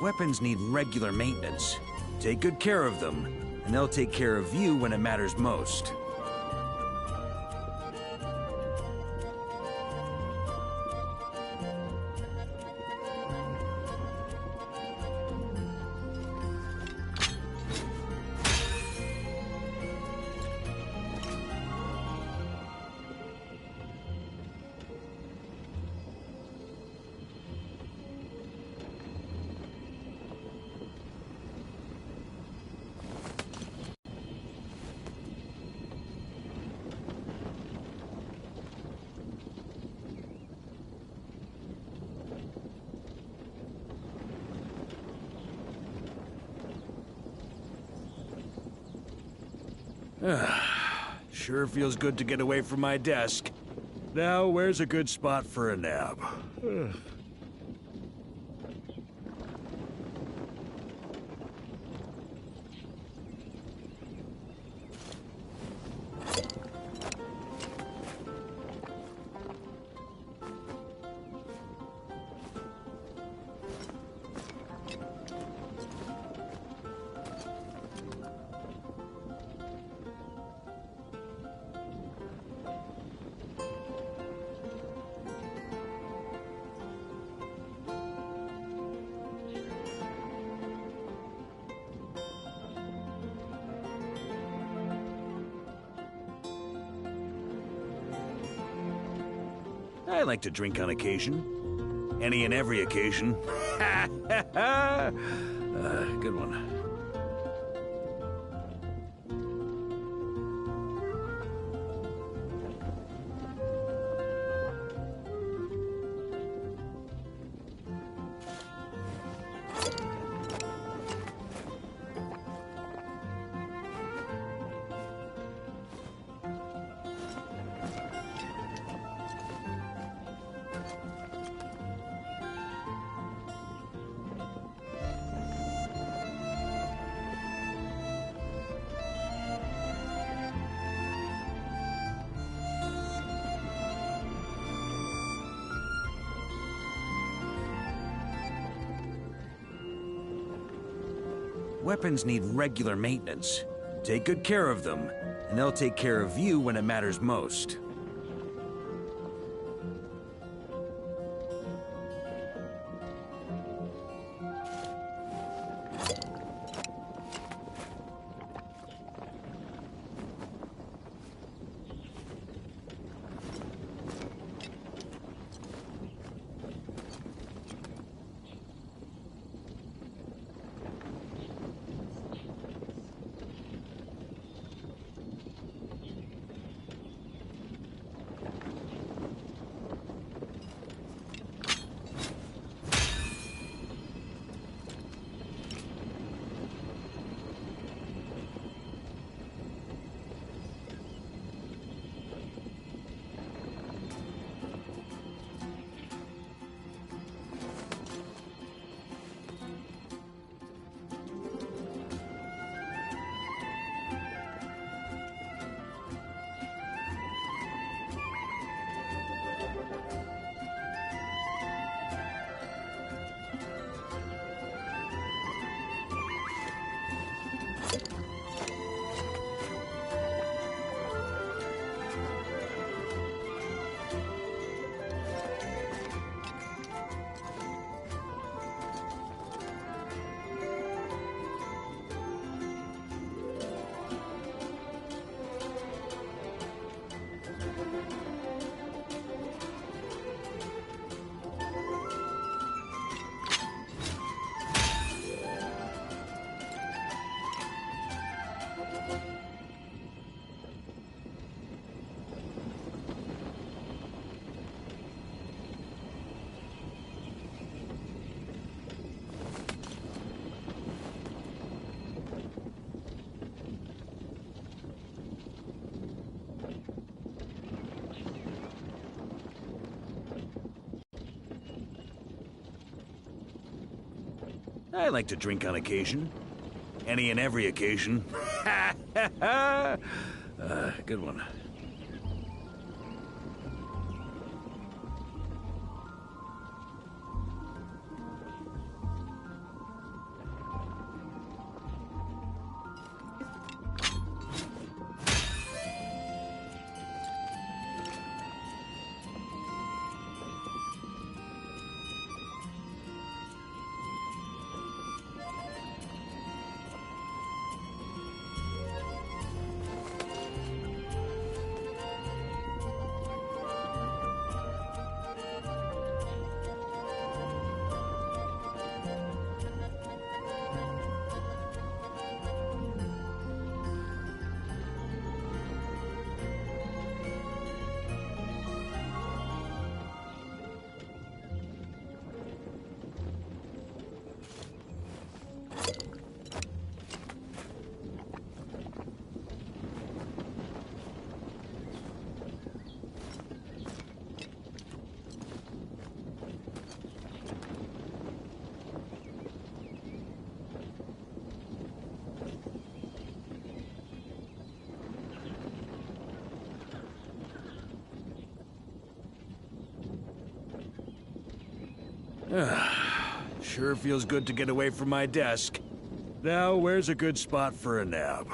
Weapons need regular maintenance. Take good care of them, and they'll take care of you when it matters most. Sure feels good to get away from my desk. Now, where's a good spot for a nap? I like to drink on occasion. Any and every occasion. Good one. Weapons need regular maintenance. Take good care of them, and they'll take care of you when it matters most. I like to drink on occasion. Any and every occasion. Good one. Sure feels good to get away from my desk. Now, where's a good spot for a nap?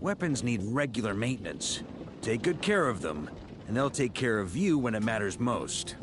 Weapons need regular maintenance. Take good care of them, and they'll take care of you when it matters most.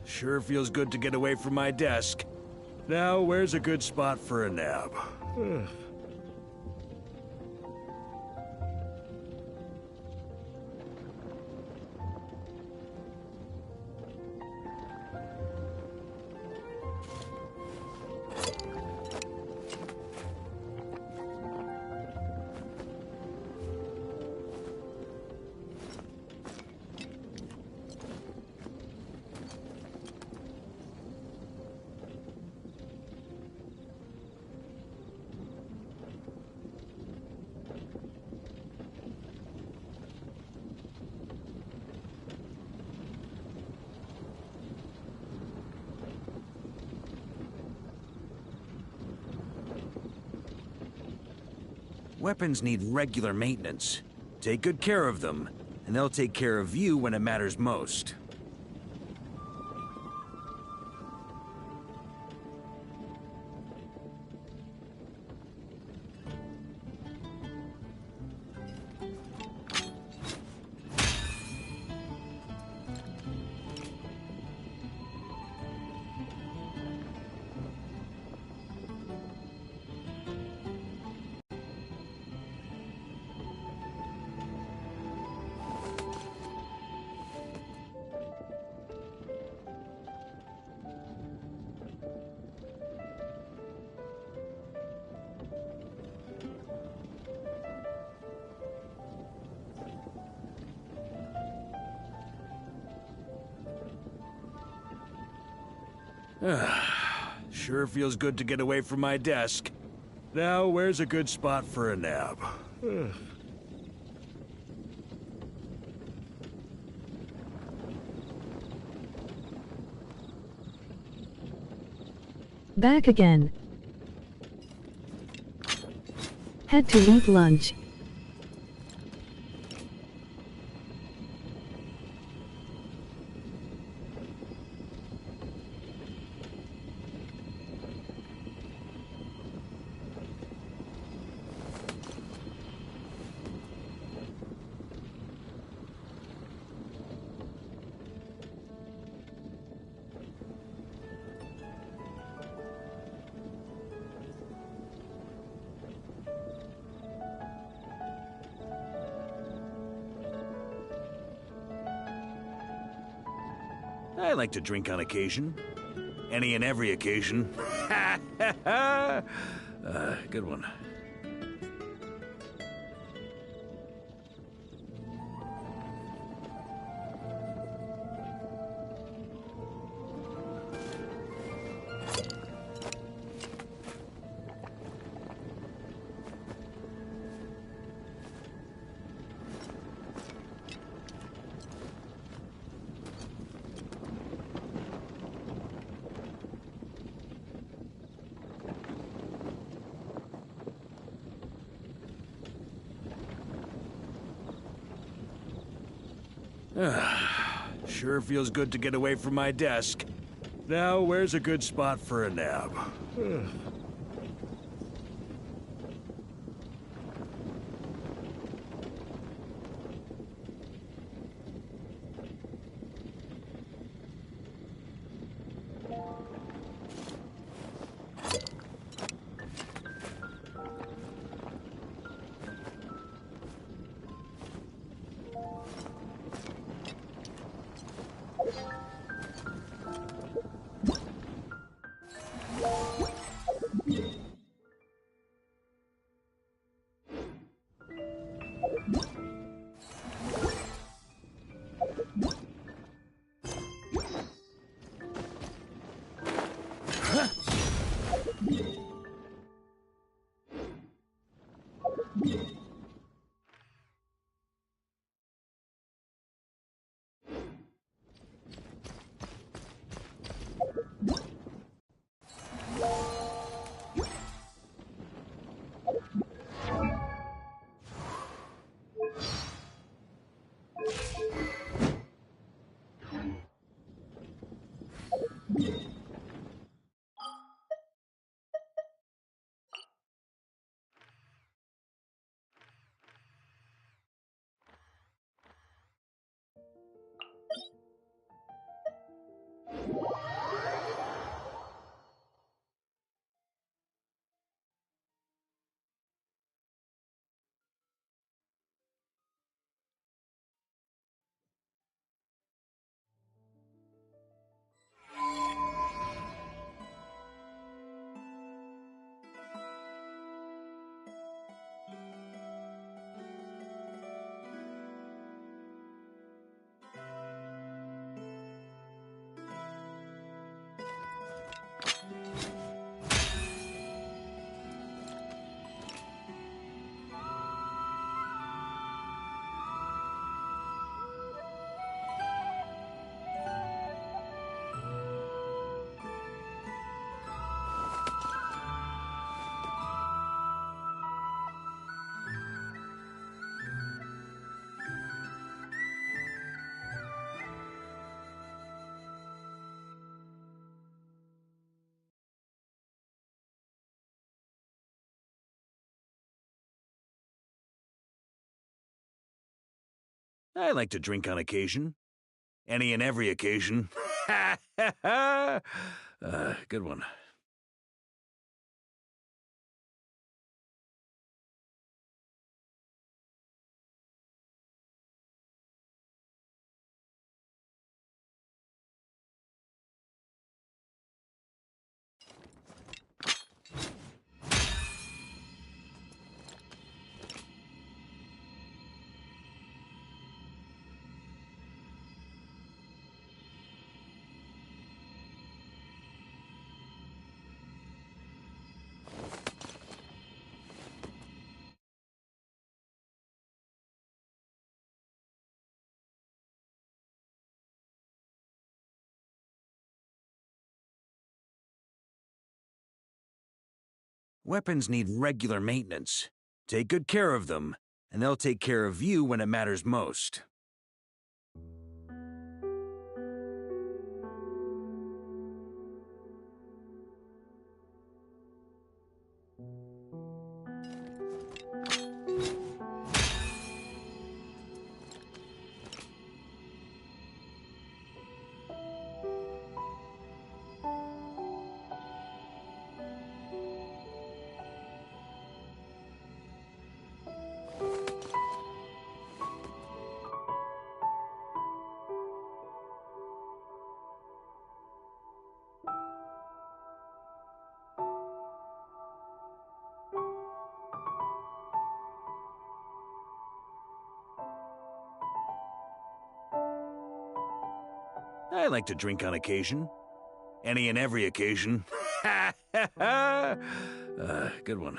Sure feels good to get away from my desk. Now, where's a good spot for a nap? Weapons need regular maintenance. Take good care of them, and they'll take care of you when it matters most. Sure feels good to get away from my desk. Now, where's a good spot for a nap? Back again. Had to eat lunch. I like to drink on occasion. Any and every occasion. Good one. Sure feels good to get away from my desk. Now, where's a good spot for a nap? I like to drink on occasion. Any and every occasion. Good one. Weapons need regular maintenance. Take good care of them, and they'll take care of you when it matters most. I like to drink on occasion. Any and every occasion. Good one.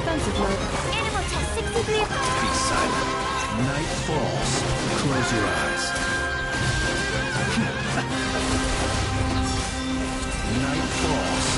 Defensive mode. Animal test 63. Be silent. Night falls. Close your eyes. Night falls.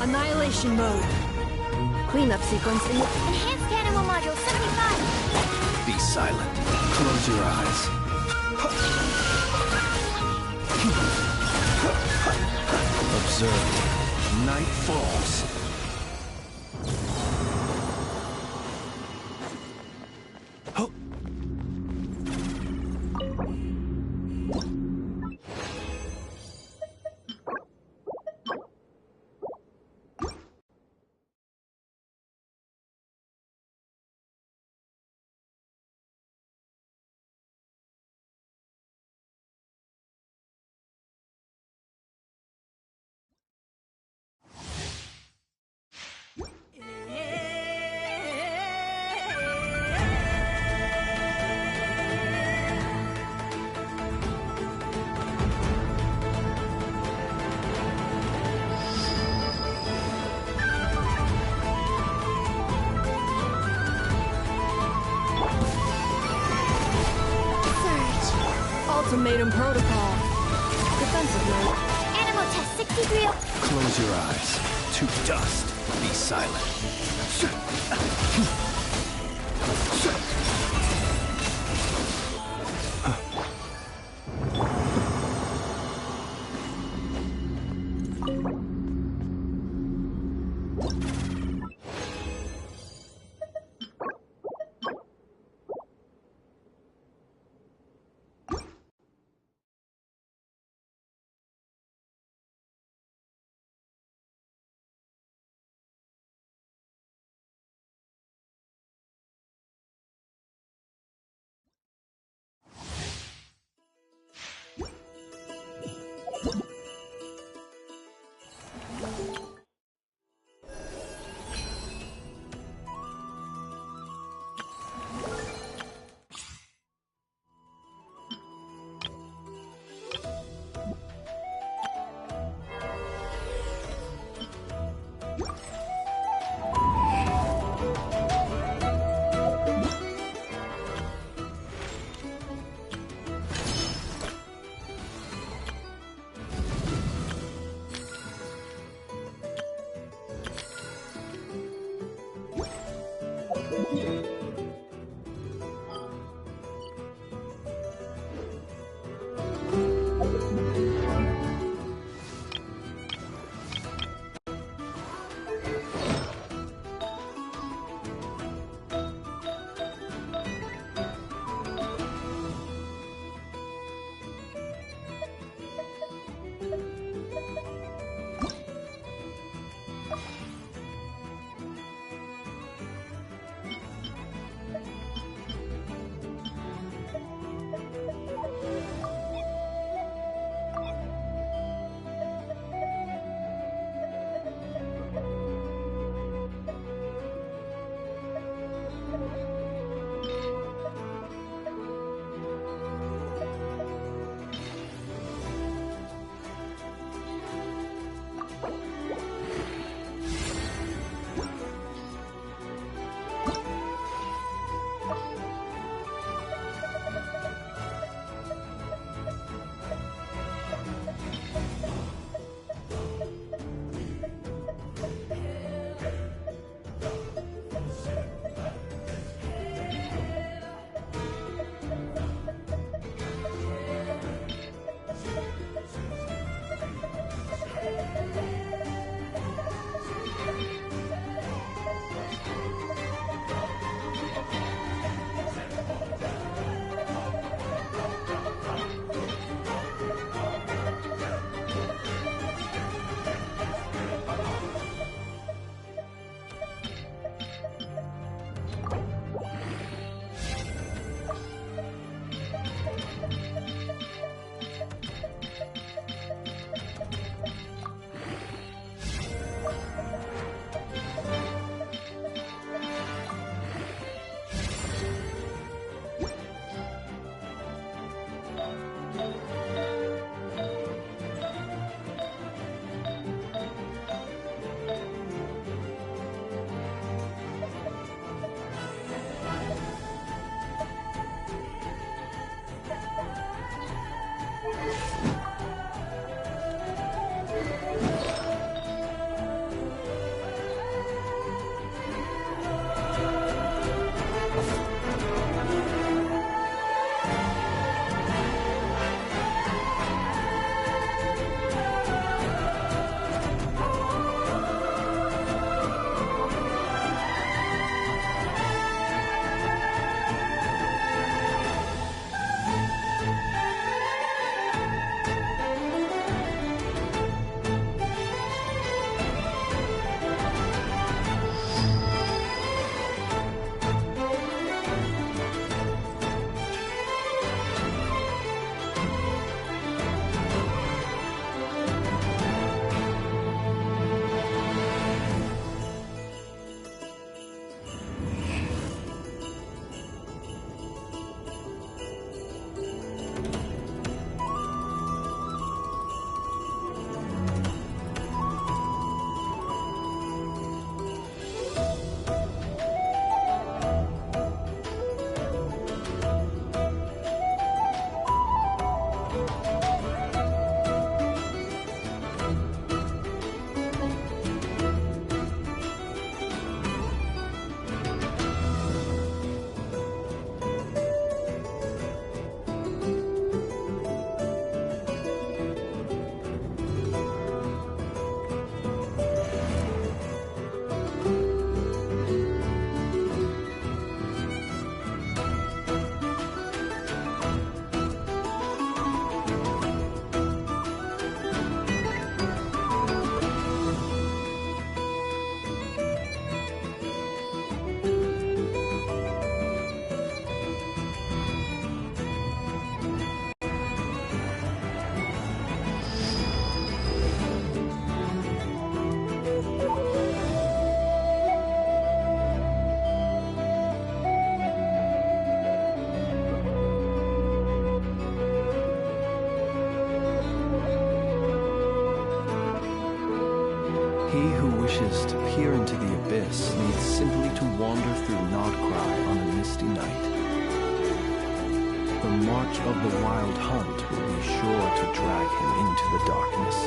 Annihilation mode. Cleanup sequence in the... Enhanced animal module 75. Be silent. Close your eyes. Observe. Night falls. Ultimatum protocol. Defensive mode. Animal test 63. Close your eyes. To dust. Be silent. He who wishes to peer into the abyss needs simply to wander through Nodcry on a misty night. The march of the wild hunt will be sure to drag him into the darkness.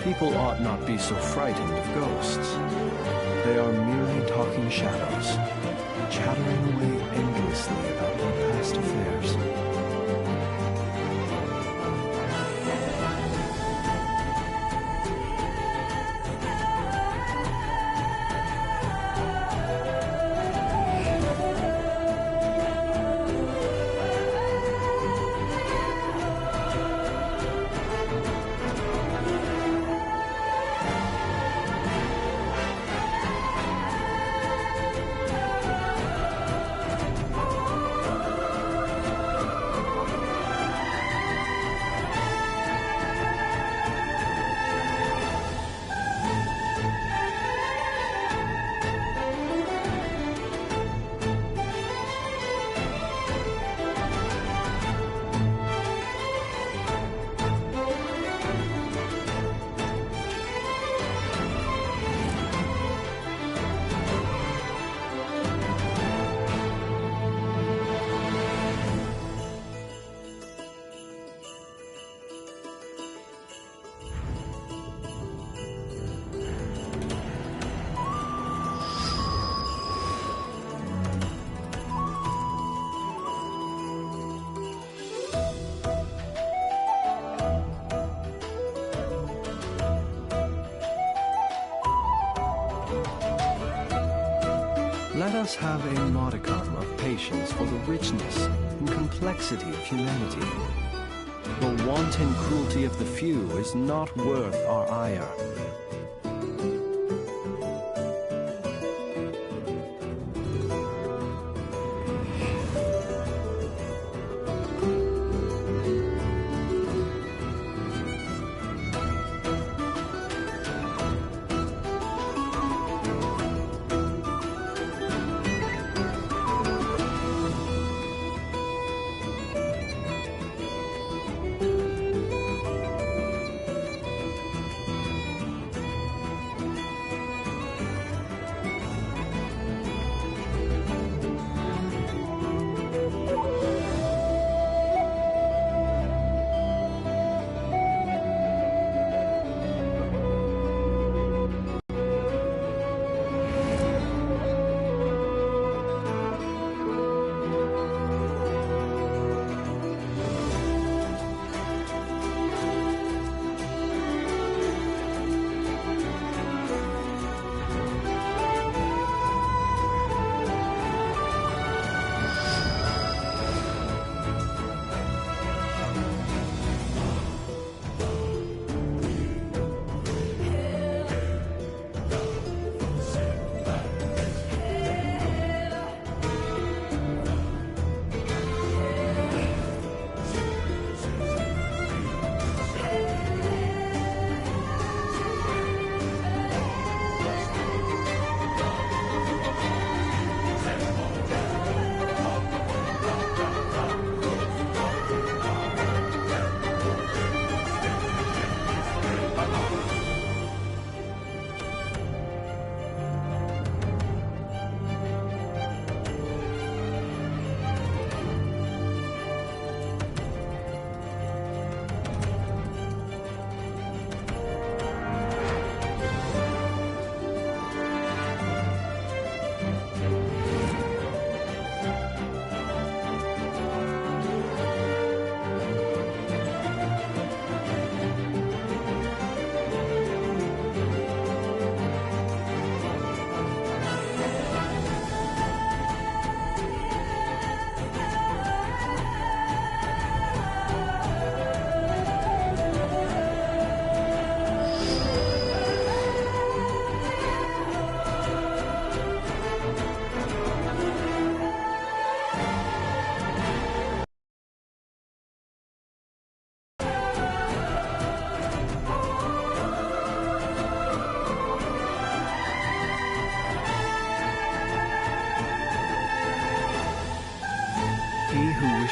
People ought not be so frightened of ghosts. They are merely talking shadows, chattering away endlessly about their past affairs. Let us have a modicum of patience for the richness and complexity of humanity. The wanton cruelty of the few is not worth our ire.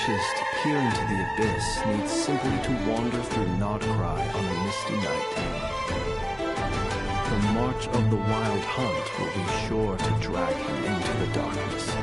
wishes to peer into the abyss needs simply to wander through Nodcry on a misty night. The march of the wild hunt will be sure to drag him into the darkness.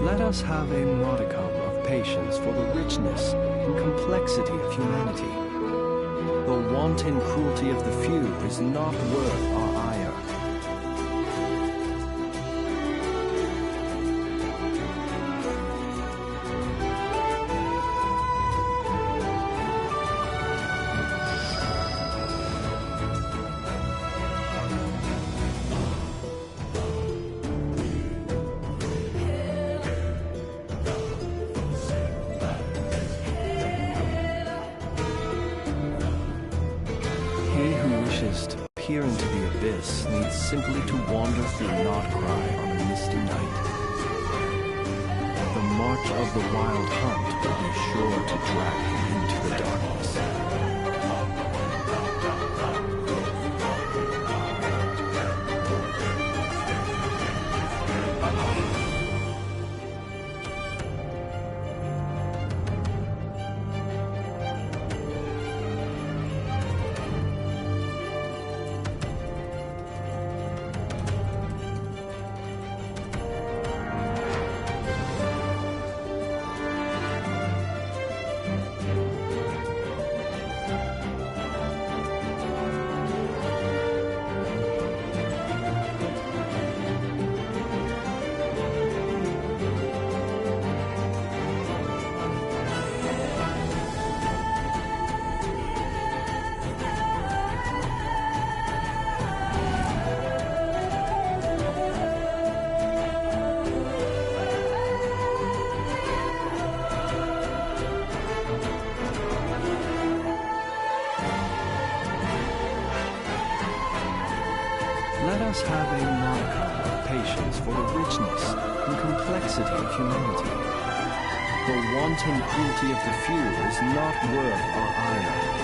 Let us have a modicum of patience for the richness and complexity of humanity. The wanton cruelty of the few is not worth our ire. Peer into the abyss needs simply to wander through Nodcry on a misty night. The march of the wild hunt will be sure to drag him into the darkness. Let us have a modicum of patience for the richness and complexity of humanity. The wanton cruelty of the few is not worth our ire.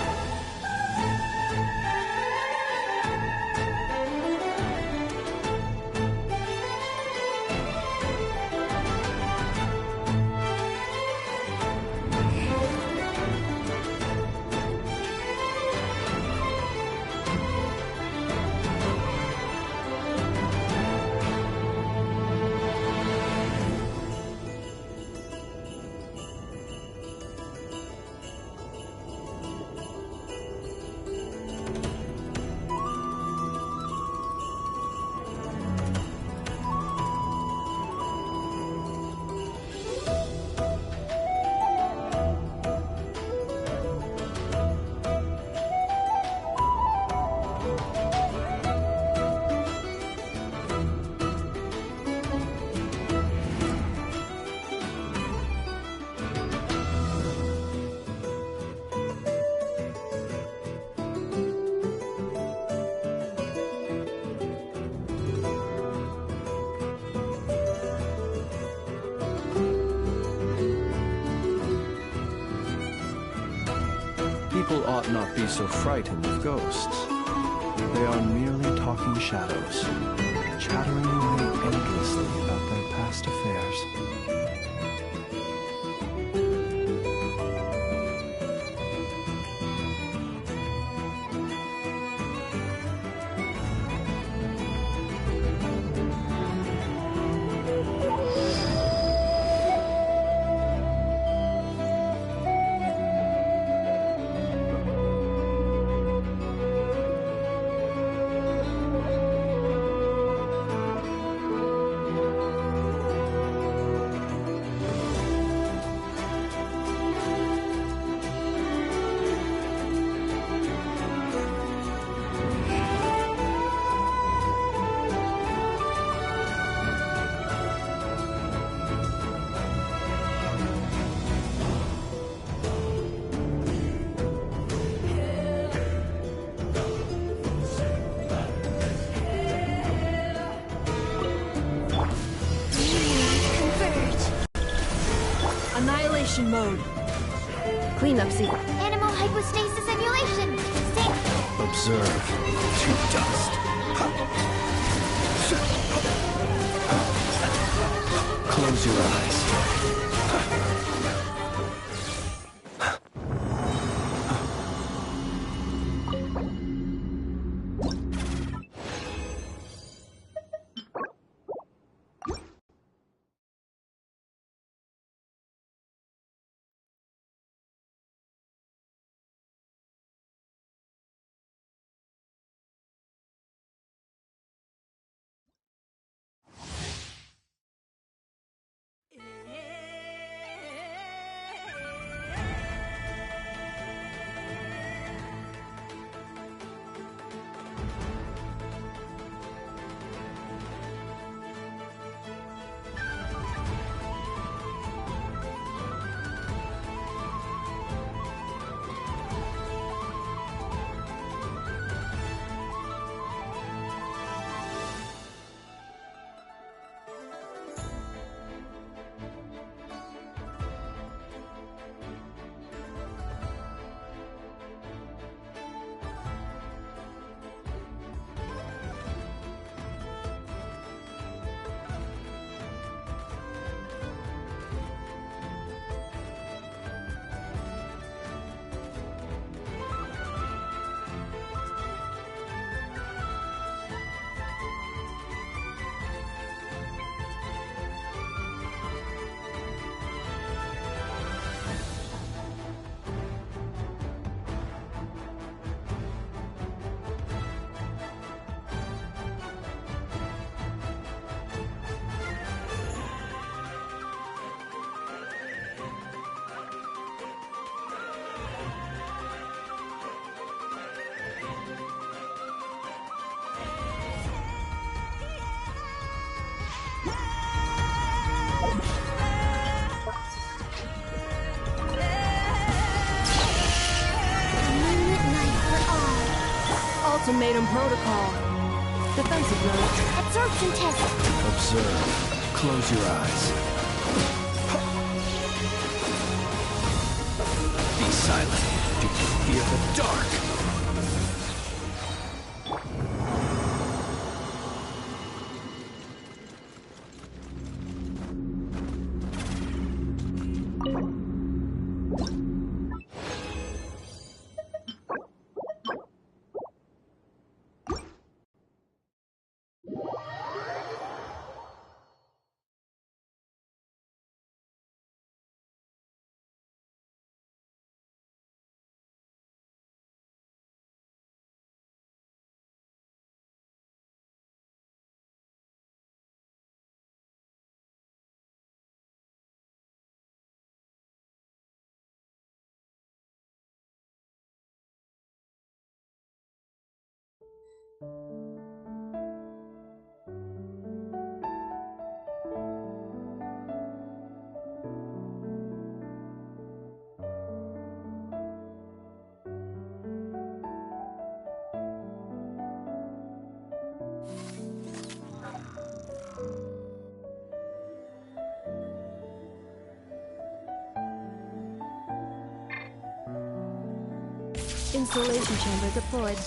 ought not be so frightened of ghosts. They are merely talking shadows, chattering away endlessly about their past affairs. Annihilation mode. Cleanup sequence. Animal hypostasis simulation. Observe to dust. Close your eyes. Ultimatum protocol. Defensive mode. Absorption test. Observe. Close your eyes. Be silent. Do you fear the dark? Installation chamber deployed.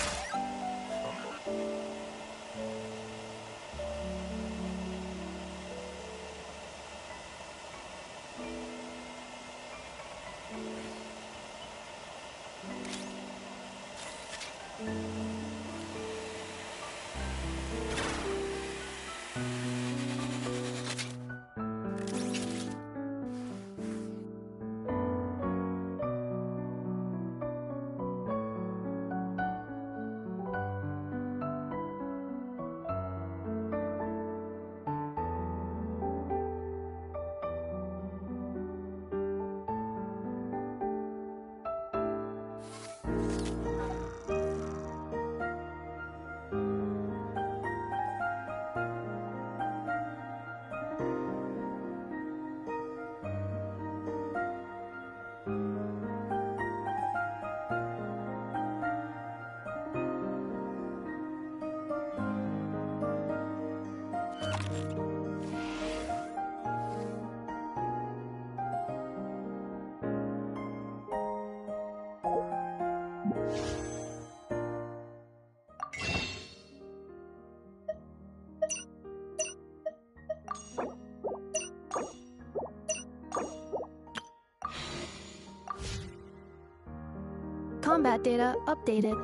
Combat data updated.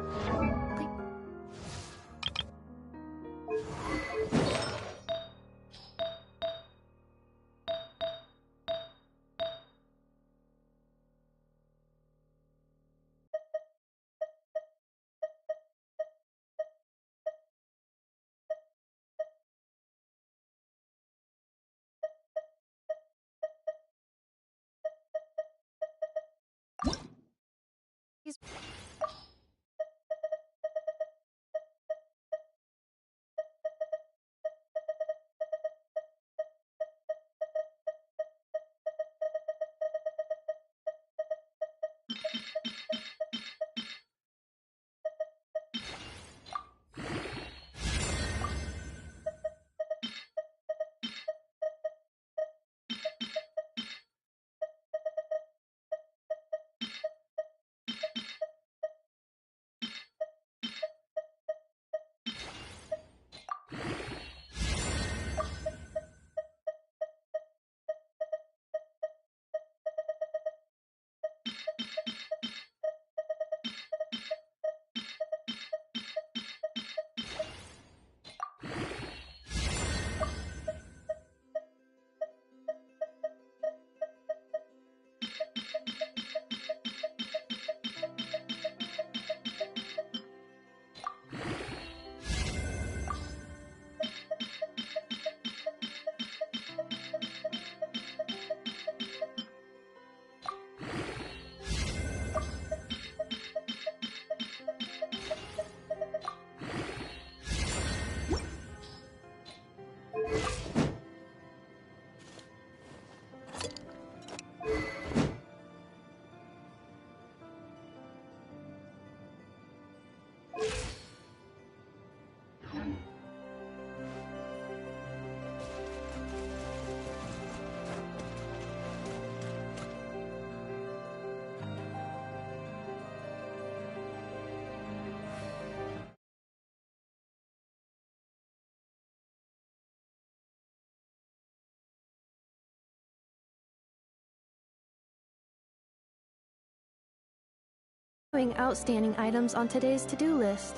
Outstanding items on today's to-do list.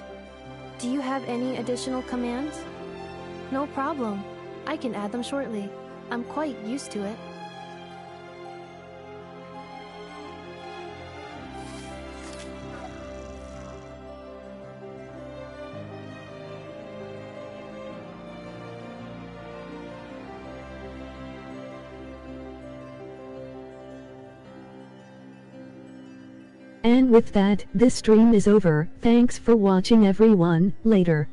Do you have any additional commands? No problem. I can add them shortly. I'm quite used to it. And with that, this stream is over. Thanks for watching everyone. Later.